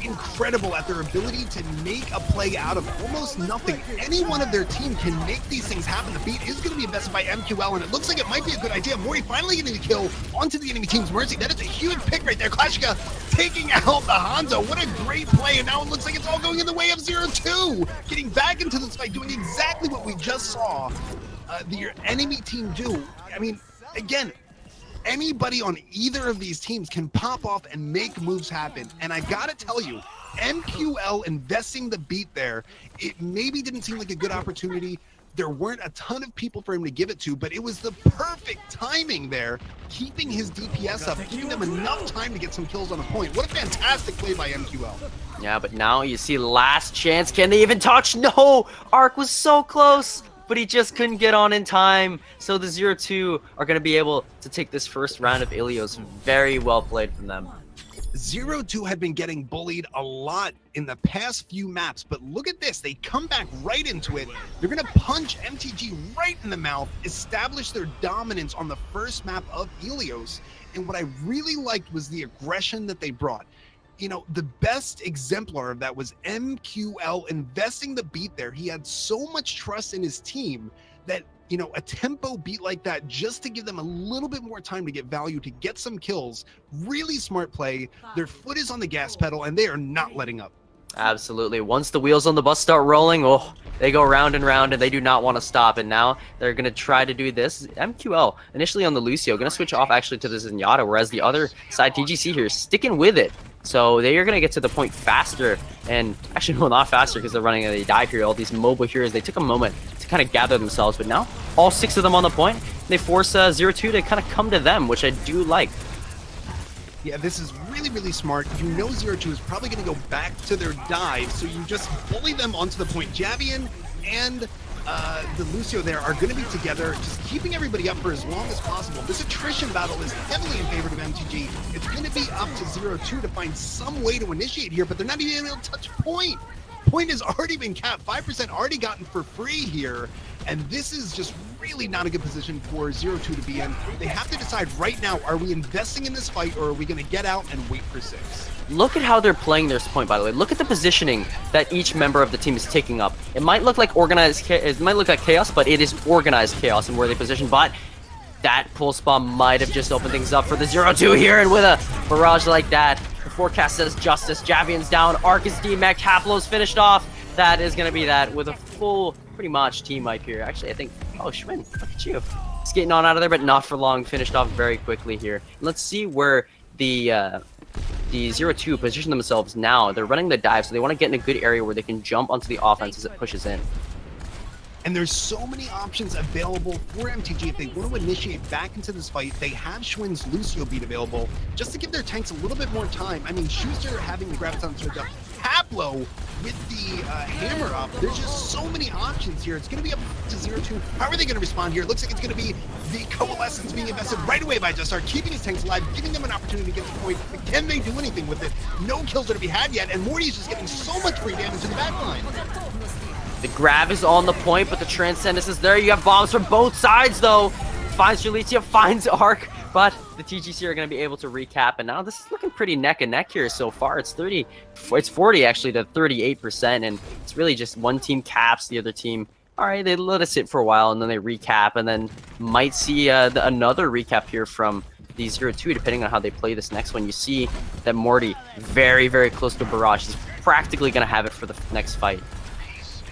S1: incredible at their ability to make a play out of almost nothing. Any one of their team can make these things happen. The beat is going to be invested by MQL, and it looks like it might be a good idea. Morty finally getting the kill onto the enemy team's Mercy. That is a huge pick right there. Clashika taking out the Hanzo. What a great play, and now it looks like it's all going in the way of ZeroTwo. Getting back into this fight, doing exactly what we just saw the enemy team do. I mean, again, anybody on either of these teams can pop off and make moves happen. And I gotta tell you, MQL investing the beat there, it maybe didn't seem like a good opportunity. There weren't a ton of people for him to give it to, but it was the perfect timing there, keeping his DPS up, giving them enough time to get some kills on a point. What a fantastic play by MQL.
S2: Yeah, but now you see last chance. Can they even touch? No! Arc was so close, but he just couldn't get on in time. So the ZeroTwo are going to be able to take this first round of Ilios. Very well played from them.
S1: ZeroTwo had been getting bullied a lot in the past few maps, but look at this. They come back right into it. They're going to punch MTG right in the mouth, establish their dominance on the first map of Ilios. And what I really liked was the aggression that they brought. You know, the best exemplar of that was MQL investing the beat there. He had so much trust in his team that, you know, a tempo beat like that, just to give them a little bit more time to get value, to get some kills. Really smart play. Their foot is on the gas pedal, and they are not letting up.
S2: Absolutely. Once the wheels on the bus start rolling, oh, they go round and round, and they do not want to stop. And now they're going to try to do this. MQL, initially on the Lucio, going to switch off actually to the Zenyatta, whereas the other side, TGC here, is sticking with it. So they are going to get to the point faster, and actually, no, not faster, because they're running and they dive here. All these mobile heroes, they took a moment to kind of gather themselves, but now all 6 of them on the point, they force ZeroTwo to kind of come to them, which I do like.
S1: Yeah, this is really, really smart. You know ZeroTwo is probably going to go back to their dive, so you just bully them onto the point. Javian and the Lucio there are going to be together, just keeping everybody up for as long as possible. This attrition battle is heavily in favor of MTG. It's going to be up to ZeroTwo to find some way to initiate here, but they're not even able to touch point. Point has already been capped, 5% already gotten for free here, and this is just really not a good position for ZeroTwo to be in. They have to decide right now, are we investing in this fight, or are we going to get out and wait for 6?
S2: Look at how they're playing their point, by the way. Look at the positioning that each member of the team is taking up. It might look like it might look like chaos, but it is organized chaos in where they position. But that pulse bomb might have just opened things up for the ZeroTwo here, and with a barrage like that, the forecast says justice. Javian's down, Arc is demech, Haplo's finished off. That is going to be that with a full, pretty much, team wipe here. Actually, I think, oh, Schwinn, look at you. Skating on out of there, but not for long. Finished off very quickly here. Let's see where the ZeroTwo position themselves now. They're running the dive, so they want to get in a good area where they can jump onto the offense as it pushes in.
S1: And there's so many options available for MTG. If they want to initiate back into this fight, they have Schwinn's Lucio beat available just to give their tanks a little bit more time. I mean, Schuster having the Graviton Surge up, Haplo with the hammer up. There's just so many options here. It's going to be up to ZeroTwo. How are they going to respond here? It looks like it's going to be the Coalescence being invested right away by Justar, keeping his tanks alive, giving them an opportunity to get to the point. But can they do anything with it? No kills are to be had yet, and Morty's just getting so much free damage in the backline.
S2: The grab is on the point, but the Transcendence is there. You have bombs from both sides, though. Finds Julitia, finds Arc, but the TGC are going to be able to recap. And now this is looking pretty neck and neck here so far. It's 40 actually to 38%, and it's really just one team caps, the other team, all right, they let it sit for a while, and then they recap, and then might see another recap here from the ZeroTwo, depending on how they play this next one. You see that Morty very, very close to Barrage. He's practically going to have it for the next fight.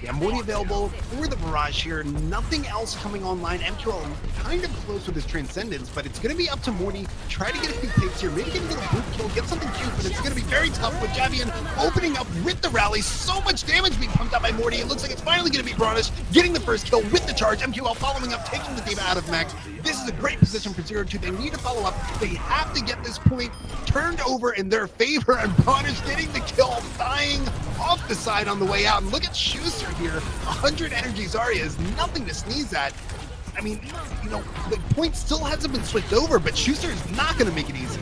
S1: Yeah, Morty available for the Barrage here. Nothing else coming online. MQL kind of close with his Transcendence, but it's going to be up to Morty. Try to get a few picks here. Maybe get a little boot kill, get something cute, but it's going to be very tough with Javian opening up with the rally. So much damage being pumped out by Morty. It looks like it's finally going to be Bronish getting the first kill with the charge. MQL following up, taking the D.Va out of Max. This is a great position for ZeroTwo. They need to follow up. They have to get this point turned over in their favor, and Bronish getting the kill, dying off the side on the way out. And look at Schuster here. 100 energy Zarya is nothing to sneeze at. I mean, you know, the point still hasn't been switched over, but Schuster is not going to make it easy.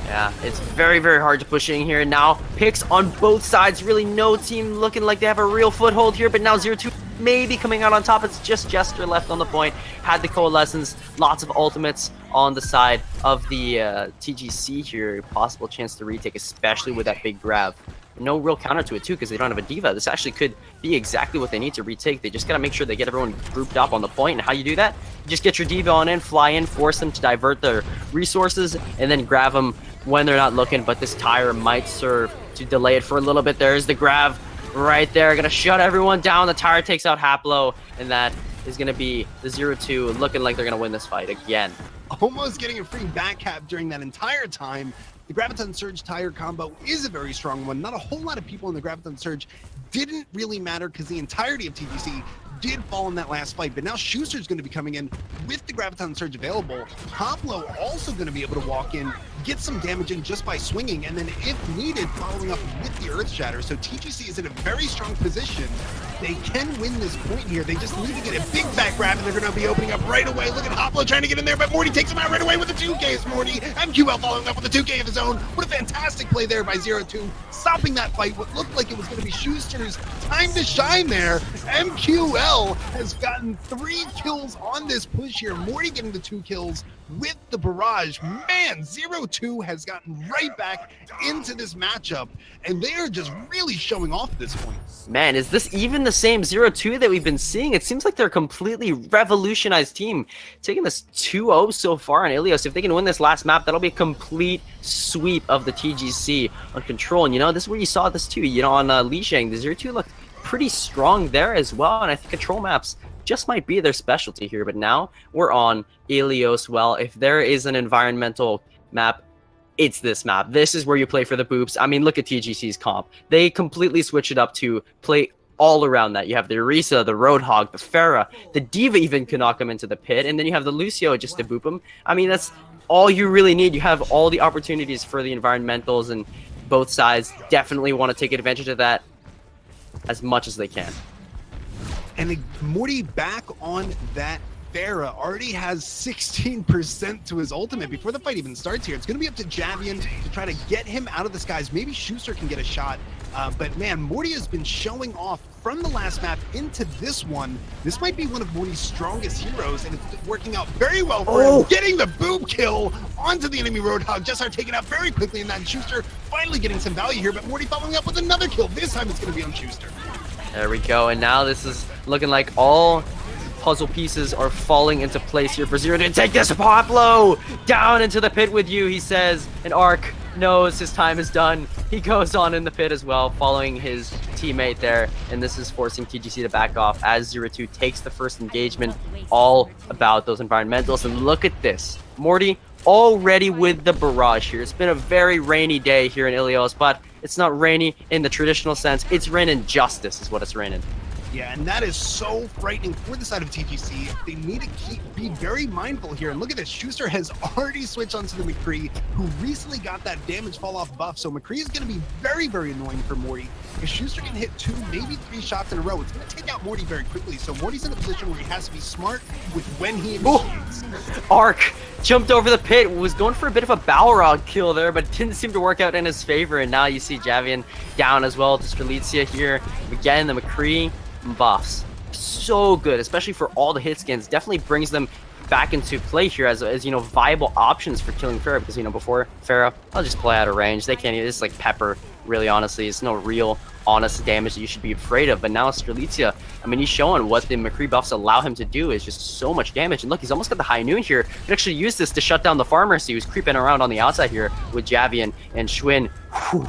S2: Yeah, it's very, very hard to push in here. Now, picks on both sides. Really no team looking like they have a real foothold here, but now ZeroTwo maybe coming out on top. It's just Jester left on the point. Had the Coalescence, lots of ultimates on the side of the TGC here. Possible chance to retake, especially with that big grab. No real counter to it too, because they don't have a diva. This actually could be exactly what they need to retake. They just gotta make sure they get everyone grouped up on the point. And how you do that? You just get your diva on in, fly in, force them to divert their resources, and then grab them when they're not looking. But this tire might serve to delay it for a little bit. There's the grab right there, gonna shut everyone down. The tire takes out Haplo, and that is gonna be the 0-2, looking like they're gonna win this fight again.
S1: Almost getting a free back cap during that entire time. The Graviton Surge tire combo is a very strong one. Not a whole lot of people in the Graviton Surge didn't really matter because the entirety of TGC did fall in that last fight, but now Schuster's going to be coming in with the Graviton Surge available. Hoplo also going to be able to walk in, get some damage in just by swinging, and then if needed, following up with the Earth Shatter. So TGC is in a very strong position. They can win this point here. They just need to get a big back grab, and they're going to be opening up right away. Look at Hoplo trying to get in there, but Morty takes him out right away with the 2K. It's Morty. MQL following up with the 2K of his own. What a fantastic play there by ZeroTwo, stopping that fight. What looked like it was going to be Schuster's time to shine there. MQL has gotten 3 kills on this push here. Morty getting the 2 kills with the barrage. Man, ZeroTwo has gotten right back into this matchup, and they are just really showing off at this point.
S2: Man, is this even the same 0-2 that we've been seeing? It seems like they're a completely revolutionized team. Taking this 2-0 so far on Ilios. If they can win this last map, that'll be a complete sweep of the TGC on Control. And you know, this is where you saw this too. You know, on Li Shang, the 0-2 looked pretty strong there as well. And I think Control maps just might be their specialty here. But now we're on Ilios. Well, if there is an environmental map, it's this map. This is where you play for the boops. I mean, look at TGC's comp. They completely switch it up to play all around that. You have the Orisa, the Roadhog, the Pharah, the Diva even can knock him into the pit, and then you have the Lucio just to boop him. I mean, that's all you really need. You have all the opportunities for the environmentals, and both sides definitely want to take advantage of that as much as they can.
S1: And Morty back on that Pharah already has 16% to his ultimate before the fight even starts here. It's going to be up to Javian to try to get him out of the skies. Maybe Schuster can get a shot. But man, Morty has been showing off from the last map into this one. This might be one of Morty's strongest heroes, and it's working out very well for him. Getting the boob kill onto the enemy Roadhog. Jessar taken out very quickly, and then Schuster finally getting some value here, but Morty following up with another kill. This time it's going to be on Schuster.
S2: There we go, and now this is looking like all puzzle pieces are falling into place here for ZeroTwo. Take this, Hoplo! Down into the pit with you, he says, and Ark knows his time is done. He goes on in the pit as well, following his teammate there, and this is forcing TGC to back off as ZeroTwo takes the first engagement. All about those environmentals, and look at this. Morty already with the barrage here. It's been a very rainy day here in Ilios, but it's not rainy in the traditional sense. It's raining justice is what it's raining.
S1: Yeah, and that is so frightening for the side of TGC. They need to be very mindful here. And look at this, Schuster has already switched onto the McCree, who recently got that damage fall off buff. So McCree is going to be very, very annoying for Morty. If Schuster can hit 2, maybe 3 shots in a row, it's going to take out Morty very quickly. So Morty's in a position where he has to be smart with when he initiates.
S2: Ark jumped over the pit, was going for a bit of a Balrog kill there, but it didn't seem to work out in his favor. And now you see Javian down as well to Strelitzia here. Again, the McCree buffs. So good, especially for all the hit skins. Definitely brings them back into play here as you know, viable options for killing Pharah, because you know, before Pharah, I'll just play out of range. They can't, it's like Pepper, really honestly. It's no real honest damage that you should be afraid of. But now Strelitzia, I mean, he's showing what the McCree buffs allow him to do is just so much damage. And look, he's almost got the High Noon here. He could actually use this to shut down the farmer. So he was creeping around on the outside here with Javian and Schwinn. Whew,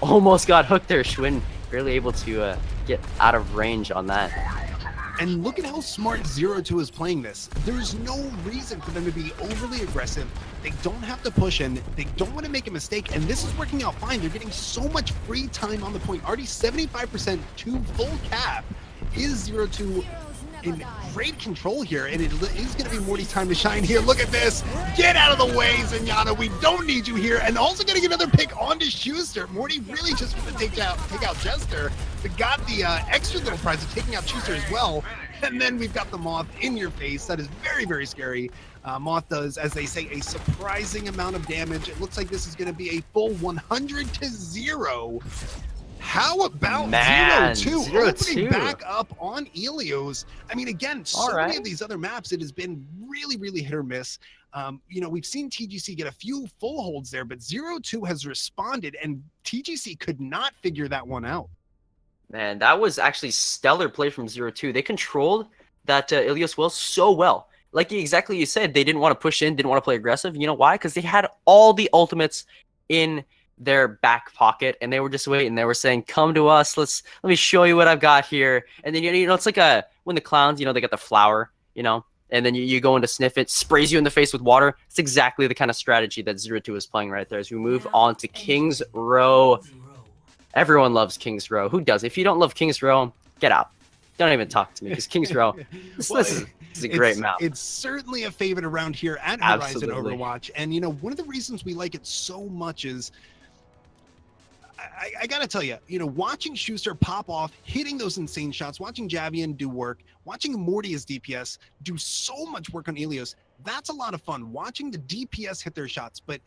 S2: almost got hooked there. Schwinn barely able to get out of range on that.
S1: And look at how smart ZeroTwo is playing this. There's no reason for them to be overly aggressive. They don't have to push in. They don't want to make a mistake. And this is working out fine. They're getting so much free time on the point. Already 75% to full cap. Is ZeroTwo in great control here, and it is going to be Morty's time to shine here. Look at this. Get out of the way, Zenyatta. We don't need you here. And also getting another pick onto Schuster. Morty really just want to take out Jester, but got the extra little prize of taking out Schuster as well. And then we've got the Moth in your face. That is very, very scary. Moth does, as they say, a surprising amount of damage. It looks like this is going to be a full 100-0. How about
S2: Man,
S1: ZeroTwo opening
S2: ZeroTwo.
S1: back up on Helios? I mean, again, so many of these other maps, it has been really, really hit or miss. You know, we've seen TGC get a few full holds there, but ZeroTwo has responded, and TGC could not figure that one out.
S2: Man, that was actually stellar play from ZeroTwo. They controlled that Ilios well so well. Like exactly you said, they didn't want to push in, didn't want to play aggressive. You know why? Because they had all the ultimates in their back pocket, and they were just waiting. They were saying, "Come to us. Let me show you what I've got here." And then you know, it's like when the clowns, you know, they got the flower, you know, and then you go in to sniff it, sprays you in the face with water. It's exactly the kind of strategy that ZeroTwo is playing right there. As we move on to King's Row. Everyone loves King's Row. Who does? If you don't love King's Row, get out. Don't even talk to me, because King's Row, this is a great map.
S1: It's certainly a favorite around here at Horizon Overwatch. And, you know, one of the reasons we like it so much is, I got to tell you, you know, watching Schuster pop off, hitting those insane shots, watching Javian do work, watching Morty as DPS do so much work on Helios, that's a lot of fun. Watching the DPS hit their shots, but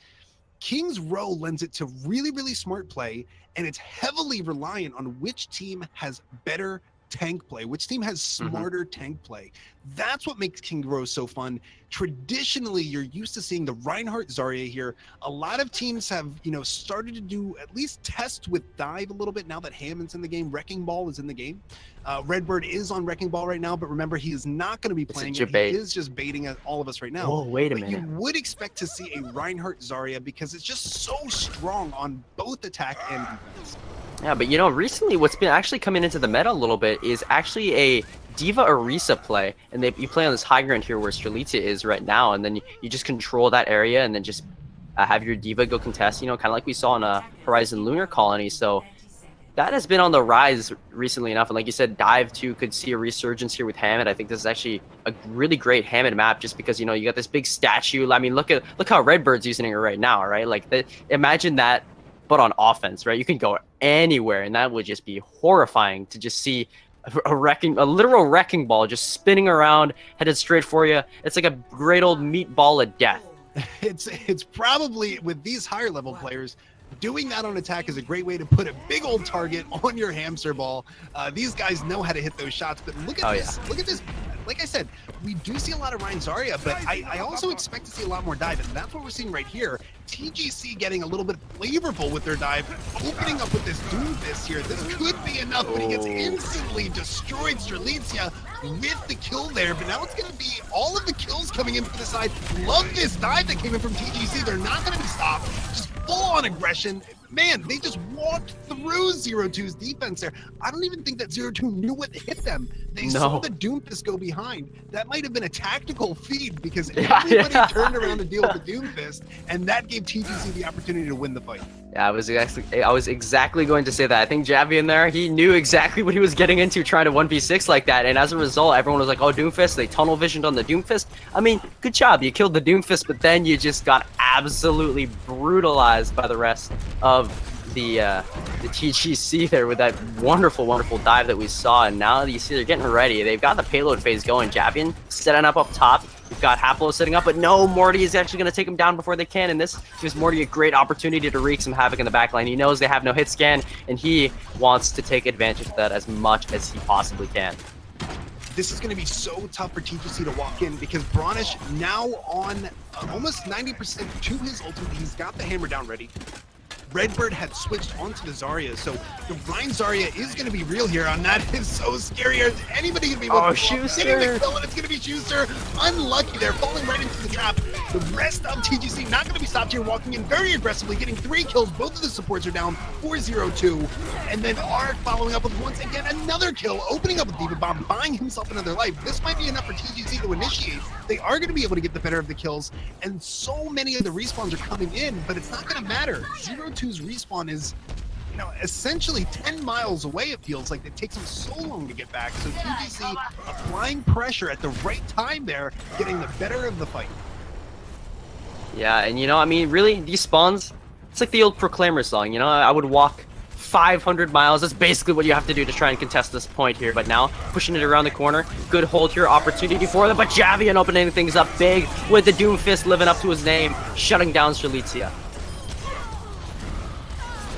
S1: King's Row lends it to really, really smart play, and it's heavily reliant on which team has better tank play, which team has smarter tank play. That's what makes King Row so fun. Traditionally, you're used to seeing the Reinhardt Zarya here. A lot of teams have, you know, started to do at least test with dive a little bit now that Hammond's in the game. Wrecking Ball is in the game. Redbird is on Wrecking Ball right now, but remember, he is not going to be playing it. He is just baiting all of us right now.
S2: Oh, wait a minute.
S1: You would expect to see a Reinhardt Zarya because it's just so strong on both attack and defense.
S2: Yeah, but you know, recently what's been actually coming into the meta a little bit is actually a Diva Orisa play, and you play on this high ground here where Strelitzia is right now, and then you just control that area and then just have your Diva go contest, you know, kind of like we saw in a Horizon Lunar Colony. So that has been on the rise recently enough, and like you said, Dive 2 could see a resurgence here with Hammond. I think this is actually a really great Hammond map just because, you know, you got this big statue. I mean, look how Redbird's using it right now, right? Like, imagine that, but on offense, right? You can go anywhere, and that would just be horrifying to just see a literal wrecking ball just spinning around, headed straight for you. It's like a great old meatball of death.
S1: It's probably, with these higher level players, doing that on attack is a great way to put a big old target on your hamster ball. These guys know how to hit those shots, but look at this. Look at this. Like I said, we do see a lot of Ryan Zarya, but I also expect to see a lot more dive, and that's what we're seeing right here. TGC getting a little bit flavorful with their dive, opening up with this Doomfist here. This could be enough, but he gets instantly destroyed. Strelitzia with the kill there, but now it's going to be all of the kills coming in from the side. Love this dive that came in from TGC. They're not going to be stopped. Just full-on aggression. Man, they just walked through ZeroTwo's defense there. I don't even think that ZeroTwo knew what hit them. They saw the Doomfist go behind. That might have been a tactical feed because everybody turned around to deal with the Doomfist, and that gave TGC the opportunity to win the fight. Yeah,
S2: I was exactly going to say that. I think Javi in there, he knew exactly what he was getting into trying to 1v6 like that, and as a result, everyone was like, oh, Doomfist, they tunnel visioned on the Doomfist. I mean, good job, you killed the Doomfist, but then you just got absolutely brutalized by the rest of the TGC there with that wonderful, wonderful dive that we saw. And now you see they're getting ready. They've got the payload phase going. Javian setting up top. We've got Haplo setting up, but no, Morty is actually going to take him down before they can, and this gives Morty a great opportunity to wreak some havoc in the backline. He knows they have no hit scan, and he wants to take advantage of that as much as he possibly can.
S1: This is going to be so tough for TGC to walk in because Bronish now on almost 90% to his ultimate. He's got the hammer down ready. Redbird had switched onto the Zarya, so the Ryan Zarya is going to be real here, and that is so scary. Is anybody going to be able to getting the kill, and it's going to be Schuster. Unlucky there, falling right into the trap. The rest of TGC not going to be stopped here, walking in very aggressively, getting 3 kills. Both of the supports are down for 0-2, and then Ark following up with once again another kill, opening up with Diva Bomb, buying himself another life. This might be enough for TGC to initiate. They are going to be able to get the better of the kills, and so many of the respawns are coming in, but it's not going to matter. 0-2's respawn is, you know, essentially 10 miles away. It feels like it takes them so long to get back. So TGC applying pressure at the right time there, getting the better of the fight.
S2: Yeah, and you know, I mean, really, these spawns, it's like the old Proclaimer song, you know, I would walk 500 miles. That's basically what you have to do to try and contest this point here. But now, pushing it around the corner, good hold here, opportunity for them. But Javian opening things up big with the Doomfist living up to his name, shutting down Strelitzia.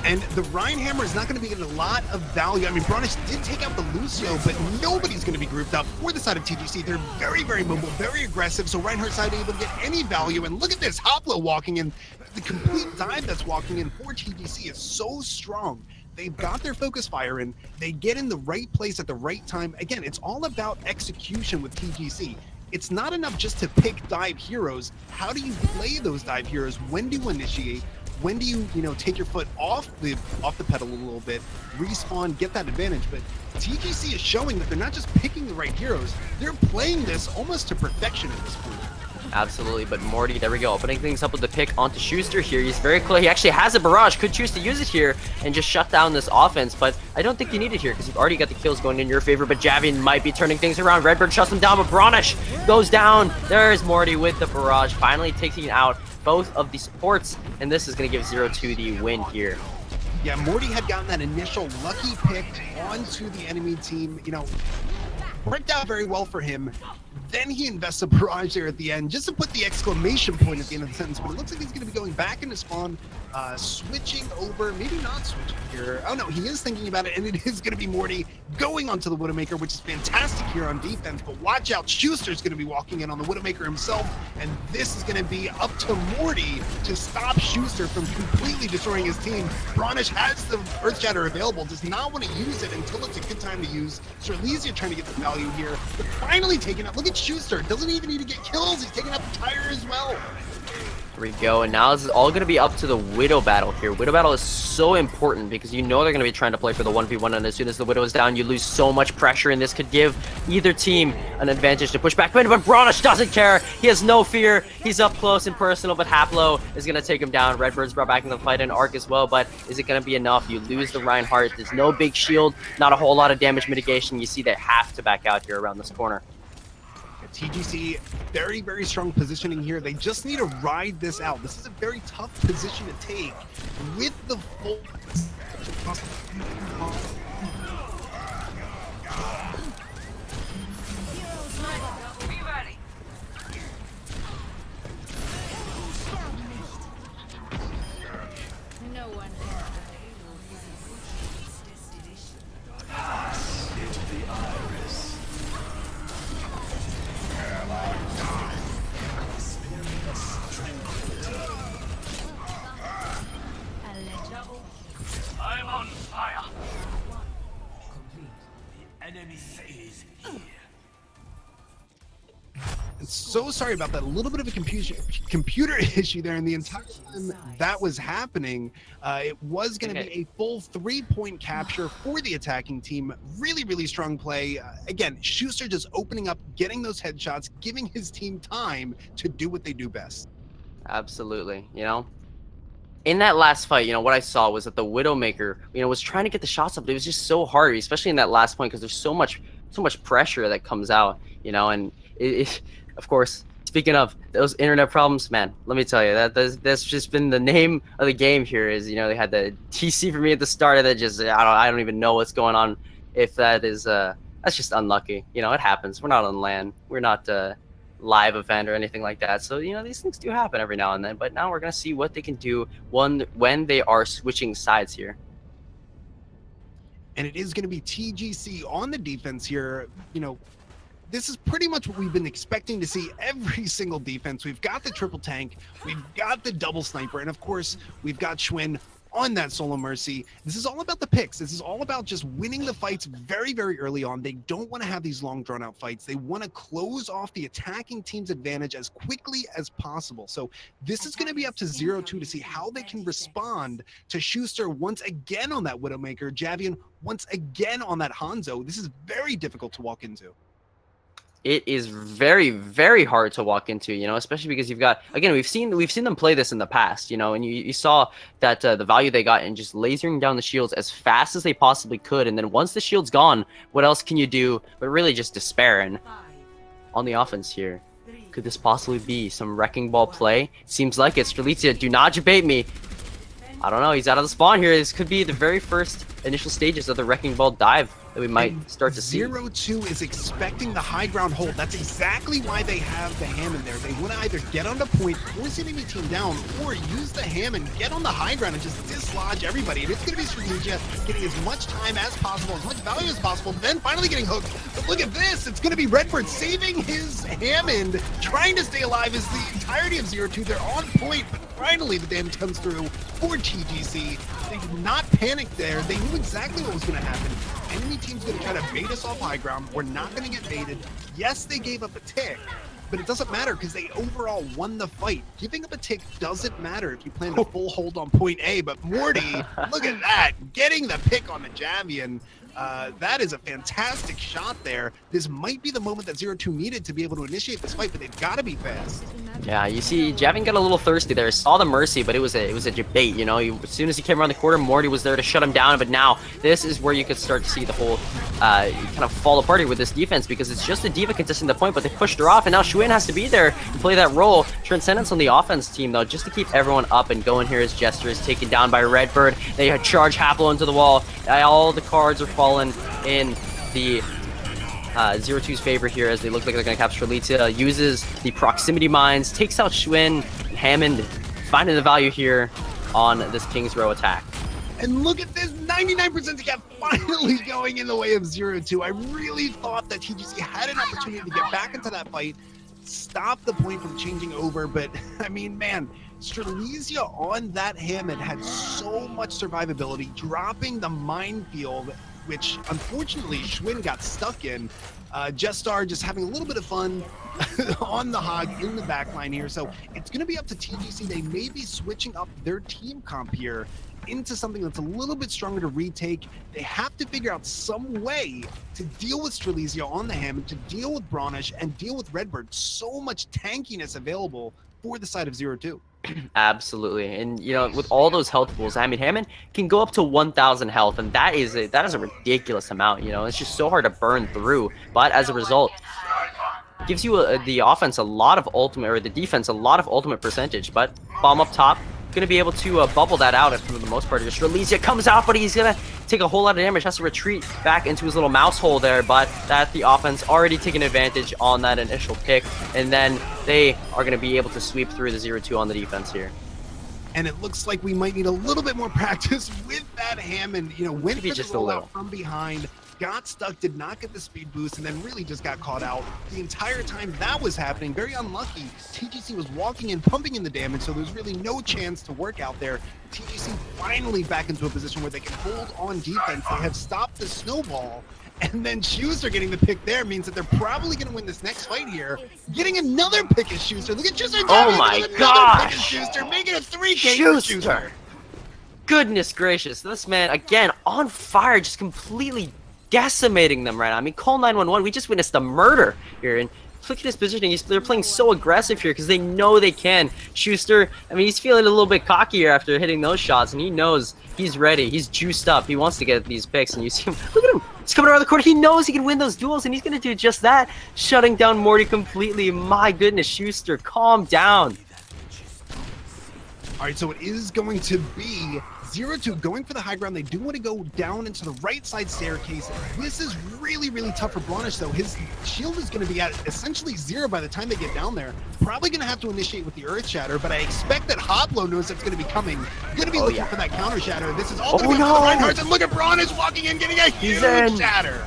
S1: And the Reinhammer is not going to be getting a lot of value. I mean, Bronish did take out the Lucio, but nobody's going to be grouped up for the side of TGC. They're very, very mobile, very aggressive, so Reinhardt's not able to get any value. And look at this, Hoplo walking in. The complete dive that's walking in for TGC is so strong. They've got their focus fire in. They get in the right place at the right time. Again, it's all about execution with TGC. It's not enough just to pick dive heroes. How do you play those dive heroes? When do you initiate? When do you take your foot off the pedal a little bit, respawn, get that advantage? But TGC is showing that they're not just picking the right heroes, they're playing this almost to perfection at this point.
S2: Absolutely, but Morty, there we go, opening things up with the pick onto Schuster here. He's very close. He actually has a barrage, could choose to use it here and just shut down this offense, but I don't think you need it here because you've already got the kills going in your favor, but Javian might be turning things around. Redbird shuts him down, but Bronish goes down. There's Morty with the barrage, finally taking out both of the supports, and this is going to give ZeroTwo the win here.
S1: Yeah, Morty had gotten that initial lucky pick onto the enemy team. Worked out very well for him. Then he invests a barrage there at the end, just to put the exclamation point at the end of the sentence. But it looks like he's going to be going back into spawn, switching over, maybe not switching here. Oh no, he is thinking about it, and it is going to be Morty going onto the Widowmaker, which is fantastic here on defense. But watch out, Schuster's going to be walking in on the Widowmaker himself, and this is going to be up to Morty to stop Schuster from completely destroying his team. Bronish has the Earthshatter available, does not want to use it until it's a good time to use. Sirlesia trying to get the value here, but finally taking it. Look at Schuster, doesn't even need to get kills, he's taking out the tire as well.
S2: There we go, and now this is all going to be up to the Widow battle here. Widow battle is so important because you know they're going to be trying to play for the 1v1, and as soon as the Widow is down, you lose so much pressure, and this could give either team an advantage to push back. But Bronish doesn't care. He has no fear. He's up close and personal, but Haplo is going to take him down. Redbird's brought back in the fight, and Arc as well, but is it going to be enough? You lose the Reinhardt. There's no big shield, not a whole lot of damage mitigation. You see they have to back out here around this corner.
S1: TGC, very, very strong positioning here. They just need to ride this out. This is a very tough position to take with the full...
S3: I'm on fire. The enemy is here.
S1: So sorry about that. A little bit of a computer issue there, and the entire time that was happening, it was going to be a full 3-point capture for the attacking team. Really, really strong play. Again, Schuster just opening up, getting those headshots, giving his team time to do what they do best.
S2: Absolutely, in that last fight, what I saw was that the Widowmaker, was trying to get the shots up, but it was just so hard, especially in that last point, because there's so much pressure that comes out, and of course, speaking of those internet problems, man, let me tell you that's just been the name of the game here. Is they had the TC for me at the start of that. Just I don't even know what's going on. If that is that's just unlucky. It happens. We're not on LAN. We're not live event or anything like that. So these things do happen every now and then. But now we're gonna see what they can do when they are switching sides here.
S1: And it is going to be TGC on the defense here. This is pretty much what we've been expecting to see every single defense. We've got the triple tank, we've got the double sniper, and of course, we've got Schwinn on that solo mercy. This is all about the picks. This is all about just winning the fights very, very early on. They don't want to have these long drawn out fights. They want to close off the attacking team's advantage as quickly as possible. So this is going to be up to ZeroTwo to see how they can respond to Schuster once again on that Widowmaker, Javian once again on that Hanzo. This is very difficult to walk into.
S2: It is very, very hard to walk into, especially because you've got, again, we've seen them play this in the past, and you saw that the value they got in just lasering down the shields as fast as they possibly could. And then once the shield's gone, what else can you do but really just despair? And on the offense here, could this possibly be some wrecking ball play? Seems like it's Strelitzia. Do not debate me. I don't know. He's out of the spawn here. This could be the very first initial stages of the wrecking ball dive that we might start to see.
S1: ZeroTwo is expecting the high ground hold. That's exactly why they have the Hammond there. They want to either get on the point, force the enemy team down, or use the Hammond, get on the high ground, and just dislodge everybody. And it's going to be Strategia getting as much time as possible, as much value as possible, then finally getting hooked. But look at this. It's going to be Redbird saving his Hammond, trying to stay alive as the entirety of ZeroTwo. They're on point, but finally the damage comes through for TGC. They did not panic there. They knew exactly what was going to happen. Enemy team's going to try to bait us off high ground. We're not going to get baited. Yes, they gave up a tick, but it doesn't matter because they overall won the fight. Giving up a tick doesn't matter if you plan to full hold on point A, but Morty, look at that, getting the pick on the Javian. That is a fantastic shot there. This might be the moment that ZeroTwo needed to be able to initiate this fight, but they've got to be fast.
S2: Yeah, you see, Javian got a little thirsty there. Saw the Mercy, but it was a debate. You know, as soon as he came around the corner, Morty was there to shut him down. But now this is where you could start to see the whole kind of fall apart here with this defense, because it's just a D.Va contesting the point, but they pushed her off, and now Xuan has to be there and play that role. Transcendence on the offense team though, just to keep everyone up and going here as Jester is taken down by Redbird. They charge Haplo into the wall. All the cards are falling in the ZeroTwo's favor here, as they look like they're going to capture Lita. Uses the proximity mines, takes out Xuan. Hammond finding the value here on this King's Row attack.
S1: And look at this, 99% to cap finally going in the way of ZeroTwo. I really thought that TGC had an opportunity to get back into that fight, stop the point from changing over, but I mean, man, Strelitzia on that Hammond had so much survivability, dropping the minefield, which unfortunately Xuan got stuck in. Jestar just having a little bit of fun on the hog in the backline here. So it's going to be up to TGC. They may be switching up their team comp here into something that's a little bit stronger to retake. They have to figure out some way to deal with Strelitzia on the Hammond, to deal with Bronish, and deal with Redbird. So much tankiness available for the side of ZeroTwo.
S2: Absolutely, and you know, with all those health pools, I mean, Hammond can go up to 1,000 health, and that is a ridiculous amount. You know, it's just so hard to burn through. But as a result, gives you the offense a lot of ultimate, or the defense a lot of ultimate percentage. But bomb up top, gonna be able to bubble that out for the most part. Strelitzia comes out, but he's gonna take a whole lot of damage. Has to retreat back into his little mouse hole there, but that the offense already taking advantage on that initial pick, and then they are gonna be able to sweep through the 0-2 on the defense here.
S1: And it looks like we might need a little bit more practice with that Hammond. You know, went for the
S2: just a
S1: rollout
S2: little
S1: from behind, got stuck, did not get the speed boost, and then really just got caught out the entire time that was happening. Very unlucky. TGC was walking in, pumping in the damage, so there's really no chance to work out there. TGC finally back into a position where they can hold on defense. They have stopped the snowball, and then Schuster getting the pick there means that they're probably going to win this next fight here. Getting another pick is Schuster. Look at Schuster.
S2: Oh my gosh!
S1: Schuster making a 3K for Schuster.
S2: Goodness gracious, this man again on fire, just completely decimating them right now. I mean, call 911. We just witnessed a murder here, and look at his positioning. They're playing so aggressive here because they know they can. Schuster, I mean, he's feeling a little bit cocky here after hitting those shots, and he knows he's ready. He's juiced up. He wants to get these picks, and you see him. Look at him. He's coming around the corner. He knows he can win those duels, and he's going to do just that, shutting down Morty completely. My goodness, Schuster, calm down.
S1: All right, so it is going to be ZeroTwo going for the high ground. They do want to go down into the right side staircase. This is really, really tough for Bronish, though. His shield is going to be at essentially 0 by the time they get down there. Probably going to have to initiate with the Earth Shatter, but I expect that Hoplo knows that's going to be coming. Going to be looking for that counter shatter. This is all going to be for the Reinhardts, and look at Bronish walking in, getting a huge shatter.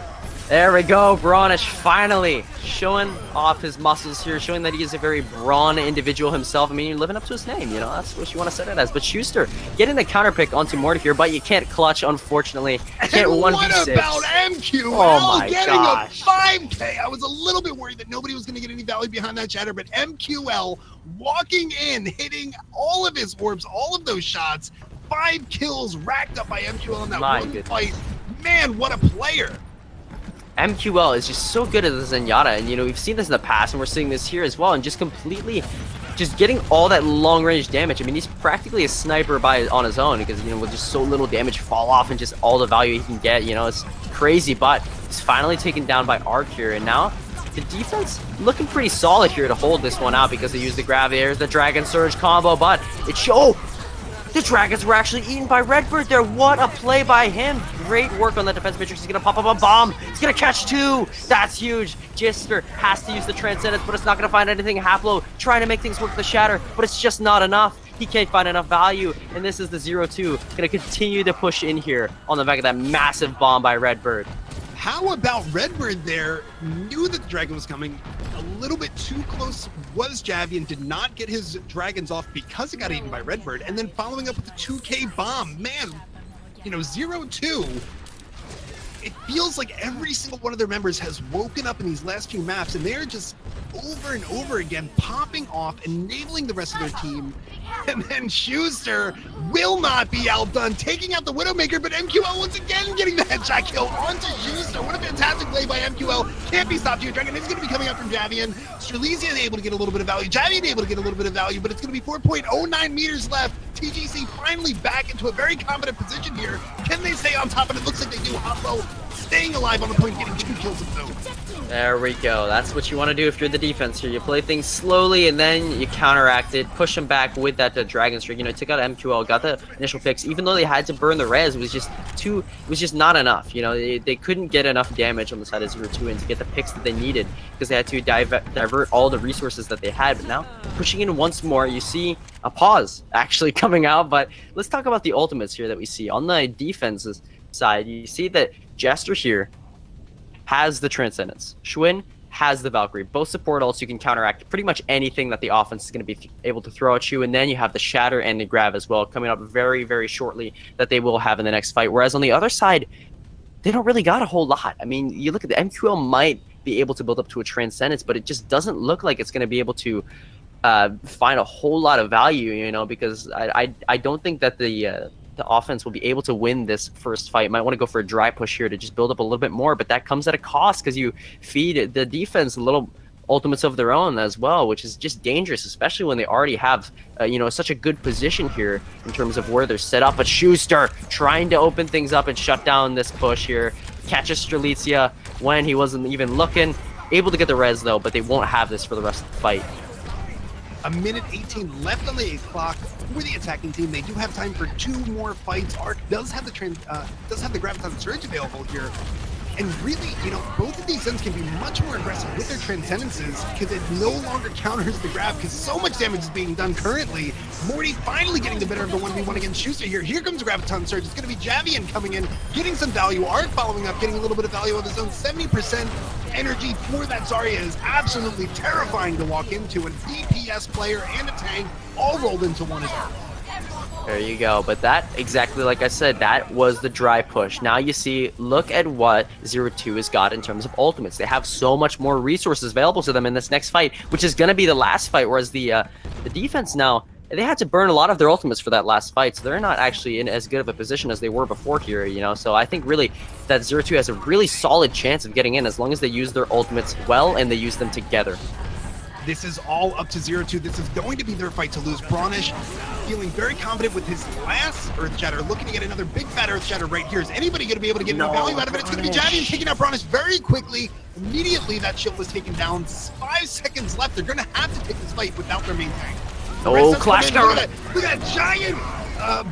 S2: There we go, Bronish finally showing off his muscles here, showing that he is a very brawn individual himself. I mean, you're living up to his name, you know, that's what you want to set it as. But Schuster getting the counter pick onto Morty here, but you can't clutch, unfortunately. You can't 1v6.
S1: What about MQL getting a 5K? I was a little bit worried that nobody was going to get any value behind that shatter, but MQL walking in, hitting all of his orbs, all of those shots. 5 kills racked up by MQL in that one fight. Man, what a player.
S2: MQL is just so good at the Zenyatta, and you know, we've seen this in the past, and we're seeing this here as well, and just completely just getting all that long range damage. I mean, he's practically a sniper on his own, because, you know, with just so little damage fall off and just all the value he can get, you know, it's crazy. But he's finally taken down by Arc here, and now the defense looking pretty solid here to hold this one out, because they use the Gravity, the Dragon Surge combo, but The Dragons were actually eaten by Redbird there. What a play by him. Great work on the defense matrix. He's going to pop up a bomb. He's going to catch 2. That's huge. Jester has to use the Transcendence, but it's not going to find anything. Haplo trying to make things work with the Shatter, but it's just not enough. He can't find enough value, and this is the 0-2. Going to continue to push in here on the back of that massive bomb by Redbird.
S1: How about Redbird there? Knew that the dragon was coming. A little bit too close was Javian. Did not get his dragons off because it got eaten by Redbird. And then following up with the 2K bomb. Man, 0-2. It feels like every single one of their members has woken up in these last few maps, and they're just over and over again popping off, enabling the rest of their team. And then Schuster will not be outdone, taking out the Widowmaker, but MQL once again getting the headshot kill onto Schuster. What a fantastic play by MQL. Can't be stopped here. Dragon is going to be coming up from Javian. Strelitzia able to get a little bit of value. Javian able to get a little bit of value, but it's going to be 4.09 meters left. TGC finally back into a very confident position here. Can they stay on top? And it looks like they do. Hotlow staying alive on the point, getting 2 kills of those.
S2: There we go. That's what you want to do if you're the defense here. You play things slowly and then you counteract it, push them back with that Dragon Streak. Took out MQL, got the initial picks. Even though they had to burn the res, it was just not enough. They couldn't get enough damage on the side of 0-2 and to get the picks that they needed because they had to divert all the resources that they had. But now pushing in once more, you see a pause actually coming out. But let's talk about the ultimates here that we see on the defense's side. You see that Jester here has the Transcendence. Schwinn has the Valkyrie. Both support ults. You can counteract pretty much anything that the offense is going to be able to throw at you. And then you have the Shatter and the Grav as well coming up very, very shortly that they will have in the next fight. Whereas on the other side, they don't really got a whole lot. I mean, you look at the MQL might be able to build up to a Transcendence, but it just doesn't look like it's going to be able to find a whole lot of value, because I don't think that the offense will be able to win this first fight. Might want to go for a dry push here to just build up a little bit more, but that comes at a cost because you feed the defense a little ultimates of their own as well, which is just dangerous, especially when they already have such a good position here in terms of where they're set up. But Schuster trying to open things up and shut down this push here. Catches Strelitzia when he wasn't even looking. Able to get the res though, but they won't have this for the rest of the fight.
S1: A minute 18 left on the clock for the attacking team. They do have time for 2 more fights. Arc does have the Graviton Surge available here. And really, both of these Suns can be much more aggressive with their Transcendences because it no longer counters the grab because so much damage is being done currently. Morty finally getting the better of the 1v1 against Schuster here. Here comes the Graviton Surge. It's going to be Javian coming in, getting some value. Arc following up, getting a little bit of value of his own. 70% energy for that Zarya is absolutely terrifying to walk into. A DPS player and a tank all rolled into one as well.
S2: There you go. But that, exactly like I said, that was the dry push. Now you see, look at what 0-2 has got in terms of ultimates. They have so much more resources available to them in this next fight, which is going to be the last fight, whereas the defense now, they had to burn a lot of their ultimates for that last fight, so they're not actually in as good of a position as they were before here, So I think really that 0-2 has a really solid chance of getting in as long as they use their ultimates well and they use them together.
S1: This is all up to 0-2. This is going to be their fight to lose. Bronish feeling very confident with his last Earth Shatter, looking to get another big fat Earth Shatter right here. Is anybody going to be able to get any value out of it? It's going to be Javian taking out Bronish very quickly. Immediately that shield was taken down. 5 seconds left. They're going to have to take this fight without their main tank.
S2: Oh, Clash
S1: Look at that giant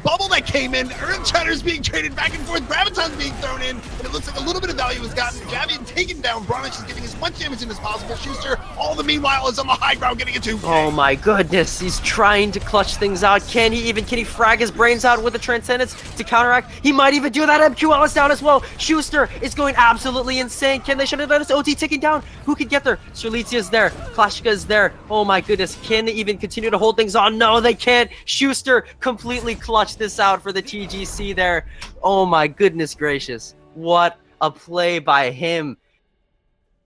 S1: bubble that came in. Earth Shatter's being traded back and forth. Graviton's being thrown in. And it looks like a little bit of value is gotten. Javian taken down. Bronish is getting as much damage in as possible. Schuster, all the meanwhile, is on the high ground getting a 2K.
S2: Oh my goodness. He's trying to clutch things out. Can he frag his brains out with the Transcendence to counteract? He might even do that. MQL is down as well. Schuster is going absolutely insane. Can they shut it down? It's OT ticking down. Who can get there? Strelitzia is there. Klashka is there. Oh my goodness. Can they even continue to hold things on? No, they can't. Schuster completely clutched this out for the TGC there. Oh my goodness gracious. What a play by him.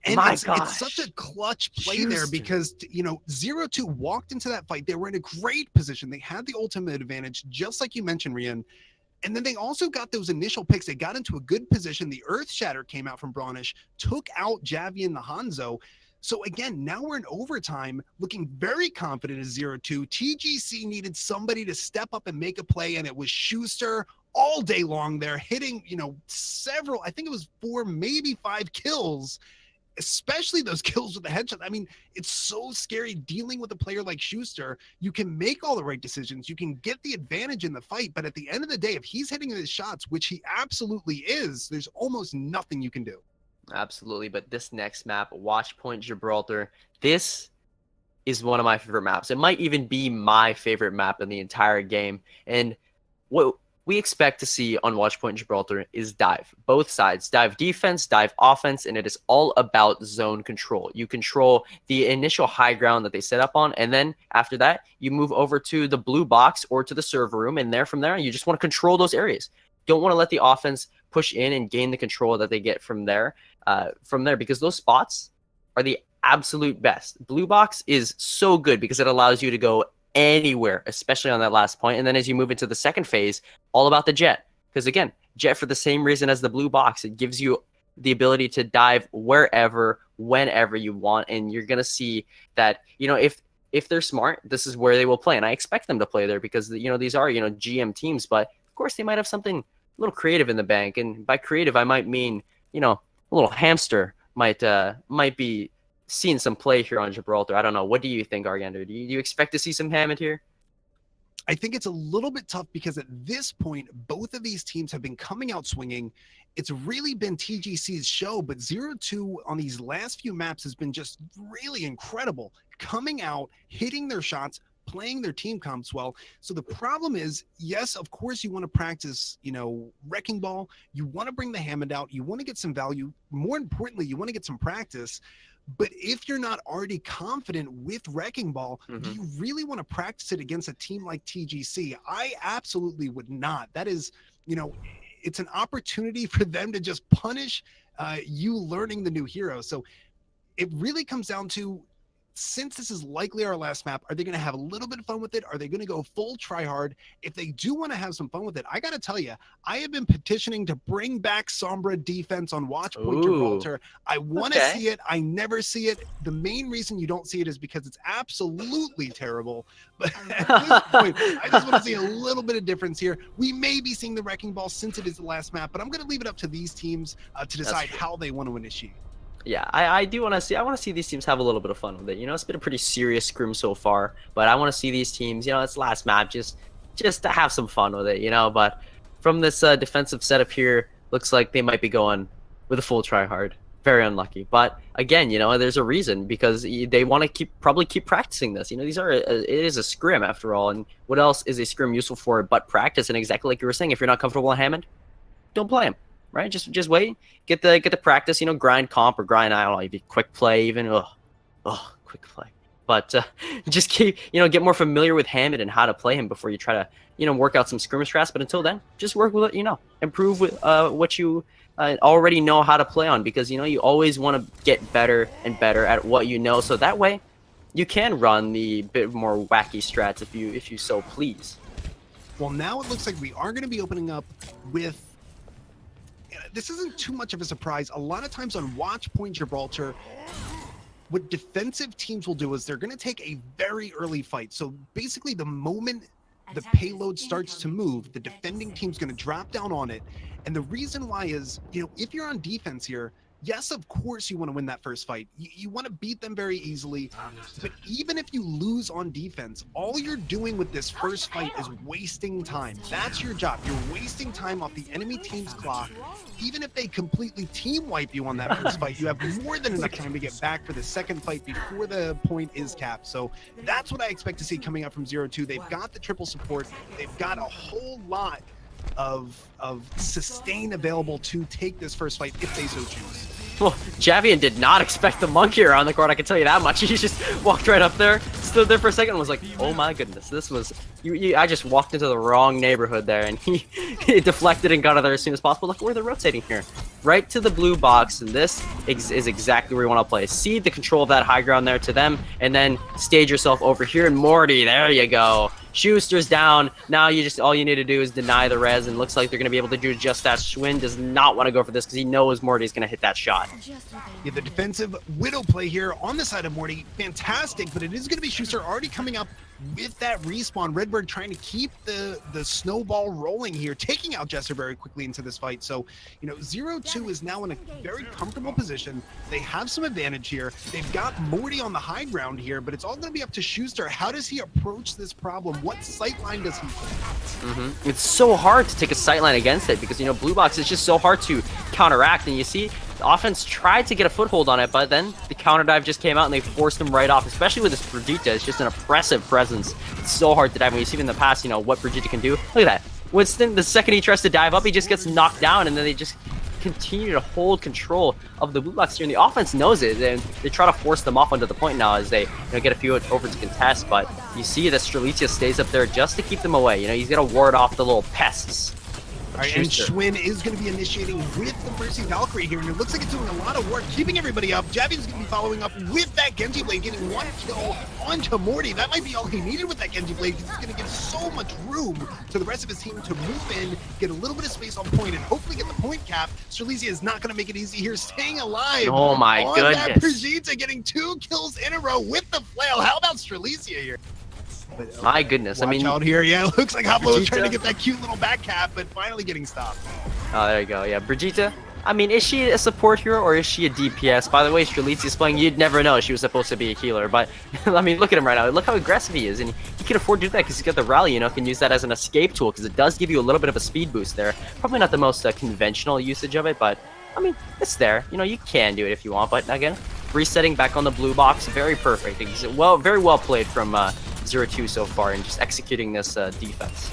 S1: And
S2: my
S1: it's such a clutch play
S2: Schuster.
S1: there because, 0-2 walked into that fight. They were in a great position. They had the ultimate advantage, just like you mentioned, Rian. And then they also got those initial picks. They got into a good position. The Earth Shatter came out from Bronish, took out Javian the Hanzo. So again, now we're in overtime, looking very confident as 0-2. TGC needed somebody to step up and make a play, and it was Schuster all day long there, hitting, several, I think it was 4, maybe 5 kills. especially those kills with the headshot. I mean, it's so scary dealing with a player like Schuster. You can make all the right decisions. You can get the advantage in the fight. But at the end of the day, if he's hitting his shots, which he absolutely is, there's almost nothing you can do.
S2: Absolutely. But this next map, Watchpoint Gibraltar, this is one of my favorite maps. It might even be my favorite map in the entire game. And what we expect to see on Watchpoint Gibraltar is dive. Both sides, dive defense, dive offense, and it is all about zone control. You control the initial high ground that they set up on, and then after that, you move over to the blue box or to the server room, and from there, you just want to control those areas. Don't want to let the offense push in and gain the control that they get from there, because those spots are the absolute best. Blue box is so good because it allows you to go anywhere, especially on that last point. And then as you move into the second phase, all about the jet. Because again, jet, for the same reason as the blue box, it gives you the ability to dive wherever, whenever you want. And you're going to see that, if they're smart, this is where they will play. And I expect them to play there because, these are, GM teams. But of course, they might have something a little creative in the bank. And by creative, I might mean, a little hamster might be seeing some play here on Gibraltar. I don't know. What do you think, Argander? Do you expect to see some Hammond here?
S1: I think it's a little bit tough because at this point, both of these teams have been coming out swinging. It's really been TGC's show, but ZeroTwo on these last few maps has been just really incredible. Coming out, hitting their shots, playing their team comps well. So the problem is, yes, of course you want to practice, wrecking ball. You want to bring the Hammond out. You want to get some value. More importantly, you want to get some practice. But if you're not already confident with Wrecking Ball, do you really want to practice it against a team like TGC? I absolutely would not. That is, it's an opportunity for them to just punish you learning the new hero. So it really comes down to, since this is likely our last map, are they going to have a little bit of fun with it? Are they going to go full try hard? If they do want to have some fun with it, I got to tell you, I have been petitioning to bring back Sombra defense on Watchpoint Gibraltar. I want to see it. I never see it. The main reason you don't see it is because it's absolutely terrible. But at this point, I just want to see a little bit of difference here. We may be seeing the Wrecking Ball since it is the last map, but I'm going to leave it up to these teams to decide how they want to initiate.
S2: Yeah, I do want to see. I want to see these teams have a little bit of fun with it. It's been a pretty serious scrim so far, but I want to see these teams. It's last map, just to have some fun with it. But from this defensive setup here, looks like they might be going with a full try hard. Very unlucky, but again, there's a reason, because they want to probably keep practicing this. It is a scrim after all, and what else is a scrim useful for but practice? And exactly like you were saying, if you're not comfortable with Hammond, don't play him. Right, just wait, get the practice, grind comp or grind, I don't know, maybe quick play even, quick play. But just keep, get more familiar with Hammond and how to play him before you try to, work out some scrimmage strats. But until then, just work with it, improve with what you already know how to play on, because you always want to get better and better at what you know, so that way you can run the bit more wacky strats if you so please.
S1: Well, now it looks like we are going to be opening up with. This isn't too much of a surprise. A lot of times on Watchpoint Gibraltar, what defensive teams will do is they're going to take a very early fight. So basically, the moment the payload starts to move, the defending team's going to drop down on it. And the reason why is, if you're on defense here, yes, of course you want to win that first fight. You want to beat them very easily. But even if you lose on defense, all you're doing with this first fight is wasting time. That's your job. You're wasting time off the enemy team's clock. Even if they completely team wipe you on that first fight, you have more than enough time to get back for the second fight before the point is capped. So that's what I expect to see coming out from ZeroTwo. They've got the triple support. They've got a whole lot of sustain available to take this first fight if they so choose.
S2: Well, Javian did not expect the monk here on the court, I can tell you that much. He just walked right up there, stood there for a second, and was like, oh my goodness, this was... I just walked into the wrong neighborhood there, and he deflected and got out of there as soon as possible. Look where they're rotating here. Right to the blue box, and this is exactly where you want to play. Cede the control of that high ground there to them, and then stage yourself over here. And Morty, there you go. Schuster's down. Now all you need to do is deny the res, and looks like they're going to be able to do just that. Schwinn does not want to go for this because he knows Morty's going to hit that shot.
S1: Yeah, the defensive Widow play here on the side of Morty, fantastic, but it is going to be Schuster already coming up with that respawn. Redbird trying to keep the snowball rolling here, taking out Jester very quickly into this fight. So, you know, ZeroTwo is now in a very comfortable position. They have some advantage here. They've got Morty on the high ground here, but it's all going to be up to Schuster. How does he approach this problem? What sightline does he take?
S2: It's so hard to take a sightline against it because, you know, Blue Box is just so hard to counteract. And you see, the offense tried to get a foothold on it, but then the counter dive just came out and they forced him right off, especially with this Brigitte. It's just an oppressive presence. It's so hard to dive. When you see in the past, you know, what Brigitte can do. Look at that. Winston, the second he tries to dive up, he just gets knocked down, and then they just continue to hold control of the Blue Box here. And the offense knows it, and they try to force them off onto the point now as they, you know, get a few over to contest. But you see that Strelitzia stays up there just to keep them away. You know, he's going to ward off the little pests.
S1: All right, and Schwinn is going to be initiating with the Mercy Valkyrie here, and it looks like it's doing a lot of work, keeping everybody up. Javian's going to be following up with that Genji Blade, getting one kill onto Morty. That might be all he needed with that Genji Blade, because he's going to give so much room to the rest of his team to move in, get a little bit of space on point, and hopefully get the point cap. Strelitzia is not going to make it easy here, staying alive.
S2: Oh my goodness.
S1: That Brigitte getting 2 kills in a row with the flail. How about Strelitzia here? But,
S2: my goodness, I mean,
S1: out here, yeah, it looks like Hoplo was trying to get that cute little back cap, but finally getting stopped.
S2: Oh, there you go. Yeah, Brigitte. I mean, is she a support hero or is she a DPS? By the way, Strelitzia's playing. You'd never know she was supposed to be a healer, but I mean, look at him right now. Look how aggressive he is, and he can afford to do that because he's got the rally. You know, can use that as an escape tool because it does give you a little bit of a speed boost there. Probably not the most conventional usage of it, but I mean, it's there. You know, you can do it if you want, but again, resetting back on the blue box, very perfect. Well, very well played from ZeroTwo so far and just executing this defense.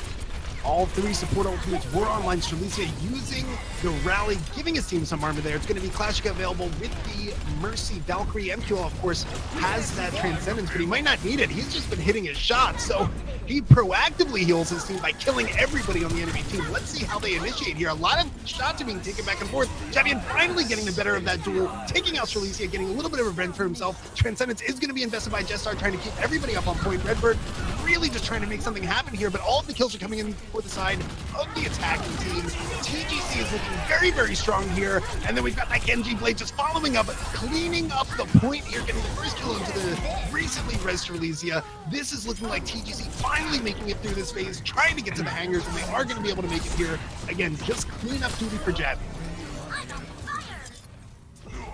S1: All 3 support ultimates were online. Strelitzia using the rally, giving his team some armor there. It's going to be Clashika available with the Mercy Valkyrie. MQL, of course, has that Transcendence, but he might not need it. He's just been hitting his shots, so he proactively heals his team by killing everybody on the enemy team. Let's see how they initiate here. A lot of shots are being taken back and forth. Javian finally getting the better of that duel, taking out Strelitzia, getting a little bit of revenge for himself. Transcendence is going to be invested by Jestar, trying to keep everybody up on point. Redbird really just trying to make something happen here, but all of the kills are coming in for the side of the attacking team. TGC is looking very, very strong here, and then we've got that Genji Blade just following up, cleaning up the point here, getting the first kill into the recently res Strelitzia. This is looking like TGC finally making it through this phase, trying to get to the hangars, and they are going to be able to make it here. Again, just clean up duty for Javian.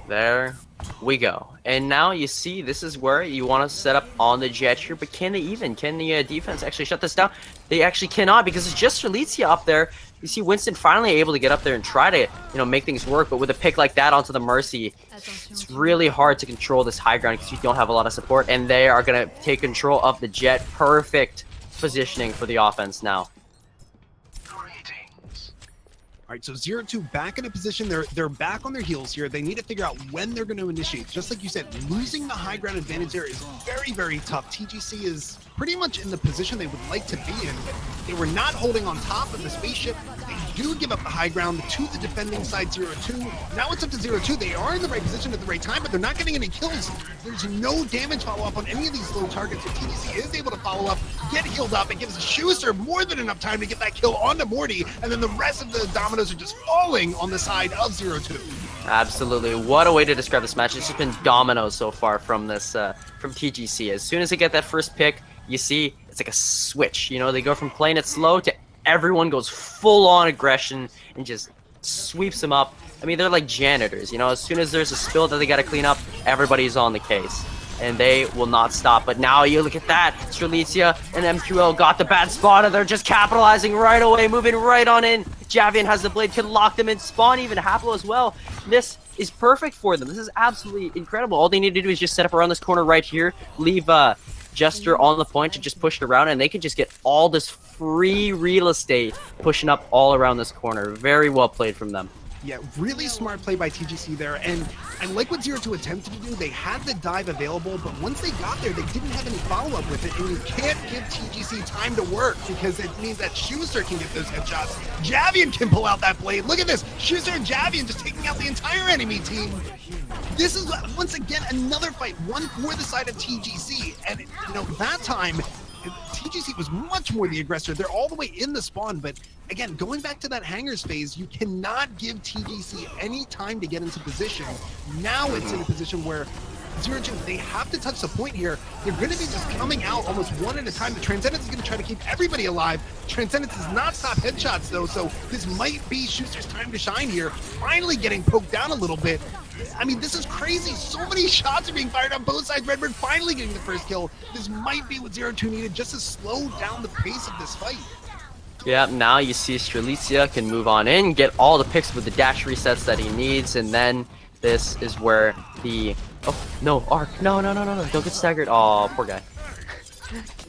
S2: There we go. And now you see, this is where you want to set up on the jet here, but can they even? Can the defense actually shut this down? They actually cannot because it's just Strelitzia up there. You see Winston finally able to get up there and try to, you know, make things work, but with a pick like that onto the Mercy, it's really hard to control this high ground because you don't have a lot of support, and they are going to take control of the jet. Perfect positioning for the offense now.
S1: All right, so ZeroTwo back in a position. They're back on their heels here. They need to figure out when they're going to initiate. Just like you said, losing the high ground advantage there is very, very tough. TGC is pretty much in the position they would like to be in, but they were not holding on top of the spaceship. They do give up the high ground to the defending side, ZeroTwo. Now it's up to ZeroTwo. They are in the right position at the right time, but they're not getting any kills. There's no damage follow-up on any of these low targets, so TGC is able to follow up, get healed up. It gives Schuster more than enough time to get that kill onto Morty, and then the rest of the dominoes are just falling on the side of ZeroTwo.
S2: Absolutely. What a way to describe this match. It's just been dominoes so far from this from TGC. As soon as they get that first pick, you see it's like a switch. You know, they go from playing it slow to everyone goes full-on aggression and just sweeps them up. I mean, they're like janitors. You know, as soon as there's a spill that they got to clean up, everybody's on the case. And they will not stop. But now you look at that. Strelitzia and MQL got the bad spot, and they're just capitalizing right away, moving right on in. Javian has the blade, can lock them in, spawn even Haplo as well. This is perfect for them. This is absolutely incredible. All they need to do is just set up around this corner right here, leave Jester on the point to just push it around, and they can just get all this free real estate pushing up all around this corner. Very well played from them.
S1: Yeah, really smart play by TGC there, and I like what ZeroTwo attempted to do. They had the dive available, but once they got there, they didn't have any follow-up with it, and you can't give TGC time to work because it means that Schuster can get those headshots. Javian can pull out that blade. Look at this. Schuster and Javian just taking out the entire enemy team. This is, once again, another fight, one for the side of TGC, and, you know, that time, TGC was much more the aggressor. They're all the way in the spawn, but again, going back to that hangars phase, you cannot give TGC any time to get into position. Now it's in a position where ZeroTwo, they have to touch the point here. They're going to be just coming out almost one at a time. The Transcendence is going to try to keep everybody alive. Transcendence does not stop headshots, though, so this might be Schuster's time to shine here. Finally getting poked down a little bit. I mean, this is crazy. So many shots are being fired on both sides. Redbird finally getting the first kill. This might be what ZeroTwo needed just to slow down the pace of this fight.
S2: Yeah, now you see Strelitzia can move on in, get all the picks with the dash resets that he needs, and then this is where the... Oh, no, Arc. No, don't get staggered. Oh, poor guy.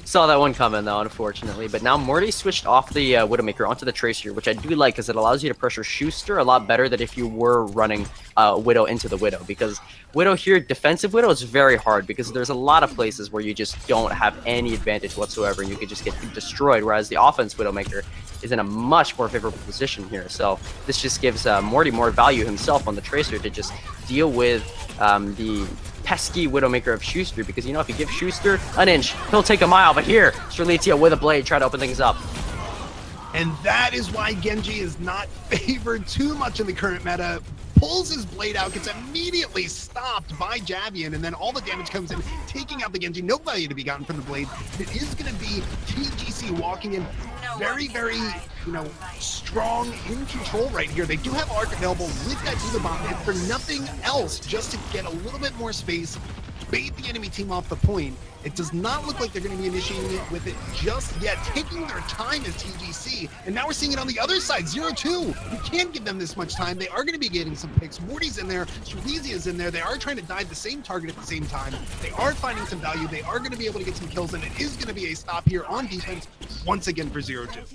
S2: Saw that one coming, though, unfortunately. But now Morty switched off the Widowmaker onto the Tracer, which I do like because it allows you to pressure Schuster a lot better than if you were running Widow into the Widow. Because Widow here, defensive Widow, is very hard because there's a lot of places where you just don't have any advantage whatsoever and you could just get destroyed, whereas the offense Widowmaker is in a much more favorable position here. So this just gives Morty more value himself on the Tracer to just deal with the pesky Widowmaker of Schuster, because you know, if you give Schuster an inch, he'll take a mile. But here, Strelitzia with a blade try to open things up.
S1: And that is why Genji is not favored too much in the current meta. Pulls his blade out, gets immediately stopped by Javian, and then all the damage comes in, taking out the Genji. No value to be gotten from the blade. It is going to be TGC walking in very, you know, strong, in control right here. They do have Arc available with that Diva Bomb, and for nothing else, just to get a little bit more space, bait the enemy team off the point. It does not look like they're going to be initiating it with it just yet, taking their time as TGC. And now we're seeing it on the other side, ZeroTwo. You can't give them this much time. They are going to be getting some picks. Morty's in there, Strelizia's in there. They are trying to dive the same target at the same time. They are finding some value. They are going to be able to get some kills, and it is going to be a stop here on defense once again for ZeroTwo.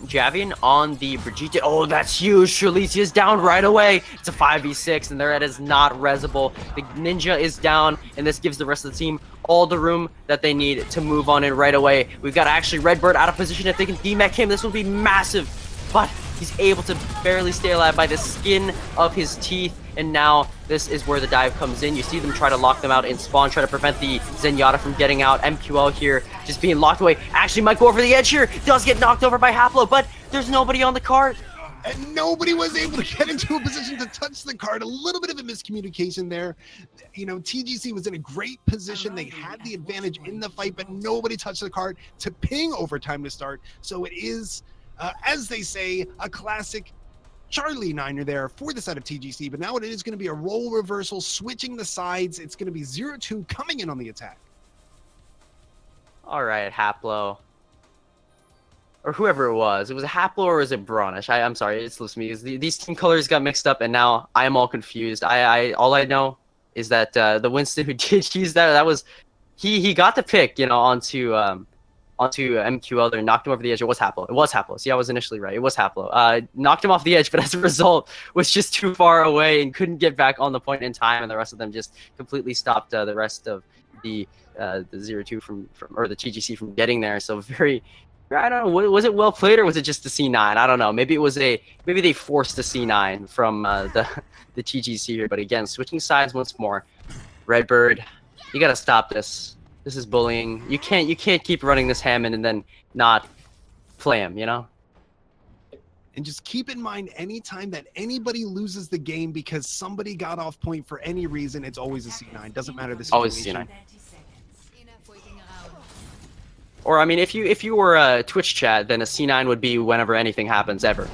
S2: Javian on the Brigitte. Oh, that's huge. Strelizia's down right away. It's a 5v6, and their head is not resable. The Ninja is down, and this gives the rest of the team all the room that they need to move on in right away. We've got actually Redbird out of position. If they can demech him, this will be massive. But he's able to barely stay alive by the skin of his teeth. And now this is where the dive comes in. You see them try to lock them out in spawn, try to prevent the Zenyatta from getting out. MQL here just being locked away. Actually might go over the edge here. Does get knocked over by Haplo, but there's nobody on the cart.
S1: And nobody was able to get into a position to touch the card. A little bit of a miscommunication there. You know, TGC was in a great position. They had the advantage in the fight, but nobody touched the card to ping overtime to start. So it is, as they say, a classic Charlie Niner there for the side of TGC. But now it is going to be a role reversal, switching the sides. It's going to be ZeroTwo coming in on the attack.
S2: All right, Haplo. Or whoever it was a Haplo or was it Bronish? I'm sorry, it slips me. These team colors got mixed up, and now I am all confused. All I know is that the Winston who did use that was he got the pick, you know, onto MQL there, knocked him over the edge. It was Haplo. It was Haplo. See, I was initially right. It was Haplo. Knocked him off the edge, but as a result, was just too far away and couldn't get back on the point in time, and the rest of them just completely stopped the rest of the ZeroTwo from or the TGC from getting there. So very. I don't know. Was it well played or was it just a C9? I don't know. Maybe it was maybe they forced a C9 from the TGC here. But again, switching sides once more. Redbird, you gotta stop this. This is bullying. You can't keep running this Hammond and then not play him. You know.
S1: And just keep in mind, anytime that anybody loses the game because somebody got off point for any reason, it's always a C9. Doesn't matter the situation.
S2: Always a C9. Or I mean, if you were a Twitch chat, then a C9 would be whenever anything happens ever.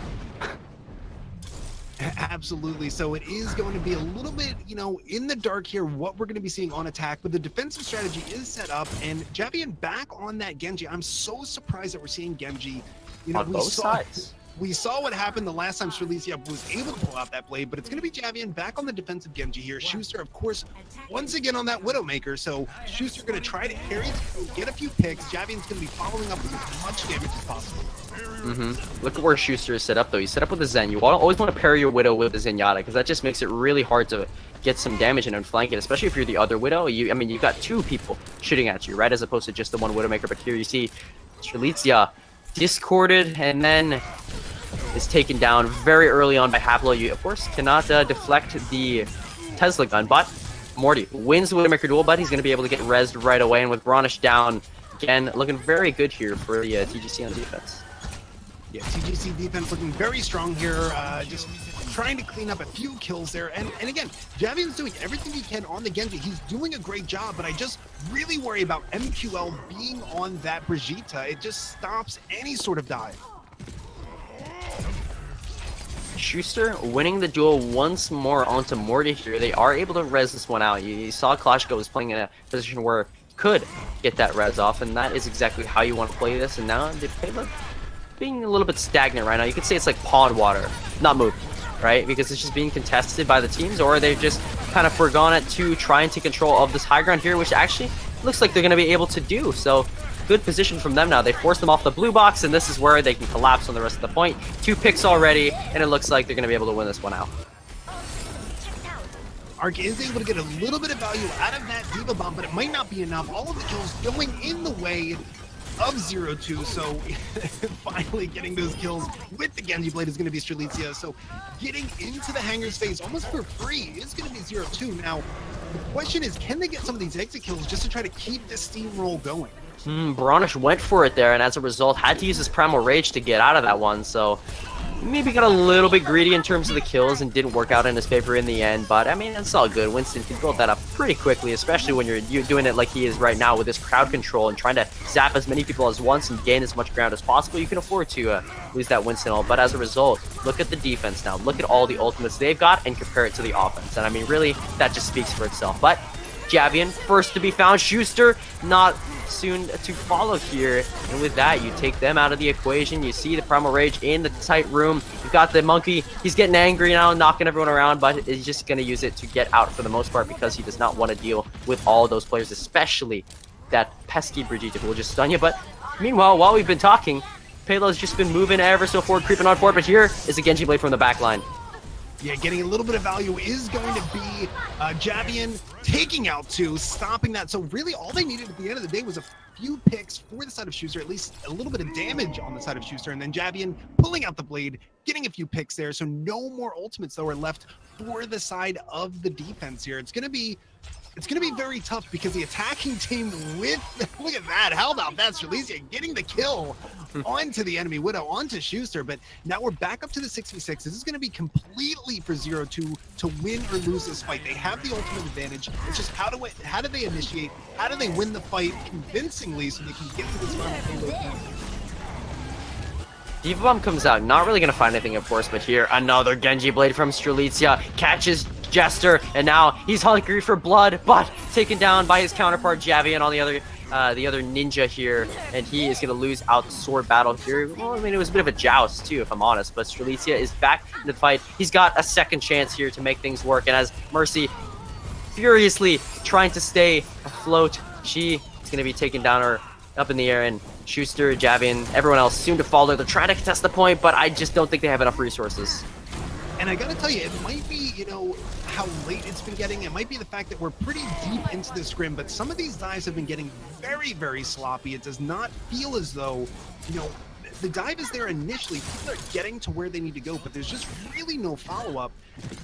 S1: Absolutely. So it is going to be a little bit, you know, in the dark here, what we're going to be seeing on attack, but the defensive strategy is set up, and Javian back on that Genji. I'm so surprised that we're seeing Genji. You know,
S2: on both sides.
S1: We saw what happened the last time Strelitzia was able to pull out that blade, but it's going to be Javian back on the defensive Genji here. Schuster, of course, once again on that Widowmaker, so Schuster going to try to carry through, get a few picks. Javian's going to be following up with as much damage as possible.
S2: Look at where Schuster is set up, though. He's set up with a Zen. You always want to pair your Widow with a Zenyatta, because that just makes it really hard to get some damage and flank it, especially if you're the other Widow. I mean, you've got two people shooting at you, right, as opposed to just the one Widowmaker. But here you see Strelitzia discorded, and then is taken down very early on by Haplo. You, of course, cannot deflect the Tesla gun, but Morty wins the Widowmaker duel, but he's going to be able to get rezzed right away. And with Bronish down, again, looking very good here for the TGC on defense.
S1: Yeah, TGC defense looking very strong here. Just trying to clean up a few kills there. And again, Javian's doing everything he can on the Genji. He's doing a great job, but I just really worry about MQL being on that Brigitte. It just stops any sort of dive.
S2: Schuster winning the duel once more onto Morty here. They are able to res this one out. You saw Klashko was playing in a position where he could get that res off, and that is exactly how you want to play this. And now the payload being a little bit stagnant right now. You could say it's like pond water, not moving, right? Because it's just being contested by the teams, or they've just kind of forgone it to try and take control of this high ground here, which actually looks like they're going to be able to do. So good position from them now. They force them off the blue box, and this is where they can collapse on the rest of the point. 2 picks already, and it looks like they're going to be able to win this one out.
S1: Arc is able to get a little bit of value out of that Diva Bomb, but it might not be enough. All of the kills going in the way of ZeroTwo, so finally getting those kills with the Genji Blade is going to be Strelitzia. So getting into the hangar's phase almost for free is going to be ZeroTwo. Now, the question is, can they get some of these exit kills just to try to keep the steamroll going?
S2: Bronish went for it there, and as a result, had to use his Primal Rage to get out of that one, so maybe got a little bit greedy in terms of the kills and didn't work out in his favor in the end, but I mean, it's all good. Winston can build that up pretty quickly, especially when you're doing it like he is right now with his crowd control and trying to zap as many people as once and gain as much ground as possible. You can afford to lose that Winston ult, but as a result, look at the defense now. Look at all the ultimates they've got and compare it to the offense, and I mean, really, that just speaks for itself. But Javian, first to be found. Schuster, not soon to follow here. And with that, you take them out of the equation. You see the Primal Rage in the tight room. You've got the Monkey. He's getting angry now, knocking everyone around, but he's just going to use it to get out for the most part because he does not want to deal with all those players, especially that pesky Brigitte who will just stun you. But meanwhile, while we've been talking, Payload's just been moving ever so forward, creeping on forward, but here is a Genji Blade from the back line.
S1: Yeah, getting a little bit of value is going to be Javian taking out 2, stopping that. So really all they needed at the end of the day was a few picks for the side of Schuster, at least a little bit of damage on the side of Schuster, and then Javian pulling out the blade, getting a few picks there. So no more ultimates though are left for the side of the defense here. It's gonna be very tough because the attacking team with, look at that, how about that, Strelitzia getting the kill onto the enemy Widow, onto Schuster, but now we're back up to the 6v6. This is going to be completely for ZeroTwo to win or lose this fight. They have the ultimate advantage. It's just how do they initiate, how do they win the fight convincingly so they can get to this final payload.
S2: Diva Bomb comes out, not really going to find anything, of course, but here, another Genji Blade from Strelitzia, catches Jester, and now he's hungry for blood, but taken down by his counterpart, Javian, on the other ninja here, and he is going to lose out the sword battle here. Well, I mean, it was a bit of a joust, too, if I'm honest, but Strelitzia is back in the fight. He's got a second chance here to make things work, and as Mercy furiously trying to stay afloat, she is going to be taken down or up in the air, and Schuster, Javian, everyone else soon to follow. They're trying to contest the point, but I just don't think they have enough resources.
S1: And I gotta tell you, it might be, how late it's been getting. It might be the fact that we're pretty deep into the scrim, but some of these dives have been getting very, very sloppy. It does not feel as though, the dive is there initially. People are getting to where they need to go, but there's just really no follow-up.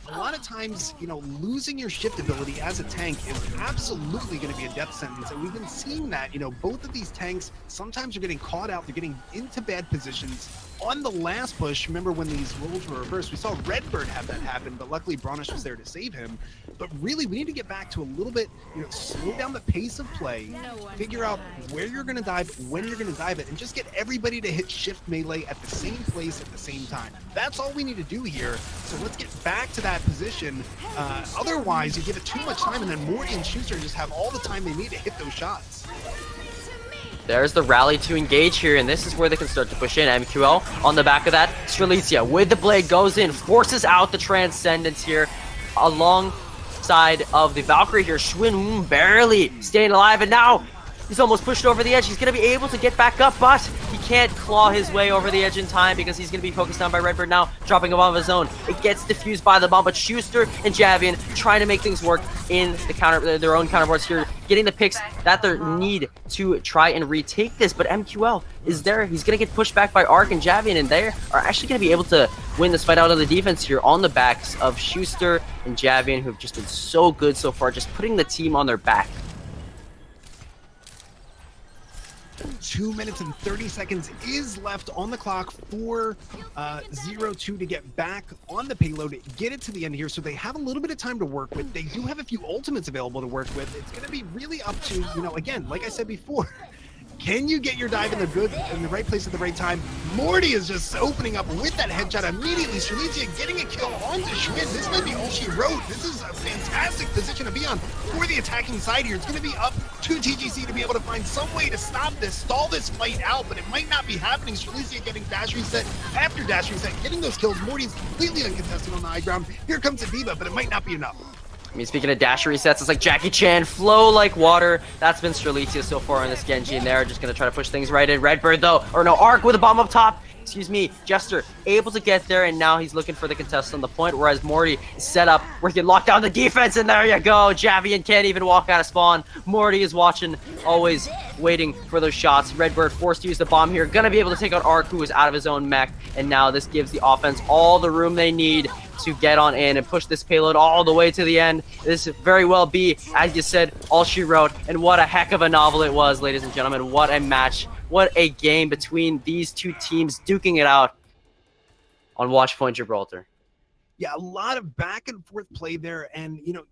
S1: A lot of times, losing your shift ability as a tank is absolutely going to be a death sentence, and we've been seeing that. Both of these tanks sometimes are getting caught out. They're getting into bad positions. On the last push, remember when these roles were reversed, we saw Redbird have that happen, but luckily Bronish was there to save him. But really, we need to get back to a little bit, slow down the pace of play, figure out where you're going to dive, when you're going to dive it, and just get everybody to hit shift melee at the same place at the same time. That's all we need to do here. So let's get back to that position. Otherwise, you give it too much time, and then Morty and Schuster just have all the time they need to hit those shots.
S2: There's the rally to engage here, and this is where they can start to push in. MQL on the back of that. Strelitzia with the blade goes in, forces out the Transcendence here alongside of the Valkyrie here. Schwinn barely staying alive, and now he's almost pushed over the edge. He's going to be able to get back up, but he can't claw his way over the edge in time because he's going to be focused on by Redbird now, dropping a bomb of his own. It gets diffused by the bomb, but Schuster and Javian trying to make things work in the their own counterparts here, getting the picks that they need to try and retake this. But MQL is there. He's going to get pushed back by Arc and Javian, and they are actually going to be able to win this fight out of the defense here on the backs of Schuster and Javian, who have just been so good so far, just putting the team on their back.
S1: 2 minutes and 30 seconds is left on the clock for ZeroTwo to get back on the payload, get it to the end here, so they have a little bit of time to work with. They do have a few ultimates available to work with. It's going to be really up to, you know, again, like I said before, can you get your dive in the right place at the right time? Morty is just opening up with that headshot immediately. Strelitzia getting a kill onto Schmidt. This might be all she wrote. This is a fantastic position to be on for the attacking side here. It's going to be up to TGC to be able to find some way to stop this, stall this fight out, but it might not be happening. Strelitzia getting dash reset after dash reset, getting those kills. Morty's completely uncontested on the high ground. Here comes Aviva, but it might not be enough.
S2: I mean, speaking of dash resets, it's like Jackie Chan, flow like water. That's been Strelitzia so far on this Genji, and they're just going to try to push things right in. Redbird, though, or no, Arc with a bomb up top. Excuse me, Jester able to get there, and now he's looking for the contest on the point, whereas Morty is set up where he can lock down the defense, and there you go. Javian can't even walk out of spawn. Morty is watching, always waiting for those shots. Redbird forced to use the bomb here. Gonna be able to take out Arc, who is out of his own mech, and now this gives the offense all the room they need to get on in and push this payload all the way to the end. This very well be, as you said, all she wrote, and what a heck of a novel it was, ladies and gentlemen. What a match. What a game between these two teams duking it out on Watchpoint Gibraltar.
S1: Yeah, a lot of back and forth play there, and you know,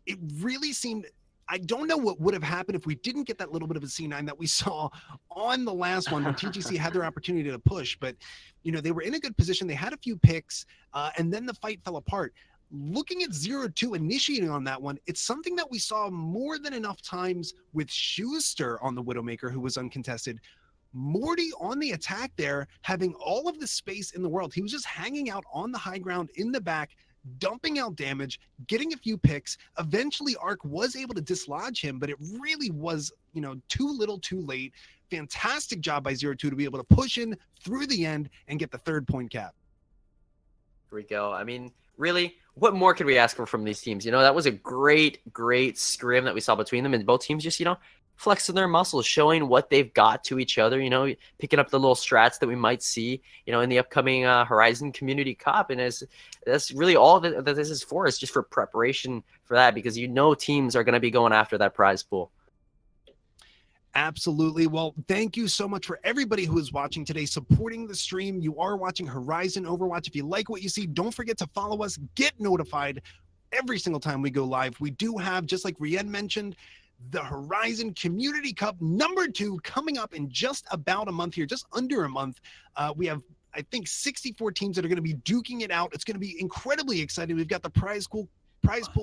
S1: it really seemed, I don't know what would have happened if we didn't get that little bit of a C9 that we saw on the last one when TGC had their opportunity to push, but you know, they were in a good position. They had a few picks, and then the fight fell apart. Looking at ZeroTwo initiating on that one, it's something that we saw more than enough times with Schuster on the Widowmaker, who was uncontested. Morty on the attack there, having all of the space in the world. He was just hanging out on the high ground in the back, dumping out damage, getting a few picks. Eventually, Arc was able to dislodge him, but it really was, you know, too little too late. Fantastic job by ZeroTwo to be able to push in through the end and get the 3rd point cap.
S2: Here we go. I mean, really, what more could we ask for from these teams? You know, that was a great scrim that we saw between them, and both teams just, you know, flexing their muscles, showing what they've got to each other, you know, picking up the little strats that we might see, you know, in the upcoming Horizon Community Cup. And that's really all that this is for, is just for preparation for that, because you know teams are going to be going after that prize pool.
S1: Absolutely. Well, thank you so much for everybody who is watching today, supporting the stream. You are watching Horizon Overwatch. If you like what you see, don't forget to follow us, get notified every single time we go live. We do have, just like Rian mentioned, the Horizon Community Cup #2 coming up in just about a month here, just under a month. We have, I think, 64 teams that are going to be duking it out. It's going to be incredibly exciting. We've got the prize pool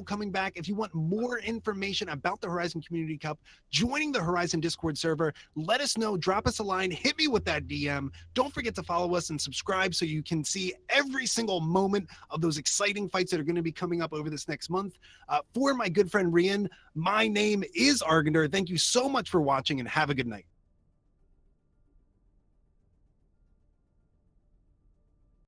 S1: coming back. If you want more information about the Horizon Community Cup, joining the Horizon Discord server, let us know, drop us a line, hit me with that DM. Don't forget to follow us and subscribe so you can see every single moment of those exciting fights that are going to be coming up over this next month. For my good friend Rian, my name is Argender. Thank you so much for watching, and have a good night.